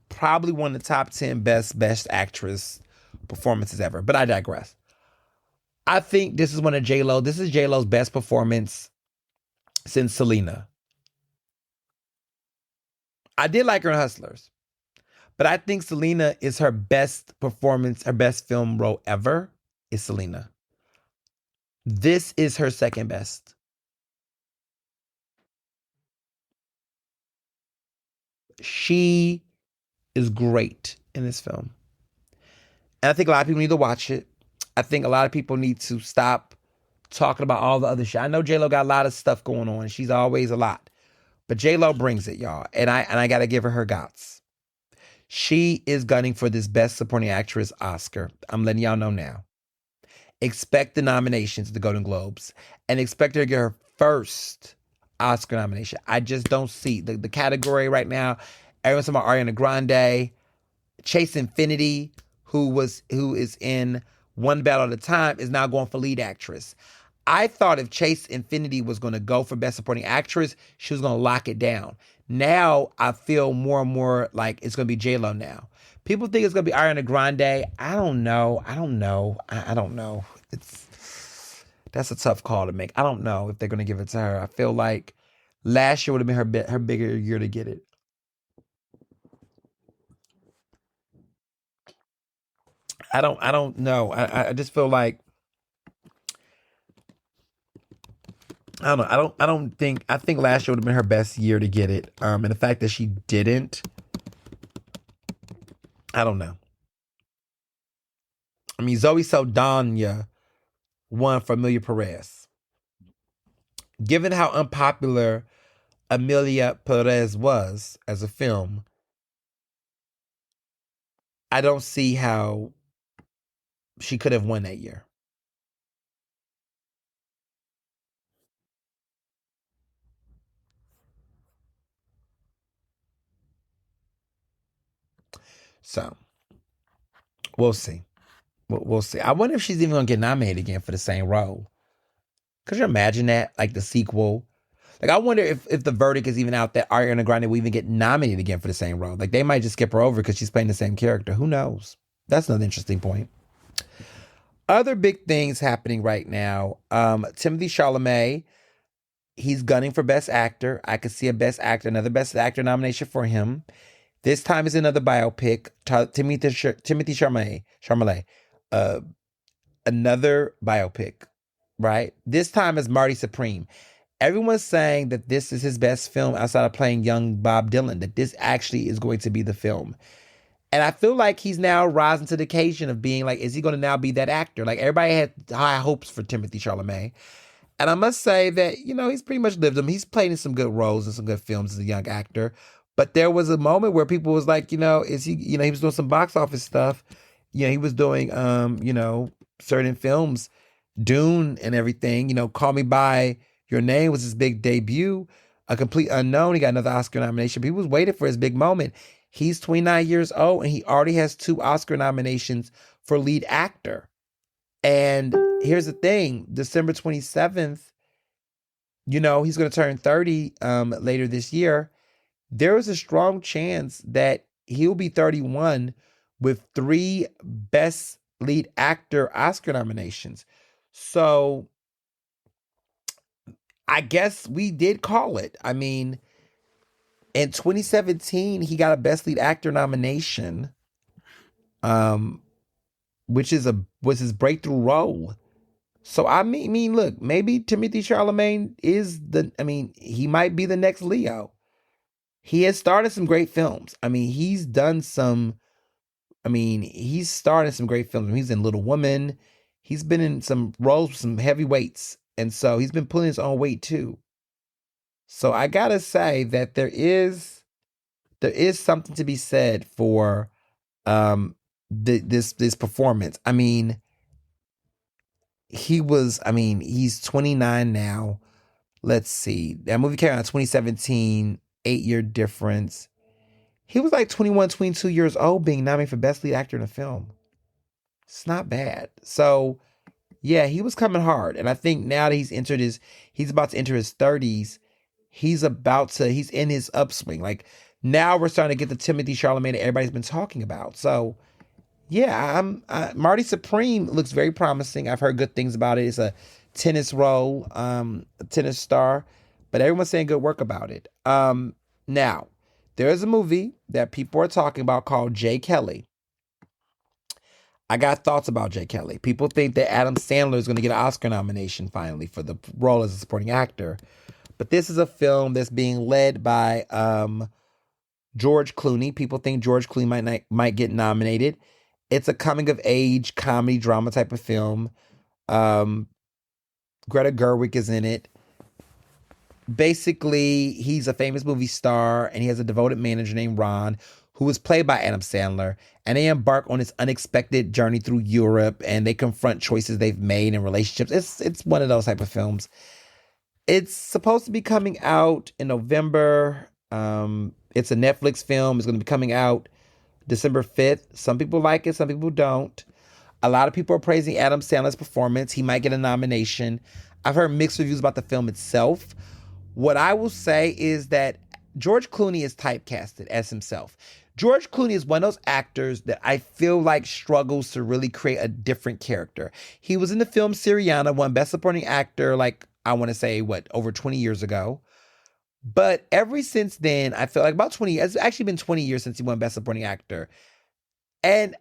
Probably one of the top 10 best actress performances ever. But I digress. I think this is one of J-Lo. This is J-Lo's best performance since Selena. I did like her in Hustlers. But I think Selena is her best performance, her best film role ever is Selena. This is her second best. She is great in this film. And I think a lot of people need to watch it. I think a lot of people need to stop talking about all the other shit. I know J-Lo got a lot of stuff going on. She's always a lot. But J-Lo brings it, y'all. And I gotta give her guts. She is gunning for this Best Supporting Actress Oscar. I'm letting y'all know now. Expect the nominations at the Golden Globes and expect her to get her first Oscar nomination. I just don't see the category right now. Everyone's talking about Ariana Grande, Chase Infinity, who is in One Battle at a Time, is now going for lead actress. I thought if Chase Infinity was going to go for Best Supporting Actress, she was going to lock it down. Now I feel more and more like it's going to be J-Lo now. People think it's going to be Ariana Grande. I don't know. I don't know. That's a tough call to make. I don't know if they're going to give it to her. I feel like last year would have been her bigger year to get it. I don't know. I just feel like I don't know. I think last year would have been her best year to get it. And the fact that she didn't, I don't know. I mean, Zoe Saldana won for Amelia Perez. Given how unpopular Amelia Perez was as a film, I don't see how she could have won that year. So we'll see. We'll see. I wonder if she's even gonna get nominated again for the same role. Could you imagine that? Like the sequel. Like I wonder if the verdict is even out that Ariana Grande will even get nominated again for the same role. Like they might just skip her over because she's playing the same character. Who knows? That's another interesting point. Other big things happening right now. Timothy Chalamet, he's gunning for Best Actor. I could see another Best Actor nomination for him. This time is another biopic. Timothy Chalamet, uh, another biopic, right? This time is Marty Supreme. Everyone's saying that this is his best film outside of playing young Bob Dylan, that this actually is going to be the film. And I feel like he's now rising to the occasion of being like, is he going to now be that actor? Like everybody had high hopes for Timothy Chalamet. And I must say that, he's pretty much lived them. He's played in some good roles and some good films as a young actor. But there was a moment where people was like, is he, he was doing some box office stuff. He was doing, certain films, Dune and everything. Call Me By Your Name was his big debut. A Complete Unknown, he got another Oscar nomination. People was waiting for his big moment. He's 29 years old and he already has 2 Oscar nominations for lead actor. And here's the thing, December 27th, he's going to turn 30 later this year. There is a strong chance that he'll be 31 with 3 Best Lead Actor Oscar nominations. So I guess we did call it. I mean, in 2017, he got a Best Lead Actor nomination, which was his breakthrough role. So I mean, look, maybe Timothy Chalamet he might be the next Leo. He has started some great films. I mean, he's started some great films. He's in Little Woman. He's been in some roles with some heavy weights. And so he's been pulling his own weight too. So I gotta say that there is something to be said for this performance. I mean, he's 29 now. Let's see. That movie came out in 2017, 8-year difference. He was like 21, 22 years old being nominated for Best Lead Actor in a Film. It's not bad. So, yeah, he was coming hard. And I think now that he's about to enter his 30s, he's in his upswing. Like, now we're starting to get the Timothy Chalamet that everybody's been talking about. So, yeah, Marty Supreme looks very promising. I've heard good things about it. It's a tennis role, a tennis star, but everyone's saying good work about it. Now, there is a movie that people are talking about called Jay Kelly. I got thoughts about Jay Kelly. People think that Adam Sandler is going to get an Oscar nomination finally for the role as a supporting actor. But this is a film that's being led by George Clooney. People think George Clooney might get nominated. It's a coming of age comedy drama type of film. Greta Gerwig is in it. Basically, he's a famous movie star and he has a devoted manager named Ron, who is played by Adam Sandler. And they embark on this unexpected journey through Europe and they confront choices they've made in relationships. It's one of those type of films. It's supposed to be coming out in November. It's a Netflix film. It's going to be coming out December 5th. Some people like it, some people don't. A lot of people are praising Adam Sandler's performance. He might get a nomination. I've heard mixed reviews about the film itself. What I will say is that George Clooney is typecasted as himself. George Clooney is one of those actors that I feel like struggles to really create a different character. He was in the film Syriana, won Best Supporting Actor, like I want to say, over 20 years ago. But ever since then, I feel like it's actually been 20 years since he won Best Supporting Actor. And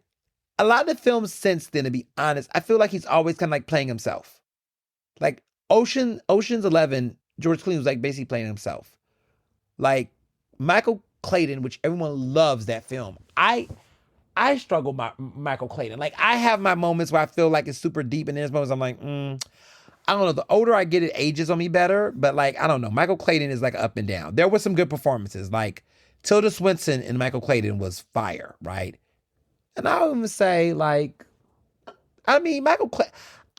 a lot of the films since then, to be honest, I feel like he's always kind of like playing himself. Like Ocean's 11, George Clooney was like basically playing himself. Like Michael Clayton, which everyone loves that film. I struggle with Michael Clayton. Like I have my moments where I feel like it's super deep, and there's moments I'm like, I don't know. The older I get, it ages on me better. But like, I don't know. Michael Clayton is like up and down. There were some good performances. Like Tilda Swinton and Michael Clayton was fire, right? And I would even say like, I mean, Michael Clayton.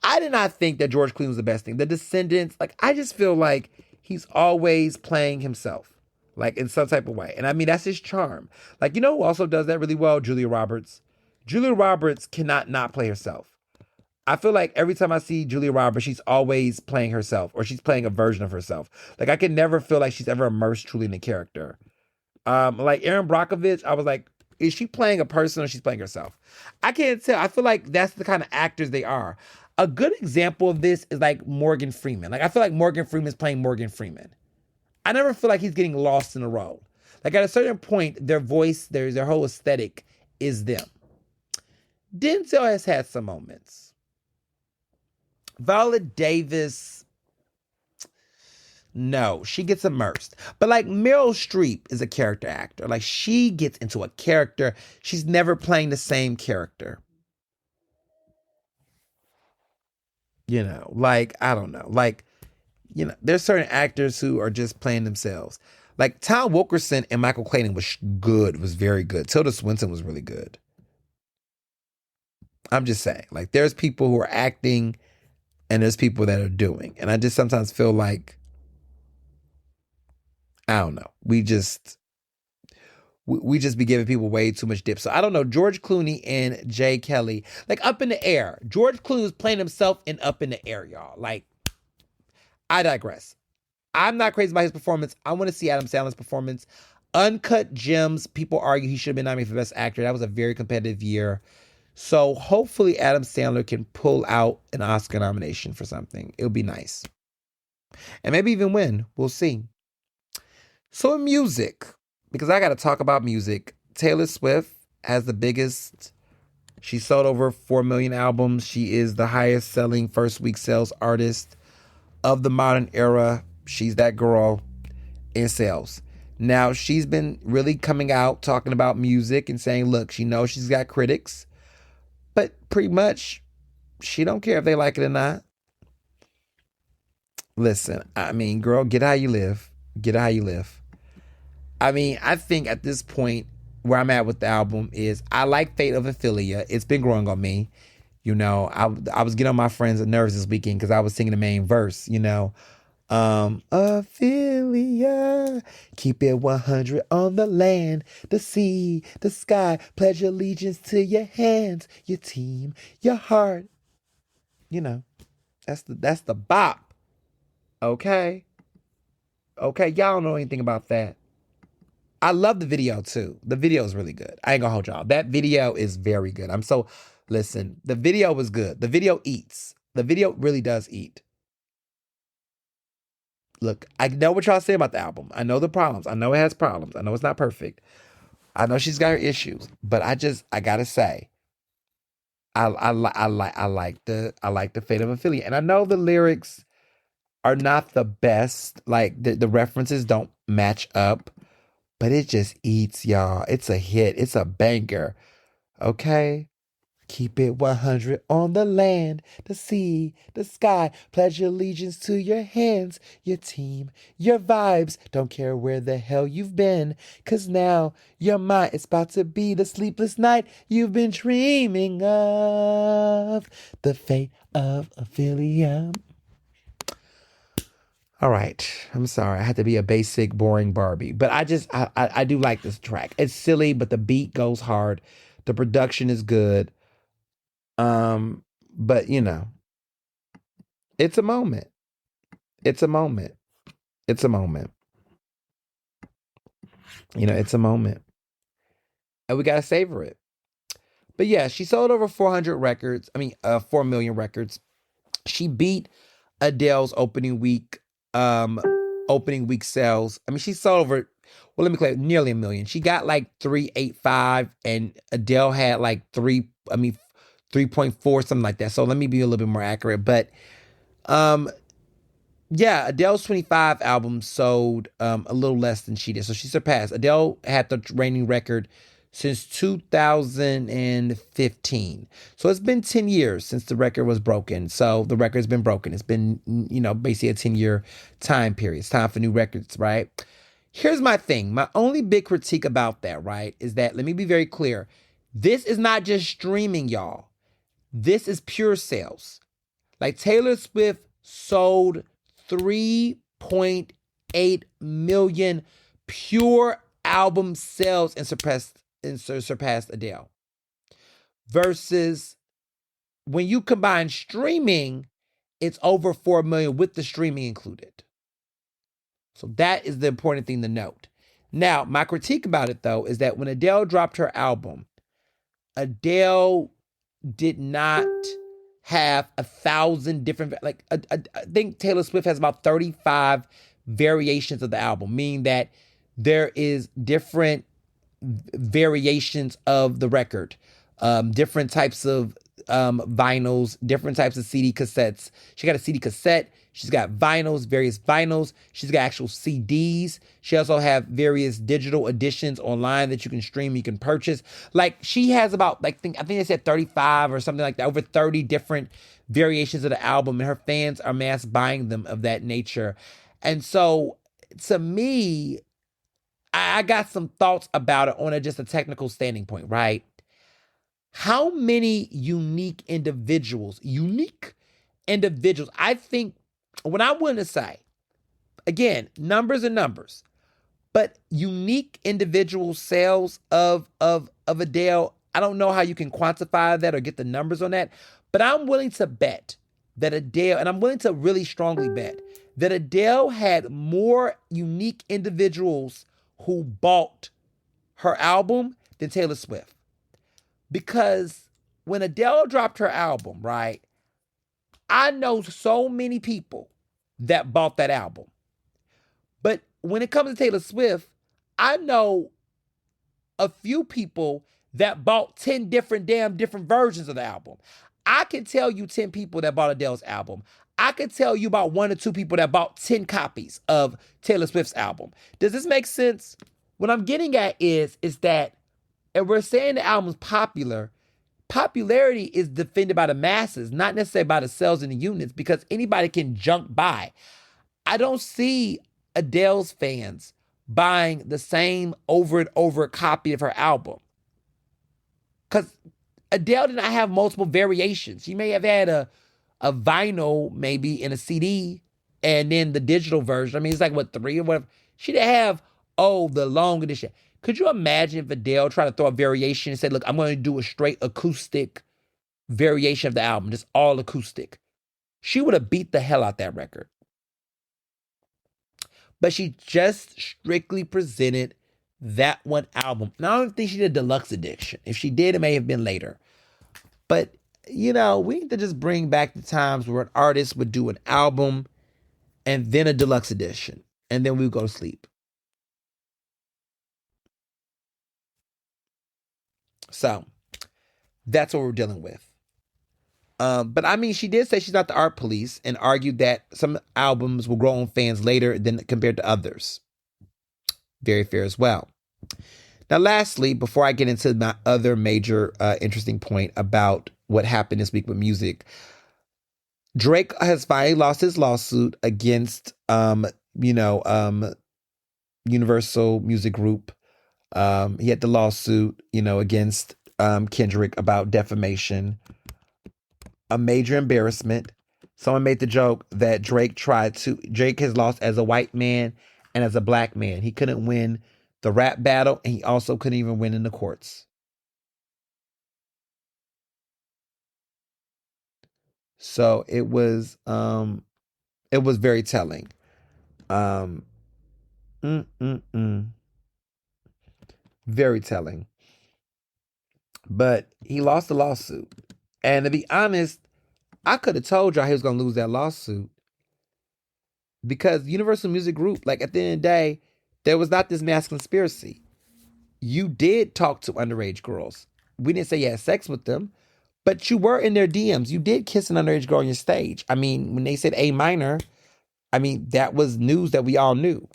I did not think that George Clooney was the best thing. The Descendants, like, I just feel like he's always playing himself, like in some type of way. And I mean, that's his charm. Like, you know who also does that really well? Julia Roberts. Julia Roberts cannot not play herself. I feel like every time I see Julia Roberts, she's always playing herself or she's playing a version of herself. Like, I can never feel like she's ever immersed truly in the character. Like Aaron Brockovich, I was like, is she playing a person or she's playing herself? I can't tell. I feel like that's the kind of actors they are. A good example of this is like Morgan Freeman. Like I feel like Morgan Freeman's playing Morgan Freeman. I never feel like he's getting lost in a role. Like at a certain point, their voice, their whole aesthetic is them. Denzel has had some moments. Viola Davis, no, she gets immersed. But like Meryl Streep is a character actor. Like she gets into a character. She's never playing the same character. You know, like, I don't know. Like, you know, there's certain actors who are just playing themselves. Like Tom Wilkerson and Michael Clayton was good, was very good. Tilda Swinton was really good. I'm just saying, like, there's people who are acting and there's people that are doing. And I just sometimes feel like, I don't know, we just be giving people way too much dip. So I don't know. George Clooney and Jay Kelly, like Up in the Air. George Clooney was playing himself in Up in the Air, y'all. Like, I digress. I'm not crazy about his performance. I want to see Adam Sandler's performance. Uncut Gems, people argue he should have been nominated for Best Actor. That was a very competitive year. So hopefully Adam Sandler can pull out an Oscar nomination for something. It would be nice. And maybe even win. We'll see. So in music, because I got to talk about music, Taylor Swift has the biggest. She sold over 4 million albums. She is the highest selling first week sales artist of the modern era. She's that girl in sales. Now, she's been really coming out talking about music and saying, look, she knows she's got critics, but pretty much she don't care if they like it or not. Listen, I mean, girl, get how you live. Get how you live. I mean, I think at this point, where I'm at with the album is I like Fate of Ophelia. It's been growing on me. You know, I was getting on my friends' nerves this weekend because I was singing the main verse, you know. Ophelia, keep it 100 on the land, the sea, the sky, pledge allegiance to your hands, your team, your heart. You know, that's the bop. Okay. Okay, y'all don't know anything about that. I love the video too. The video is really good. I ain't gonna hold y'all. That video is very good. Listen, the video was good. The video eats. The video really does eat. Look, I know what y'all say about the album. I know the problems. I know it has problems. I know it's not perfect. I know she's got her issues, but I gotta say, I like the Fate of Ophelia, and I know the lyrics are not the best. Like the references don't match up, but it just eats, y'all. It's a hit. It's a banger. Okay. Keep it 100 on the land, the sea, the sky. Pledge allegiance to your hands, your team, your vibes. Don't care where the hell you've been, 'cause now you're mine. It's about to be the sleepless night you've been dreaming of. The fate of Ophelia. All right. I'm sorry. I had to be a basic, boring Barbie. But I do like this track. It's silly, but the beat goes hard. The production is good. But you know, it's a moment. It's a moment. It's a moment. You know, it's a moment. And we gotta savor it. But yeah, she sold over 400 records. 4 million records. She beat Adele's opening week sales. I mean, she sold over, well, let me clear, nearly a million. She got like 385 and Adele had like 3.4, something like that. So let me be a little bit more accurate. But Yeah, Adele's 25 albums sold a little less than she did. So she surpassed. Adele had the reigning record since 2015. So it's been 10 years since the record was broken. So the record's been broken. It's been, basically a 10-year time period. It's time for new records, right? Here's my thing. My only big critique about that, right, is that, let me be very clear. This is not just streaming, y'all. This is pure sales. Like Taylor Swift sold 3.8 million pure album sales and surpassed Adele. Versus when you combine streaming, it's over 4 million with the streaming included. So that is the important thing to note. Now, my critique about it though is that when Adele dropped her album, Adele did not have 1,000 different, like, I think Taylor Swift has about 35 variations of the album, meaning that there is different variations of the record, different types of vinyls, different types of CD cassettes. She got a CD cassette. She's got vinyls, various vinyls. She's got actual CDs. She also have various digital editions online that you can stream, you can purchase. Like she has about, like, I think they said 35 or something like that, over 30 different variations of the album, and her fans are mass buying them of that nature. And so to me, I got some thoughts about it on just a technical standing point, right? How many unique individuals, I think, what I want to say, again, numbers are numbers, but unique individual sales of Adele, I don't know how you can quantify that or get the numbers on that, but I'm willing to bet that Adele, and I'm willing to really strongly bet that Adele had more unique individuals who bought her album than Taylor Swift. Because when Adele dropped her album, right, I know so many people that bought that album. But when it comes to Taylor Swift, I know a few people that bought 10 different versions of the album. I can tell you 10 people that bought Adele's album. I could tell you about 1 or 2 people that bought 10 copies of Taylor Swift's album. Does this make sense? What I'm getting at is that if we're saying the album's popular, popularity is defended by the masses, not necessarily by the sales and the units, because anybody can jump by. I don't see Adele's fans buying the same over and over copy of her album. Because Adele did not have multiple variations. She may have had a vinyl maybe in a CD and then the digital version. I mean, it's like, what, 3 or whatever. She didn't have, the long edition. Could you imagine if Adele tried to throw a variation and said, look, I'm going to do a straight acoustic variation of the album, just all acoustic? She would have beat the hell out that record. But she just strictly presented that one album. Now, I don't think she did a deluxe edition. If she did, it may have been later. But, we need to just bring back the times where an artist would do an album and then a deluxe edition, and then we would go to sleep. So that's what we're dealing with. But I mean, she did say she's not the art police and argued that some albums will grow on fans later than compared to others. Very fair as well. Now, lastly, before I get into my other major interesting point about what happened this week with music, Drake has finally lost his lawsuit against, Universal Music Group. He had the lawsuit, against Kendrick about defamation. A major embarrassment. Someone made the joke that Drake has lost as a white man and as a black man. He couldn't win the rap battle, and he also couldn't even win in the courts. So it was very telling. Very telling. But he lost the lawsuit. And to be honest, I could have told y'all he was going to lose that lawsuit. Because Universal Music Group, like, at the end of the day, there was not this mass conspiracy. You did talk to underage girls. We didn't say you had sex with them, but you were in their DMs. You did kiss an underage girl on your stage. I mean, when they said A minor, I mean, that was news that we all knew.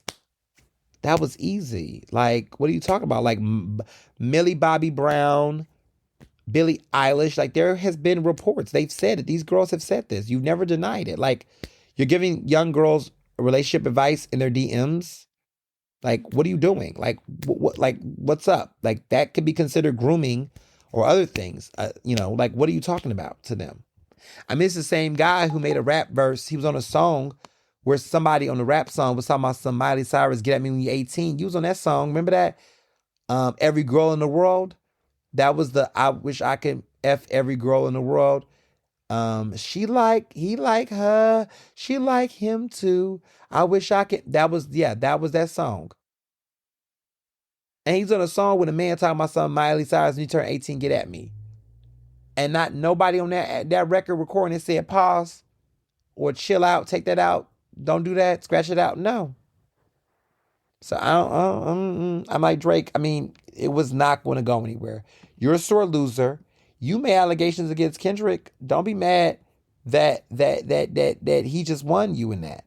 That was easy. Like, what are you talking about? Like Millie Bobby Brown, Billie Eilish. Like, there has been reports. They've said it. These girls have said this. You've never denied it. Like, you're giving young girls relationship advice in their DMs. Like, what are you doing? Like, what's up? Like, that could be considered grooming or other things. Like, what are you talking about to them? I mean, it's the same guy who made a rap verse. He was on a song where somebody on the rap song was talking about some Miley Cyrus, Get At Me When You're 18. You was on that song. Remember that? Every Girl in the World. That was the I Wish I Could F Every Girl in the World. He like her. She like him too. I wish I could. That was that song. And he's on a song with a man talking about some Miley Cyrus when you turn 18, get at me. And not nobody on that record recording it said pause or chill out, take that out, don't do that, scratch it out. No. So I'm like Drake. I mean, it was not going to go anywhere. You're a sore loser. You made allegations against Kendrick. Don't be mad that he just won you in that.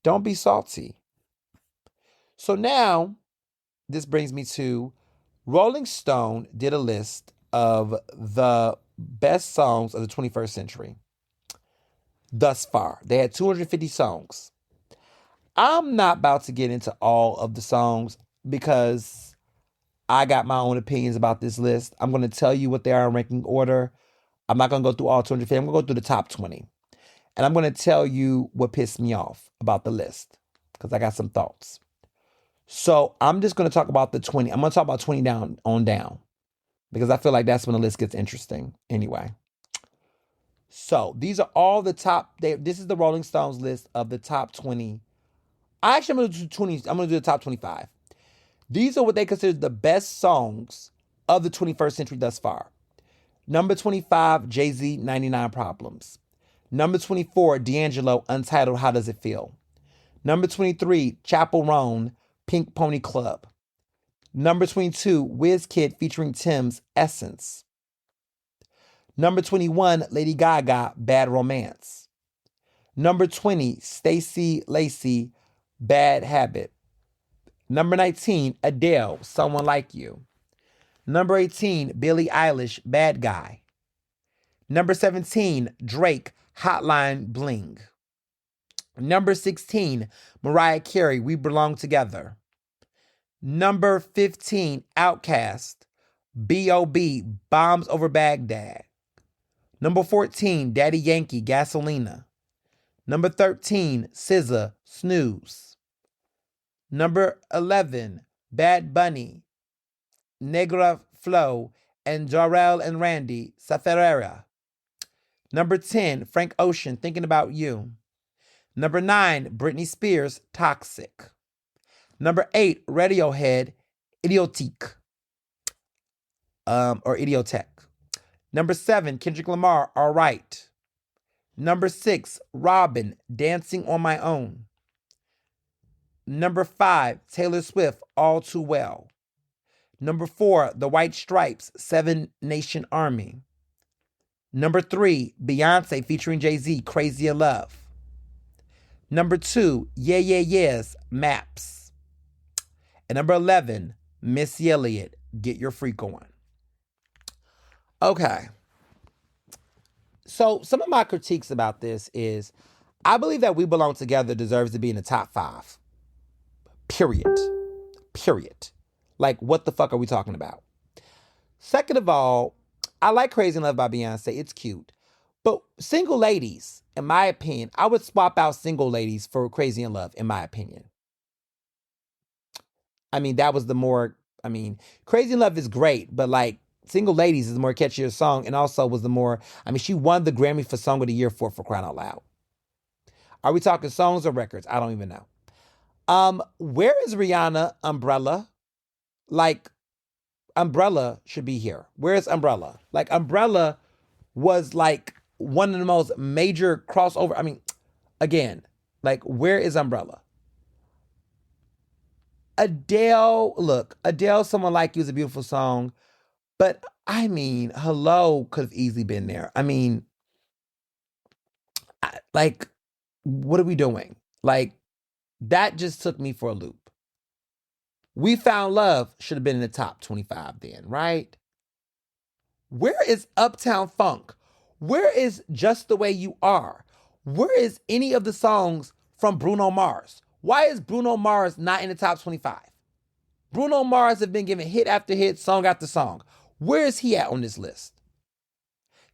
Don't be salty. So now this brings me to Rolling Stone did a list of the best songs of the 21st century thus far. They had 250 songs. I'm not about to get into all of the songs because I got my own opinions about this list. I'm going to tell you what they are in ranking order. I'm not going to go through all 250. I'm going to go through the top 20. And I'm going to tell you what pissed me off about the list because I got some thoughts. So I'm just going to talk about the 20. I'm going to talk about 20 down on down because I feel like that's when the list gets interesting anyway. So these are all the top. This is the Rolling Stones list of the top 20. I'm going to do 20. I'm going to do the top 25. These are what they consider the best songs of the 21st century thus far. Number 25, Jay-Z, 99 Problems. Number 24, D'Angelo, Untitled, How Does It Feel? Number 23, Chappell Roan, Pink Pony Club. Number 22, Wizkid featuring Tim's Essence. Number 21, Lady Gaga, Bad Romance. Number 20, Stacey Lacey, Bad Habit. Number 19, Adele, Someone Like You. Number 18, Billie Eilish, Bad Guy. Number 17, Drake, Hotline Bling. Number 16, Mariah Carey, We Belong Together. Number 15, Outkast, B.O.B., Bombs Over Baghdad. Number 14, Daddy Yankee, Gasolina. Number 13, SZA, Snooze. Number 11, Bad Bunny, Negra Flow, and Jarrell and Randy, Safarera. Number 10, Frank Ocean, Thinking About You. Number 9, Britney Spears, Toxic. Number 8, Radiohead, Idiotique. Or Idiotech. Number 7, Kendrick Lamar, All Right. Number 6, Robin, Dancing on My Own. Number 5, Taylor Swift, All Too Well. Number 4, The White Stripes, Seven Nation Army. Number 3, Beyonce featuring Jay-Z, Crazy in Love. Number 2, Yeah Yeah Yeahs, Maps. And number 11, Missy Elliott, Get Your Freak On. Okay. So some of my critiques about this is I believe that We Belong Together deserves to be in the top 5. Period. Like, what the fuck are we talking about? Second of all, I like Crazy in Love by Beyonce. It's cute. But Single Ladies, in my opinion, I would swap out Single Ladies for Crazy in Love, in my opinion. I mean, that was the more, Crazy in Love is great, but like, Single Ladies is the more catchier song and also was the more, she won the Grammy for Song of the Year for crying out loud. Are we talking songs or records? I don't even know. Where is Rihanna, Umbrella? Like, Umbrella should be here. Where is Umbrella? Like, Umbrella was like one of the most major crossover. Again, like, where is Umbrella? Adele, Someone Like You is a beautiful song. But, Hello could have easily been there. what are we doing? Like, that just took me for a loop. We Found Love should have been in the top 25 then, right? Where is Uptown Funk? Where is Just the Way You Are? Where is any of the songs from Bruno Mars? Why is Bruno Mars not in the top 25? Bruno Mars has been given hit after hit, song after song. Where is he at on this list?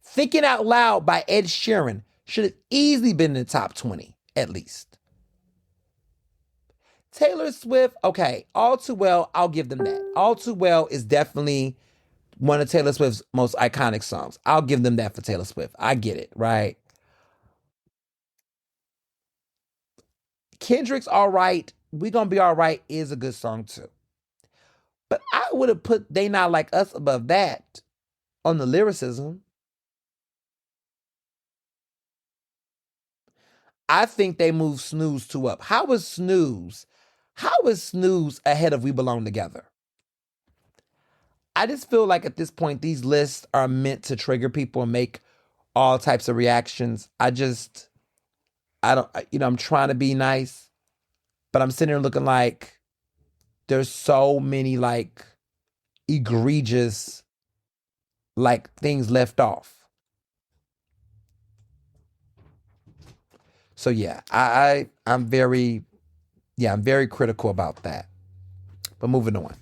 Thinking Out Loud by Ed Sheeran should have easily been in the top 20, at least. Taylor Swift, okay, All Too Well, I'll give them that. All Too Well is definitely one of Taylor Swift's most iconic songs. I'll give them that for Taylor Swift. I get it, right? Kendrick's All Right, We Gonna Be All Right is a good song too. But I would have put They Not Like Us above that on the lyricism. I think they moved Snooze 2 up. How is Snooze ahead of We Belong Together? I just feel like at this point, these lists are meant to trigger people and make all types of reactions. I'm trying to be nice, but I'm sitting here looking like there's so many like egregious like things left off. So yeah, I'm very critical about that. But moving on.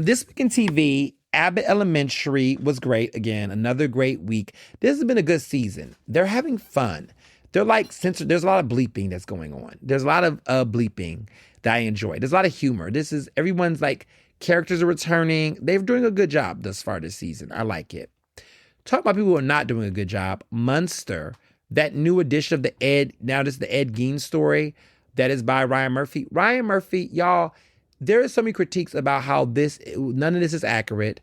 This week in TV, Abbott Elementary was great. Again, another great week. This has been a good season. They're having fun. They're like censored. There's a lot of bleeping that's going on. There's a lot of bleeping that I enjoy. There's a lot of humor. Everyone's like characters are returning. They're doing a good job thus far this season. I like it. Talk about people who are not doing a good job. Munster, that new edition of the Ed Gein story that is by Ryan Murphy. Ryan Murphy, y'all, there are so many critiques about how none of this is accurate.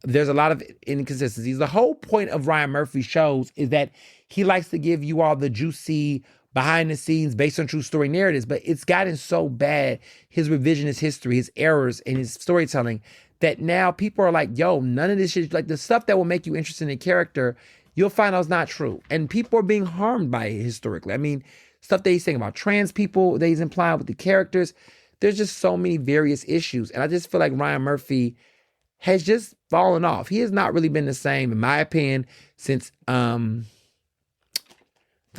There's a lot of inconsistencies. The whole point of Ryan Murphy shows is that he likes to give you all the juicy behind the scenes based on true story narratives, but it's gotten so bad, his revisionist history, his errors in his storytelling, that now people are like, yo, none of this shit, like the stuff that will make you interested in a character, you'll find out is not true. And people are being harmed by it historically. I mean, stuff that he's saying about trans people, that he's implying with the characters. There's just so many various issues. And I just feel like Ryan Murphy has just fallen off. He has not really been the same, in my opinion, since the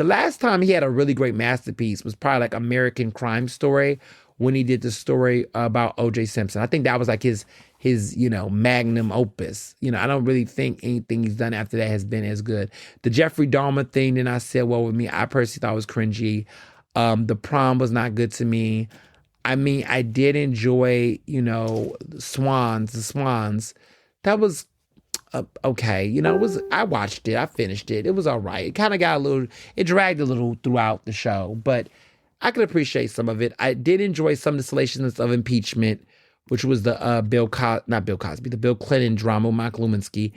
last time he had a really great masterpiece was probably like American Crime Story, when he did the story about O.J. Simpson. I think that was like his magnum opus. I don't really think anything he's done after that has been as good. The Jeffrey Dahmer thing, then I said, well, with me, I personally thought it was cringy. The Prom was not good to me. I mean, I did enjoy, the Swans. That was okay. I watched it. I finished it. It was all right. It kind of it dragged a little throughout the show, but I could appreciate some of it. I did enjoy some of the salaciousness of Impeachment, which was the the Bill Clinton drama, Monica Lewinsky.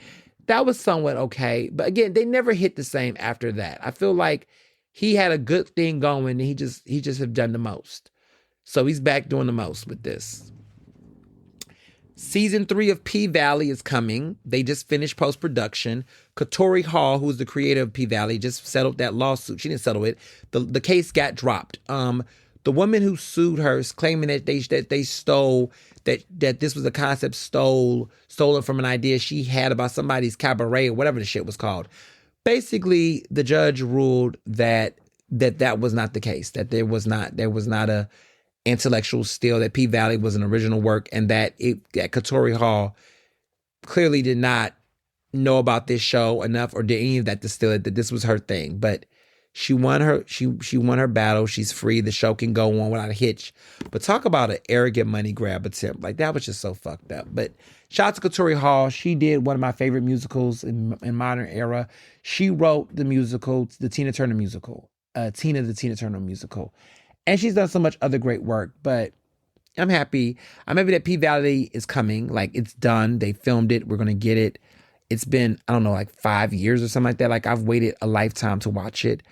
That was somewhat okay. But again, they never hit the same after that. I feel like he had a good thing going, and he just have done the most. So he's back doing the most with this. Season 3 of P-Valley is coming. They just finished post-production. Katori Hall, who was the creator of P-Valley, just settled that lawsuit. She didn't settle it. The case got dropped. The woman who sued her is claiming that they stole, that this was a concept stolen from an idea she had about somebody's cabaret or whatever the shit was called. Basically, the judge ruled that was not the case, that there was not a intellectual steal, that P-Valley was an original work, and that Katori Hall clearly did not know about this show enough or did any of that to steal it, that this was her thing. But she won her battle. She's free. The show can go on without a hitch. But talk about an arrogant money grab attempt. Like, that was just so fucked up. But shout out to Katori Hall. She did one of my favorite musicals in modern era. She wrote the musical, the Tina Turner musical, Tina the Tina Turner musical. And she's done so much other great work, but I'm happy. I'm happy that P-Valley is coming. Like, it's done. They filmed it. We're going to get it. It's been, I don't know, like 5 years or something like that. Like, I've waited a lifetime to watch it.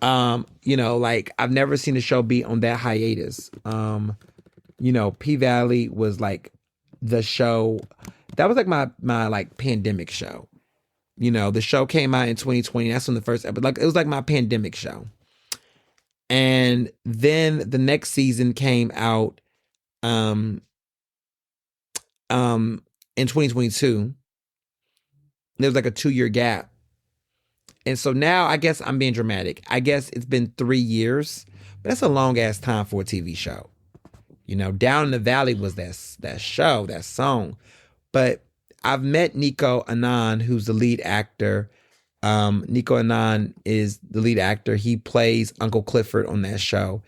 Like, I've never seen a show be on that hiatus. P-Valley was like the show. That was like my like pandemic show. The show came out in 2020. That's when the first episode, like, it was like my pandemic show. And then the next season came out um in 2022. There was like a 2-year gap. And so now I guess I'm being dramatic. I guess it's been 3 years, but that's a long ass time for a TV show. You know, Down in the Valley was that show, that song. But I've met Nico Anand, who's the lead actor. Nico Anand is the lead actor. He plays Uncle Clifford on that show.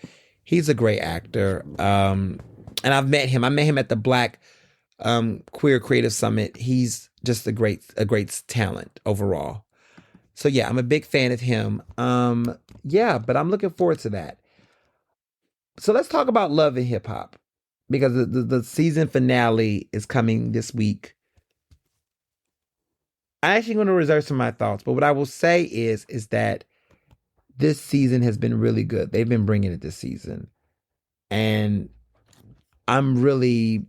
He's a great actor. And I've met him. I met him at the Black Queer Creative Summit. He's just a great talent overall. So yeah, I'm a big fan of him. Yeah, but I'm looking forward to that. So let's talk about Love and Hip Hop because the season finale is coming this week. I'm actually going to reserve some of my thoughts, but what I will say is that this season has been really good. They've been bringing it this season, and I'm really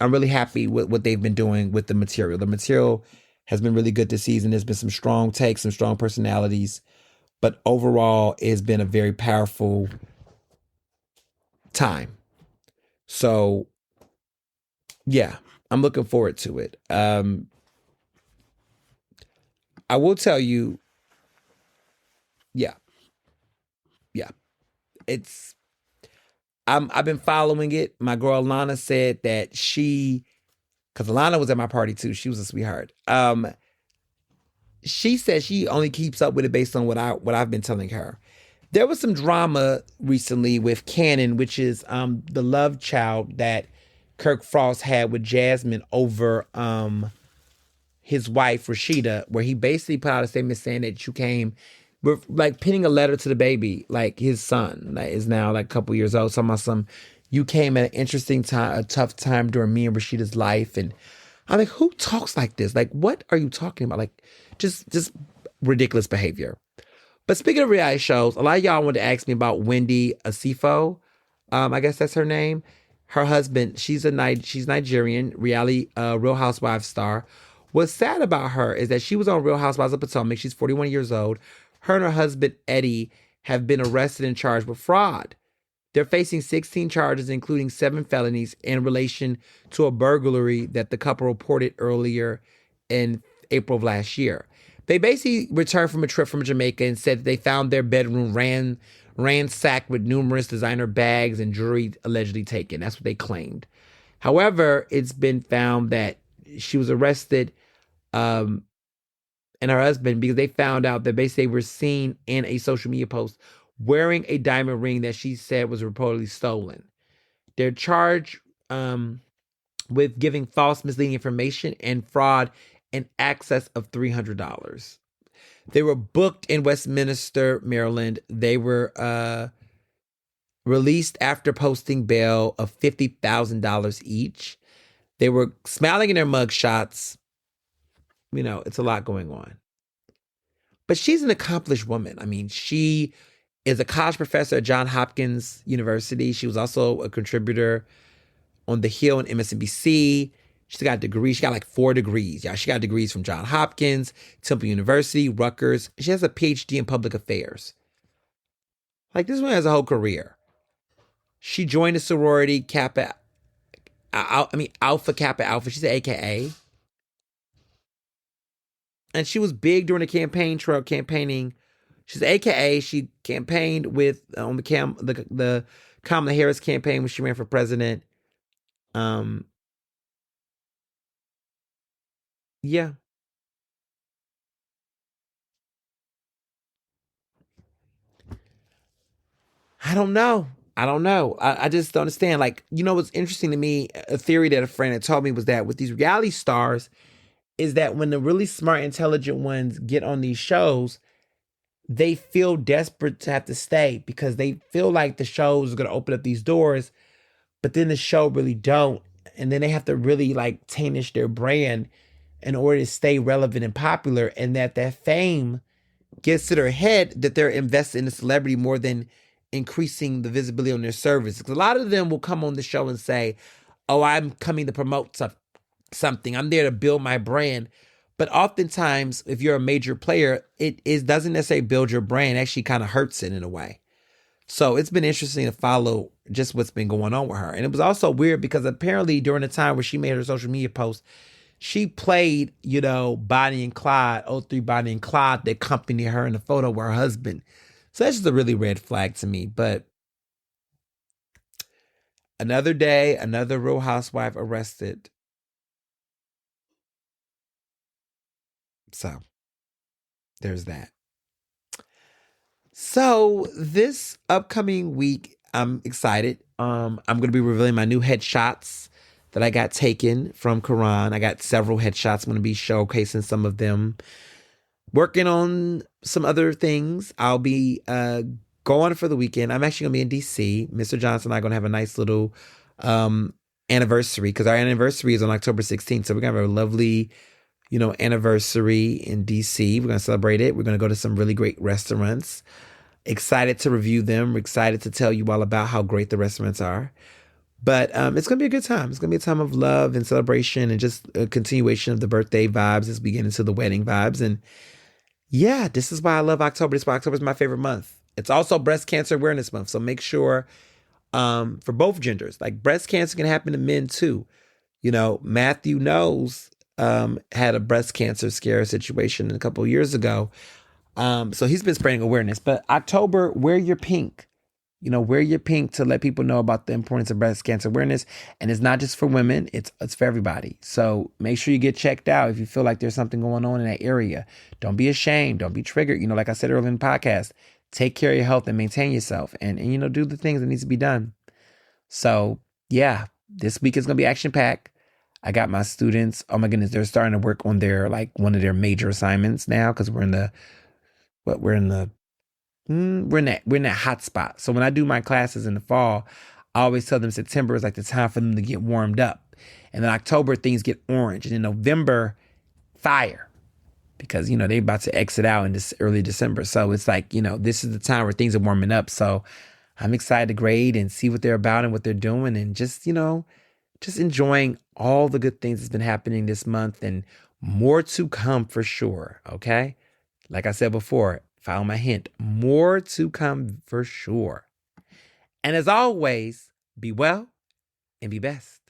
happy with what they've been doing with the material. The material has been really good this season. There's been some strong takes, some strong personalities, but overall, it's been a very powerful time. So, yeah, I'm looking forward to it. I will tell you, yeah, yeah, it's. I've been following it. My girl Lana said that because Lana was at my party too. She was a sweetheart. She said she only keeps up with it based on what I've been telling her. There was some drama recently with Canon, which is the love child that Kirk Frost had with Jasmine over his wife Rashida, where he basically put out a statement saying that you came with like penning a letter to the baby, like his son that is now like a couple years old. Talking about you came at an interesting time, a tough time during me and Rashida's life, and I'm like, who talks like this? Like, what are you talking about? Like, just ridiculous behavior. But speaking of reality shows, a lot of y'all wanted to ask me about Wendy Asifo. I guess that's her name. Her husband, she's Nigerian, reality Real Housewives star. What's sad about her is that she was on Real Housewives of Potomac. She's 41 years old. Her and her husband, Eddie, have been arrested and charged with fraud. They're facing 16 charges, including 7 felonies in relation to a burglary that the couple reported earlier in April of last year. They basically returned from a trip from Jamaica and said that they found their bedroom ransacked with numerous designer bags and jewelry allegedly taken. That's what they claimed. However, it's been found that she was arrested and her husband because they found out that basically they were seen in a social media post wearing a diamond ring that she said was reportedly stolen. They're charged with giving false misleading information and fraud in excess of $300. They were booked in Westminster, Maryland. They were released after posting bail of $50,000 each. They were smiling in their mug shots. You know, it's a lot going on. But she's an accomplished woman. I mean, she is a college professor at Johns Hopkins University. She was also a contributor on The Hill and MSNBC. She's got degrees. She got like 4 degrees. Yeah, she got degrees from Johns Hopkins, Temple University, Rutgers. She has a PhD in public affairs. Like, this one has a whole career. She joined the sorority Alpha Kappa Alpha. She's an AKA. And she was big during the campaigning. She's AKA. She campaigned with on the Kamala Harris campaign when she ran for president. Yeah. I don't know. I just don't understand. Like, you know, what's interesting to me, a theory that a friend had told me was that with these reality stars, is that when the really smart, intelligent ones get on these shows, they feel desperate to have to stay because they feel like the shows are going to open up these doors, but then the show really don't. And then they have to really like tarnish their brand in order to stay relevant and popular. And that fame gets to their head that they're invested in the celebrity more than increasing the visibility on their service. Because a lot of them will come on the show and say, oh, I'm coming to promote something. I'm there to build my brand. But oftentimes, if you're a major player, it doesn't necessarily build your brand. It actually kind of hurts it in a way. So it's been interesting to follow just what's been going on with her. And it was also weird because apparently during the time where she made her social media post, she played, Bonnie and Clyde, '03 Bonnie and Clyde that accompanied her in the photo with her husband. So that's just a really red flag to me. But another day, another Real Housewife arrested. So there's that. So this upcoming week, I'm excited. I'm going to be revealing my new headshots that I got taken from Quran. I got several headshots. I'm going to be showcasing some of them. Working on some other things. I'll be going for the weekend. I'm actually going to be in D.C. Mr. Johnson and I are going to have a nice little anniversary because our anniversary is on October 16th. So we're going to have a lovely, anniversary in D.C. We're going to celebrate it. We're going to go to some really great restaurants. Excited to review them. We're excited to tell you all about how great the restaurants are. But it's going to be a good time. It's going to be a time of love and celebration and just a continuation of the birthday vibes as we get into the wedding vibes. And yeah, this is why I love October. This is why October is my favorite month. It's also Breast Cancer Awareness Month. So make sure for both genders, like breast cancer can happen to men too. Matthew knows had a breast cancer scare situation a couple of years ago. So he's been spreading awareness. But October, wear your pink. Wear your pink to let people know about the importance of breast cancer awareness. And it's not just for women, it's for everybody. So make sure you get checked out if you feel like there's something going on in that area. Don't be ashamed. Don't be triggered. Like I said earlier in the podcast, take care of your health and maintain yourself and do the things that needs to be done. So yeah, this week is going to be action packed. I got my students. Oh my goodness. They're starting to work on their, one of their major assignments now. Cause we're in that hot spot. So when I do my classes in the fall, I always tell them September is like the time for them to get warmed up. And then October, things get orange. And then November, fire. Because, they about to exit out in this early December. So it's like, this is the time where things are warming up. So I'm excited to grade and see what they're about and what they're doing. And just enjoying all the good things that's been happening this month and more to come for sure. Okay. Like I said before, follow my hint. More to come for sure. And as always, be well and be best.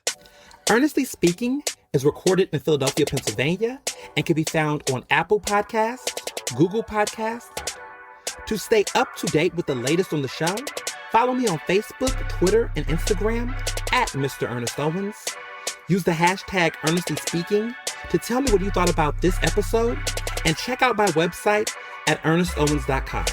Ernestly Speaking is recorded in Philadelphia, Pennsylvania, and can be found on Apple Podcasts, Google Podcasts. To stay up to date with the latest on the show, follow me on Facebook, Twitter, and Instagram at Mr. Ernest Owens. Use the hashtag Ernestly Speaking to tell me what you thought about this episode, and check out my website at ernestowens.com.